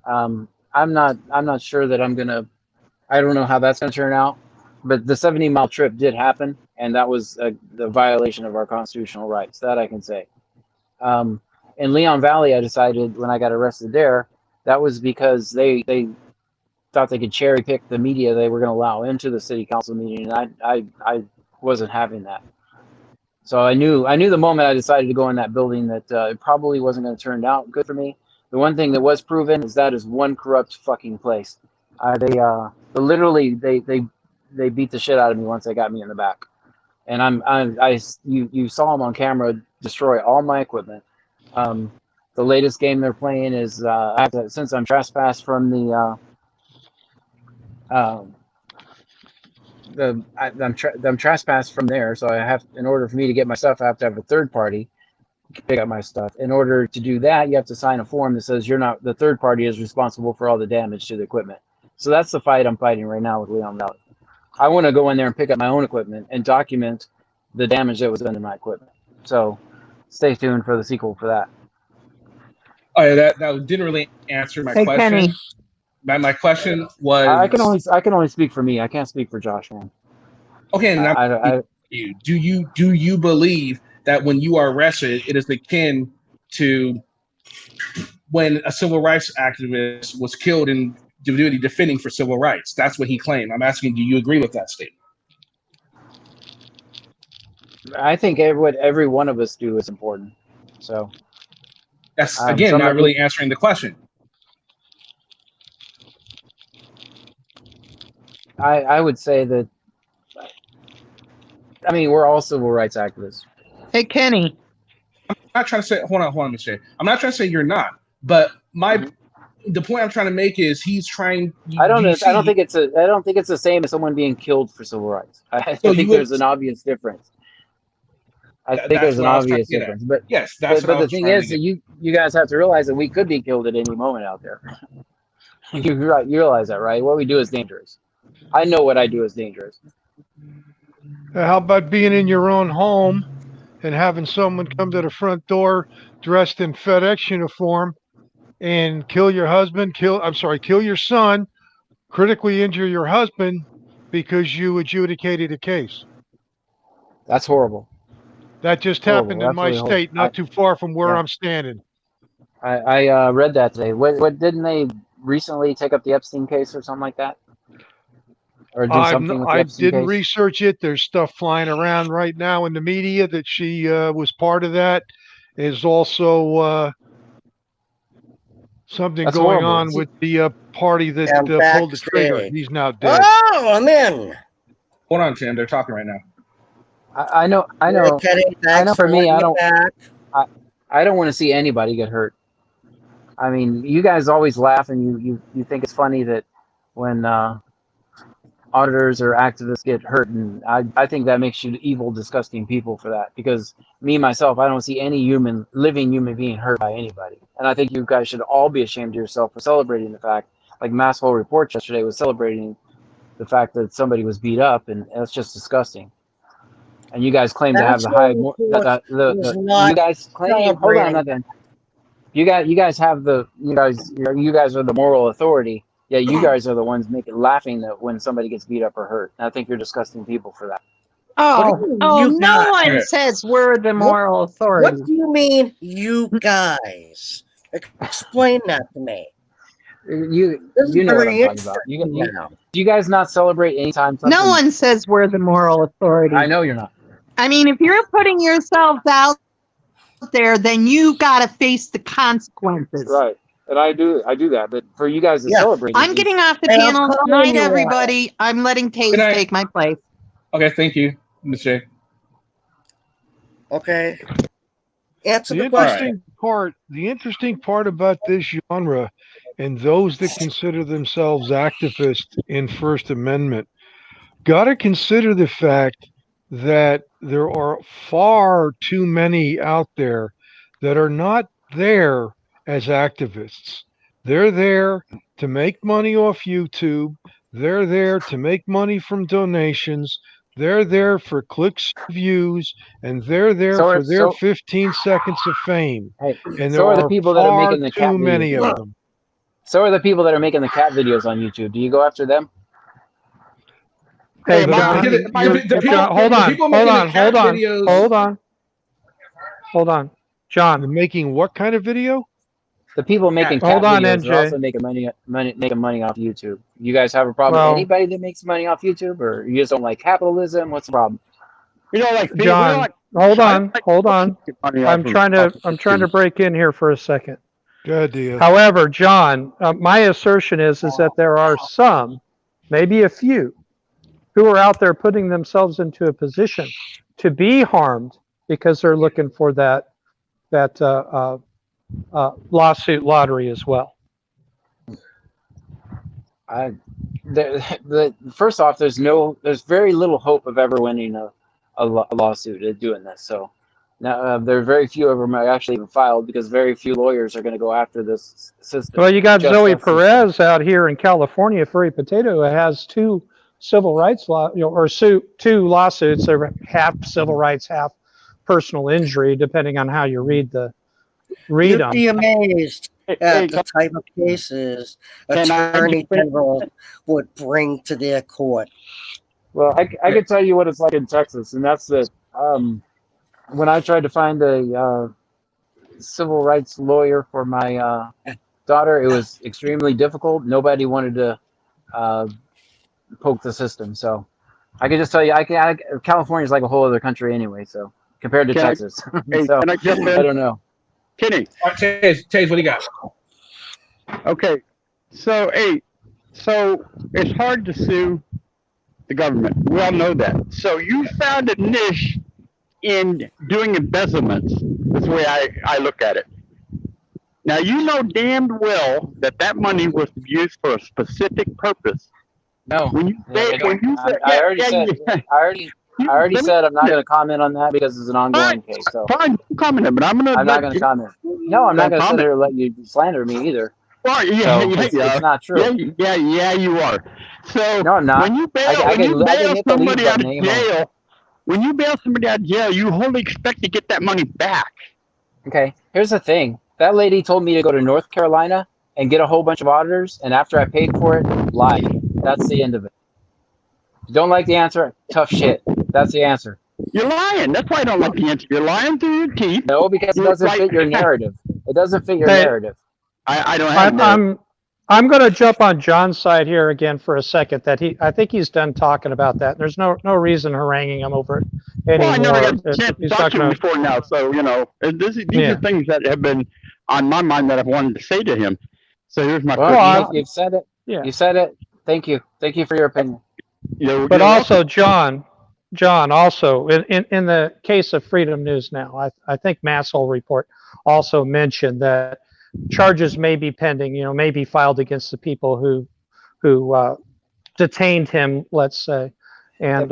I'm not sure that I don't know how that's gonna turn out, but the 70-mile trip did happen, and that was the violation of our constitutional rights. That I can say. In Leon Valley, I decided when I got arrested there, that was because they thought they could cherry pick the media they were going to allow into the city council meeting, and I wasn't having that. So I knew the moment I decided to go in that building that it probably wasn't going to turn out good for me. The one thing that was proven is that is one corrupt fucking place. They beat the shit out of me once they got me in the back, and you saw them on camera destroy all my equipment. The latest game they're playing is since I'm trespassed from I'm trespassed from there, so I have, in order for me to get my stuff, I have to have a third party pick up my stuff. In order to do that, you have to sign a form that says the third party is responsible for all the damage to the equipment. So that's the fight I'm fighting right now with Leon Valley. I want to go in there and pick up my own equipment and document the damage that was done to my equipment. So stay tuned for the sequel for that. Oh, yeah, that didn't really answer my question. Kenny. My question was... I can only speak for me. I can't speak for Josh, man. Okay, do you believe that when you are arrested, it is akin to when a civil rights activist was killed in duty defending for civil rights? That's what he claimed. I'm asking, do you agree with that statement? I think what every one of us do is important. So that's again not really answering the question. I would say that. I mean, we're all civil rights activists. Hey, Kenny. I'm not trying to say. Hold on, Mister. I'm not trying to say you're not. But the point I'm trying to make is he's trying. I don't think it's the same as someone being killed for civil rights. I think there's an obvious difference. I think there's an obvious difference. But yes, but the thing is that you guys have to realize that we could be killed at any moment out there. You realize that, right? What we do is dangerous. I know what I do is dangerous. How about being in your own home and having someone come to the front door dressed in FedEx uniform and kill your husband, kill your son, critically injure your husband because you adjudicated a case? That's horrible. That just happened in my state, not too far from where I'm standing. I read that today. What didn't they recently take up the Epstein case or something like that? Or do something with the Epstein didn't case? research it. There's stuff flying around right now in the media that she was part of that. There's also something That's going horrible. on with the party that pulled the trigger. He's now dead. Oh, I'm in. Hold on, Tim. They're talking right now. I know. For me, I don't want to see anybody get hurt. I mean, you guys always laugh and you think it's funny that when auditors or activists get hurt, and I think that makes you evil, disgusting people for that. Because me myself, I don't see any living human being hurt by anybody, and I think you guys should all be ashamed of yourself for celebrating the fact. Like Mass Whole Report yesterday was celebrating the fact that somebody was beat up, and that's just disgusting. And you guys claim to have the high. You guys claim. Hold on, I'm not done. You guys have you guys are the moral authority. Yeah, you guys are the ones laughing that when somebody gets beat up or hurt. And I think you're disgusting people for that. Oh, no one says we're the moral authority. What do you mean, you guys? Explain that to me. You know what I'm talking about. Do you guys not celebrate anytime something? No one says we're the moral authority. I know you're not. I mean, if you're putting yourselves out there, then you got to face the consequences. Right. And I do that, but for you guys to celebrate, I'm getting off the panel. Good night, everybody. I'm letting Taze take my place. Okay, thank you, Ms. J. Okay. Answer the The interesting part about this genre and those that consider themselves activists in First Amendment got to consider the fact that there are far too many out there that are not there as activists. They're there to make money off YouTube. They're there to make money from donations. They're there for clicks, views, and they're there for their 15 seconds of fame. And there are the people that are making the too many of them. So are the people that are making the cat videos on YouTube. Do you go after them? Hey, John, hold on. John, making what kind of video? The people making cat videos are also making money off YouTube. You guys have a problem with anybody that makes money off YouTube, or you just don't like capitalism? What's the problem? John, hold on. I'm trying to break in here for a second. Good deal. However, John, my assertion is that there are some, maybe a few, who are out there putting themselves into a position to be harmed because they're looking for that lawsuit lottery as well. First off, there's very little hope of ever winning a lawsuit at doing this. So now there are very few of them actually even filed because very few lawyers are going to go after this system. Well, you got Zoe Perez out here in California, Furry Potato, who has two civil rights two lawsuits. They're half civil rights, half personal injury, depending on how you read them. You'd be amazed at the type of cases Attorney General would bring to their court. Well, I can tell you what it's like in Texas, and that's that. When I tried to find a civil rights lawyer for my daughter, it was extremely difficult. Nobody wanted to poke the system, so I can just tell you, California is like a whole other country anyway. So compared to Texas, so I don't know. Kenny. Taze, what do you got? Okay. So it's hard to sue the government. We all know that. So you found a niche in doing embezzlements. That's the way I look at it. Now, you know damned well that money was used for a specific purpose. No. I already said I'm not going to comment on that because it's an ongoing case. So fine, comment, but I'm not going to comment. No, I'm not going to sit here and let you slander me either. Well, it's not true. Yeah, you are. So no, I'm not. When you bail somebody out of jail, you wholly expect to get that money back. Okay, here's the thing. That lady told me to go to North Carolina and get a whole bunch of auditors, and after I paid for it, lied. That's the end of it. You don't like the answer? Tough shit. That's the answer. You're lying. That's why I don't like the answer. You're lying through your teeth. No, because it doesn't fit your narrative. It doesn't fit your narrative. I don't have I'm going to jump on John's side here again for a second. I think he's done talking about that. There's no reason haranguing him over it anymore. Well, I never got a chance to talk to him before now, so these are things that have been on my mind that I've wanted to say to him. So here's my question. You've said it. Yeah. You said it. Thank you. Thank you for your opinion. But also, John, also in the case of Freedom News Now, I think Massol report also mentioned that charges may be pending, may be filed against the people who detained him, let's say, and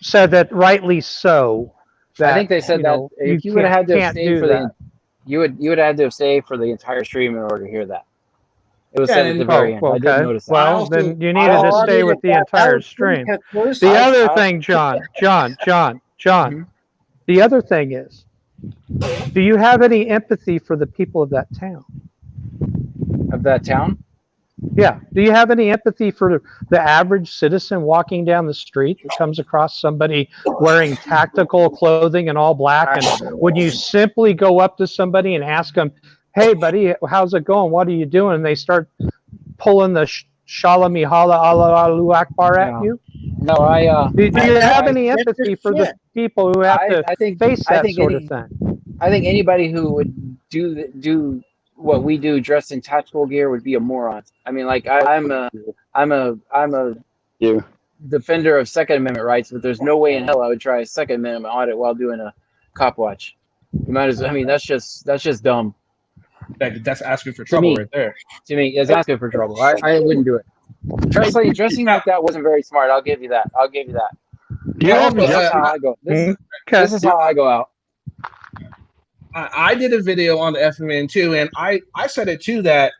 said that rightly so. I think they said that if you would have had to have stayed for you would have had to have stayed for the entire stream in order to hear that. It was said at the very end. Okay. I didn't notice that. Well, then you needed to stay with the entire stream. The other thing, John. The other thing is, Do you have any empathy for the people of that town? Of that town? Yeah. Do you have any empathy for the average citizen walking down the street that comes across somebody wearing tactical clothing and all black? And would you simply go up to somebody and ask them, "Hey, buddy, how's it going? What are you doing?" And they start pulling the Shalom Hala Allahu Akbar at you? No, Do you have any empathy for the people who have to face that sort of thing? I think anybody who would do what we do dressed in tactical gear would be a moron. I mean, like I'm a defender of Second Amendment rights, but there's no way in hell I would try a Second Amendment audit while doing a cop watch. You might as I mean, that's just dumb. That's asking for trouble right there. To me, it's asking for trouble. I wouldn't do it. Dressing like that wasn't very smart. I'll give you that. This is how I go. This is how I go out. I did a video on the FMN too, and I said it too that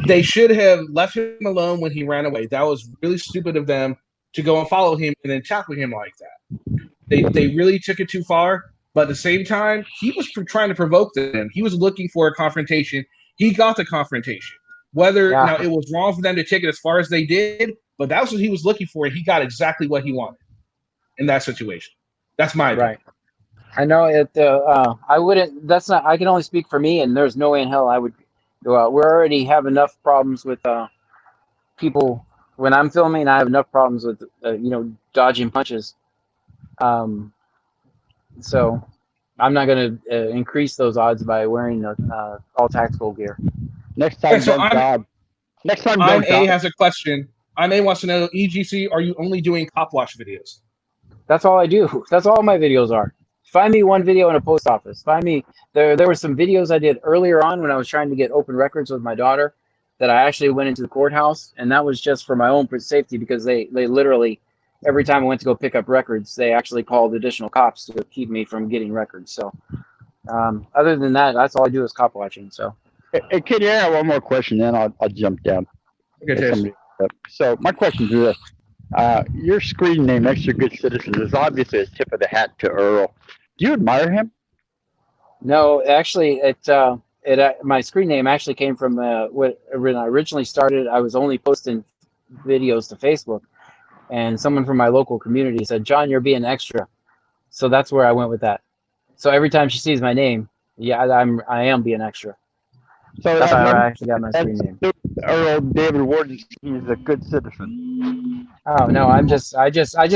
they should have left him alone when he ran away. That was really stupid of them to go and follow him and then tackle him like that. They really took it too far, but at the same time, he was trying to provoke them. He was looking for a confrontation. He got the confrontation. Whether now it was wrong for them to take it as far as they did, but that was what he was looking for, and he got exactly what he wanted in that situation. That's my opinion. Right. I know it. I wouldn't. That's not. I can only speak for me, and there's no way in hell I would go out. We already have enough problems with people. When I'm filming, I have enough problems with dodging punches. So I'm not going to increase those odds by wearing all tactical gear. Next time, Next time, A has a question. A wants to know, EGC, are you only doing cop watch videos? That's all I do. That's all my videos are. Find me one video in a post office. Find me there were some videos I did earlier on when I was trying to get open records with my daughter that I actually went into the courthouse, and that was just for my own safety because they literally every time I went to go pick up records, they actually called additional cops to keep me from getting records. So other than that, that's all I do is cop watching. So hey, Kitty, I have one more question, then I'll jump down. Okay, so my question is this. Your screen name, Extra Good Citizen, is obviously a tip of the hat to Earl. Do you admire him? No, actually, my screen name actually came from when I originally started. I was only posting videos to Facebook, and someone from my local community said, "John, you're being extra," so that's where I went with that. So every time she sees my name, I am being extra. So that's how I actually got my screen name. Earl David Warden, he's a good citizen. Oh no, I just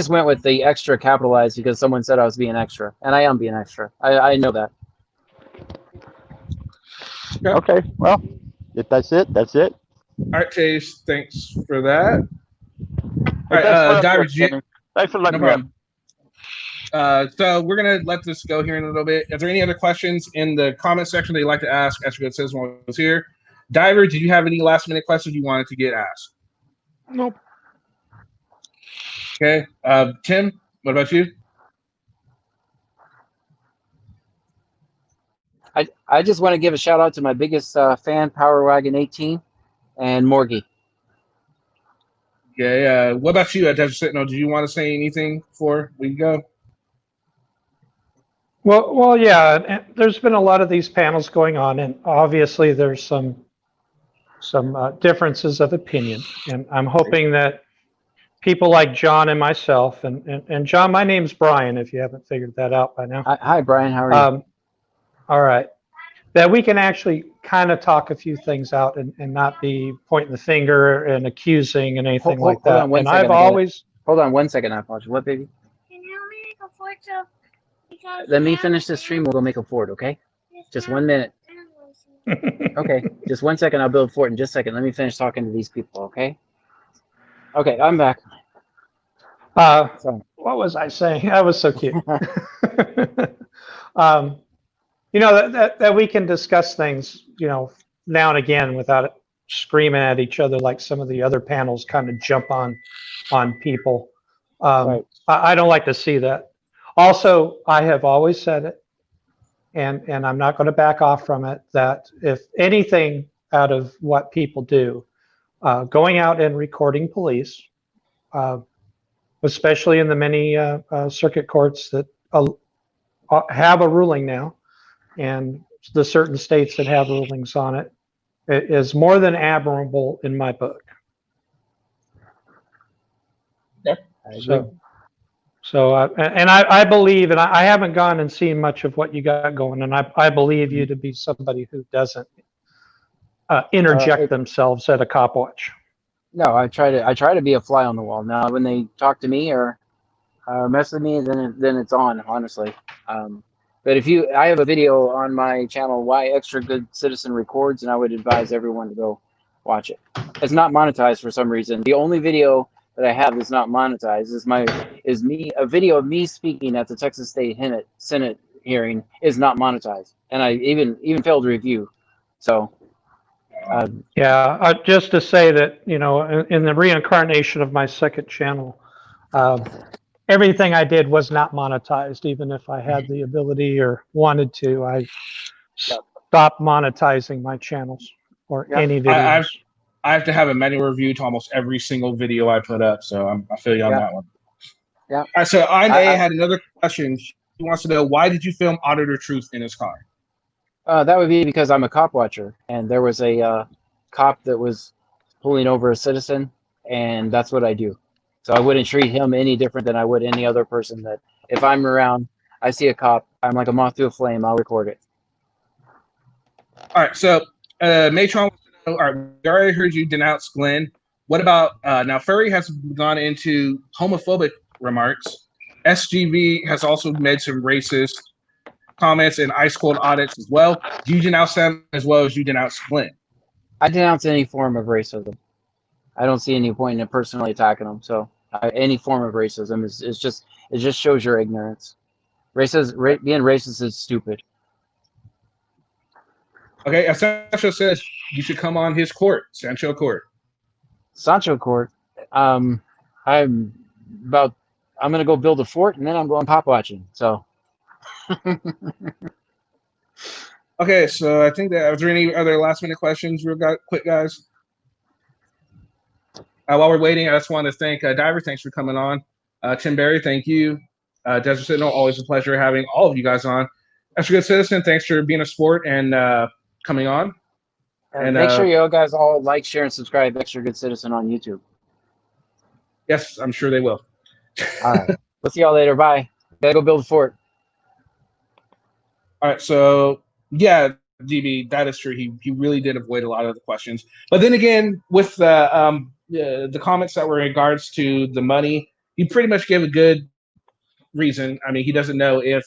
went with the extra capitalized because someone said I was being extra, and I am being extra. I know that. Okay, well, if that's it, that's it. All right, Chase, thanks for that. All right, Diver, thanks for letting me know. So we're gonna let this go here in a little bit. Is there any other questions in the comment section that you'd like to ask Extra Good Citizen while I was here? Diver, did you have any last minute questions you wanted to get asked? Nope. Okay. Tim, what about you? I just want to give a shout out to my biggest fan, Power Wagon 18, and Morgie. Okay. What about you, Desert Sentinel? Do you want to say anything before we go? Well, yeah. There's been a lot of these panels going on, and obviously there's some differences of opinion, and I'm hoping that people like John and myself, and John, my name's Brian, if you haven't figured that out by now. Hi, Brian. How are you? All right. That we can actually kind of talk a few things out and not be pointing the finger and accusing and anything like that. And I've always... Hold on 1 second, I apologize. What, baby? Can you help me make a fort so... Let me finish this stream, we'll go make a fort, okay? Just 1 minute. Okay, just 1 second, I'll build a fort in just a second. Let me finish talking to these people, okay? Okay, I'm back. What was I saying? That was so cute. You know, that we can discuss things, you know, now and again without screaming at each other like some of the other panels kind of jump on people. Right. I don't like to see that. Also, I have always said it, and I'm not going to back off from it, that if anything out of what people do, going out and recording police, especially in the many circuit courts that have a ruling now, and the certain states that have rulings on it, is more than admirable in my book. Yeah, I believe, and I haven't gone and seen much of what you got going, and I believe you to be somebody who doesn't interject themselves at a cop watch. No, I try to be a fly on the wall. Now, when they talk to me or mess with me, then it's on, honestly. But I have a video on my channel, Why Extra Good Citizen Records, and I would advise everyone to go watch it. It's not monetized for some reason. The only video that I have that's not monetized is a video of me speaking at the Texas State Senate hearing is not monetized, and I even failed to review. So. Just to say that, in the reincarnation of my second channel, everything I did was not monetized, even if I had the ability or wanted to. I stopped monetizing my channels or any videos. I have to have a manual review to almost every single video I put up, so I feel you on that one. Yeah. All right, so I had another question. He wants to know, why did you film Auditor Truth in his car? That would be because I'm a cop watcher, and there was a cop that was pulling over a citizen, and that's what I do. So I wouldn't treat him any different than I would any other person. That if I'm around, I see a cop, I'm like a moth to a flame, I'll record it. All right, so Matron wants to know, all right, we already heard you denounce Glenn. What about, now Furry has gone into homophobic remarks. SGB has also made some racist comments and ice cold audits as well. Do you denounce them as well as you denounce Glenn? I denounce any form of racism. I don't see any point in personally attacking them. So any form of racism it just shows your ignorance. Being racist is stupid. Okay, Sancho says you should come on his court, Sancho court. Sancho court. I'm gonna go build a fort and then I'm going pop watching. So. Okay, so I think that, was there any other last minute questions real quick, guys? While we're waiting, I just want to thank Diver. Thanks for coming on. Tim Berry, thank you. Desert Sentinel, always a pleasure having all of you guys on. Extra Good Citizen, thanks for being a sport and coming on. And make sure you guys all like, share, and subscribe Extra Good Citizen on YouTube. Yes, I'm sure they will. All right. We'll see y'all later. Bye. Gotta go build a fort. All right, so yeah, DB, that is true. He really did avoid a lot of the questions. But then again, with the comments that were in regards to the money, he pretty much gave a good reason. I mean, he doesn't know if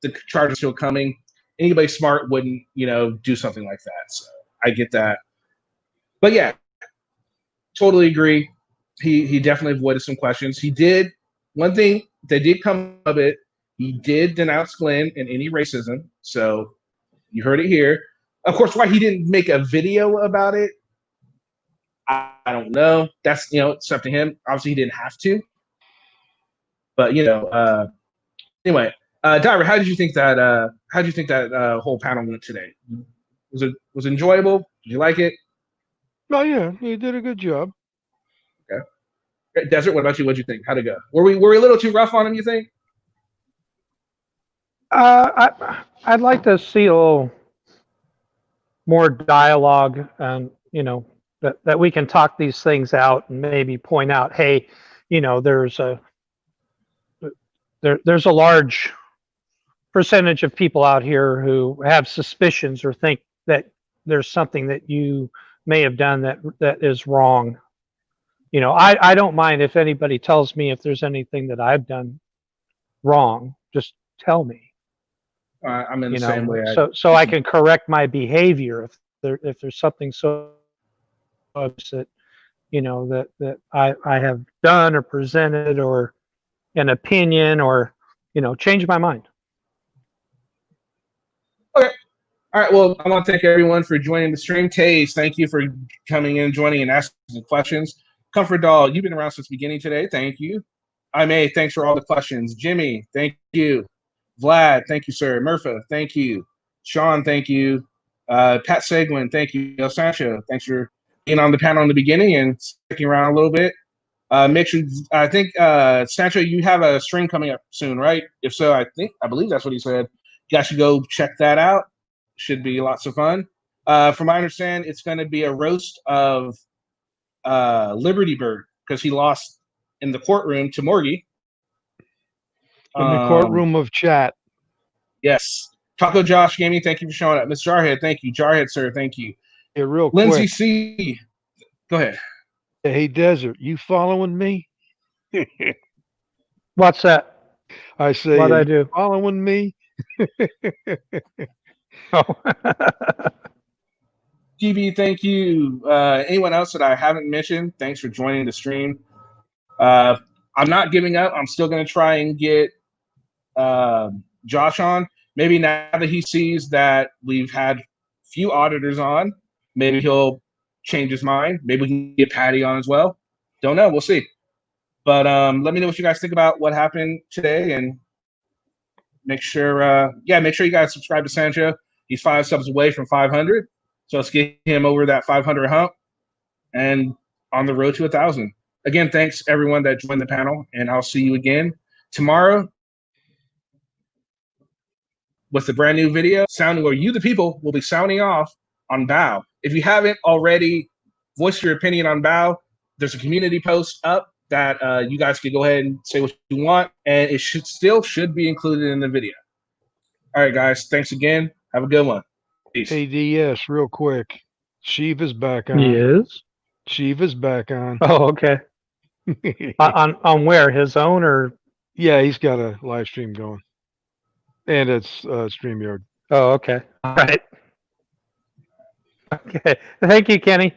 the charge is still coming. Anybody smart wouldn't, do something like that. So I get that. But yeah, totally agree. He definitely avoided some questions. He did one thing that did come of it. He did denounce Glenn and any racism. So you heard it here. Of course, why he didn't make a video about it, I don't know. That's, it's up to him. Obviously, he didn't have to. But anyway, Diver, how did you think that whole panel went today? Was it enjoyable? Did you like it? Oh yeah, you did a good job. Okay. Desert, what about you? What'd you think? How'd it go? Were we a little too rough on him, you think? I'd like to see a little more dialogue, and that we can talk these things out and maybe point out, hey, there's a large percentage of people out here who have suspicions or think that there's something that you may have done that is wrong. I don't mind if anybody tells me if there's anything that I've done wrong. Just tell me. I'm in the same way. So I can correct my behavior if there's something so that that I have done or presented or an opinion or change my mind. Okay. All right. Well, I want to thank everyone for joining the stream. Taze, thank you for coming in, joining, and asking some questions. Comfort Doll, you've been around since the beginning today. Thank you. May, thanks for all the questions. Jimmy, thank you. Vlad, thank you, sir. Murpha, thank you. Sean, thank you. Pat Seguin, thank you. El Sancho, thanks for being on the panel in the beginning and sticking around a little bit. Mitch, I think, Sancho, you have a stream coming up soon, right? If so, I believe that's what he said. You guys should go check that out. Should be lots of fun. From my understanding, it's going to be a roast of Liberty Bird because he lost in the courtroom to Morgie. In the courtroom of chat. Yes. Taco Josh Gaming, thank you for showing up. Miss Jarhead, thank you. Jarhead, sir, thank you. Yeah, real Lindsay quick. C. Go ahead. Hey, Desert, you following me? What's that? I say, What'd I you do? following me? Oh. GB, thank you. Anyone else that I haven't mentioned, thanks for joining the stream. I'm not giving up. I'm still going to try and get Josh on. Maybe now that he sees that we've had few auditors on, maybe he'll change his mind. Maybe we can get Patty on as well. Don't know. We'll see. But let me know what you guys think about what happened today, and make sure you guys subscribe to Sancho. He's 5 subs away from 500, so let's get him over that 500 hump and on the road to 1,000. Again, thanks everyone that joined the panel, and I'll see you again tomorrow with a brand new video. Sounding where you, the people, will be sounding off on Bow. If you haven't already voiced your opinion on Bow, there's a community post up that you guys can go ahead and say what you want, and it should be included in the video. All right, guys. Thanks again. Have a good one. Peace. ADS, real quick. Shiva's back on. Yes. Shiva's back on. Oh, okay. on where? His own or? Yeah, he's got a live stream going. And it's StreamYard. Oh, okay. All right. Okay. Thank you, Kenny.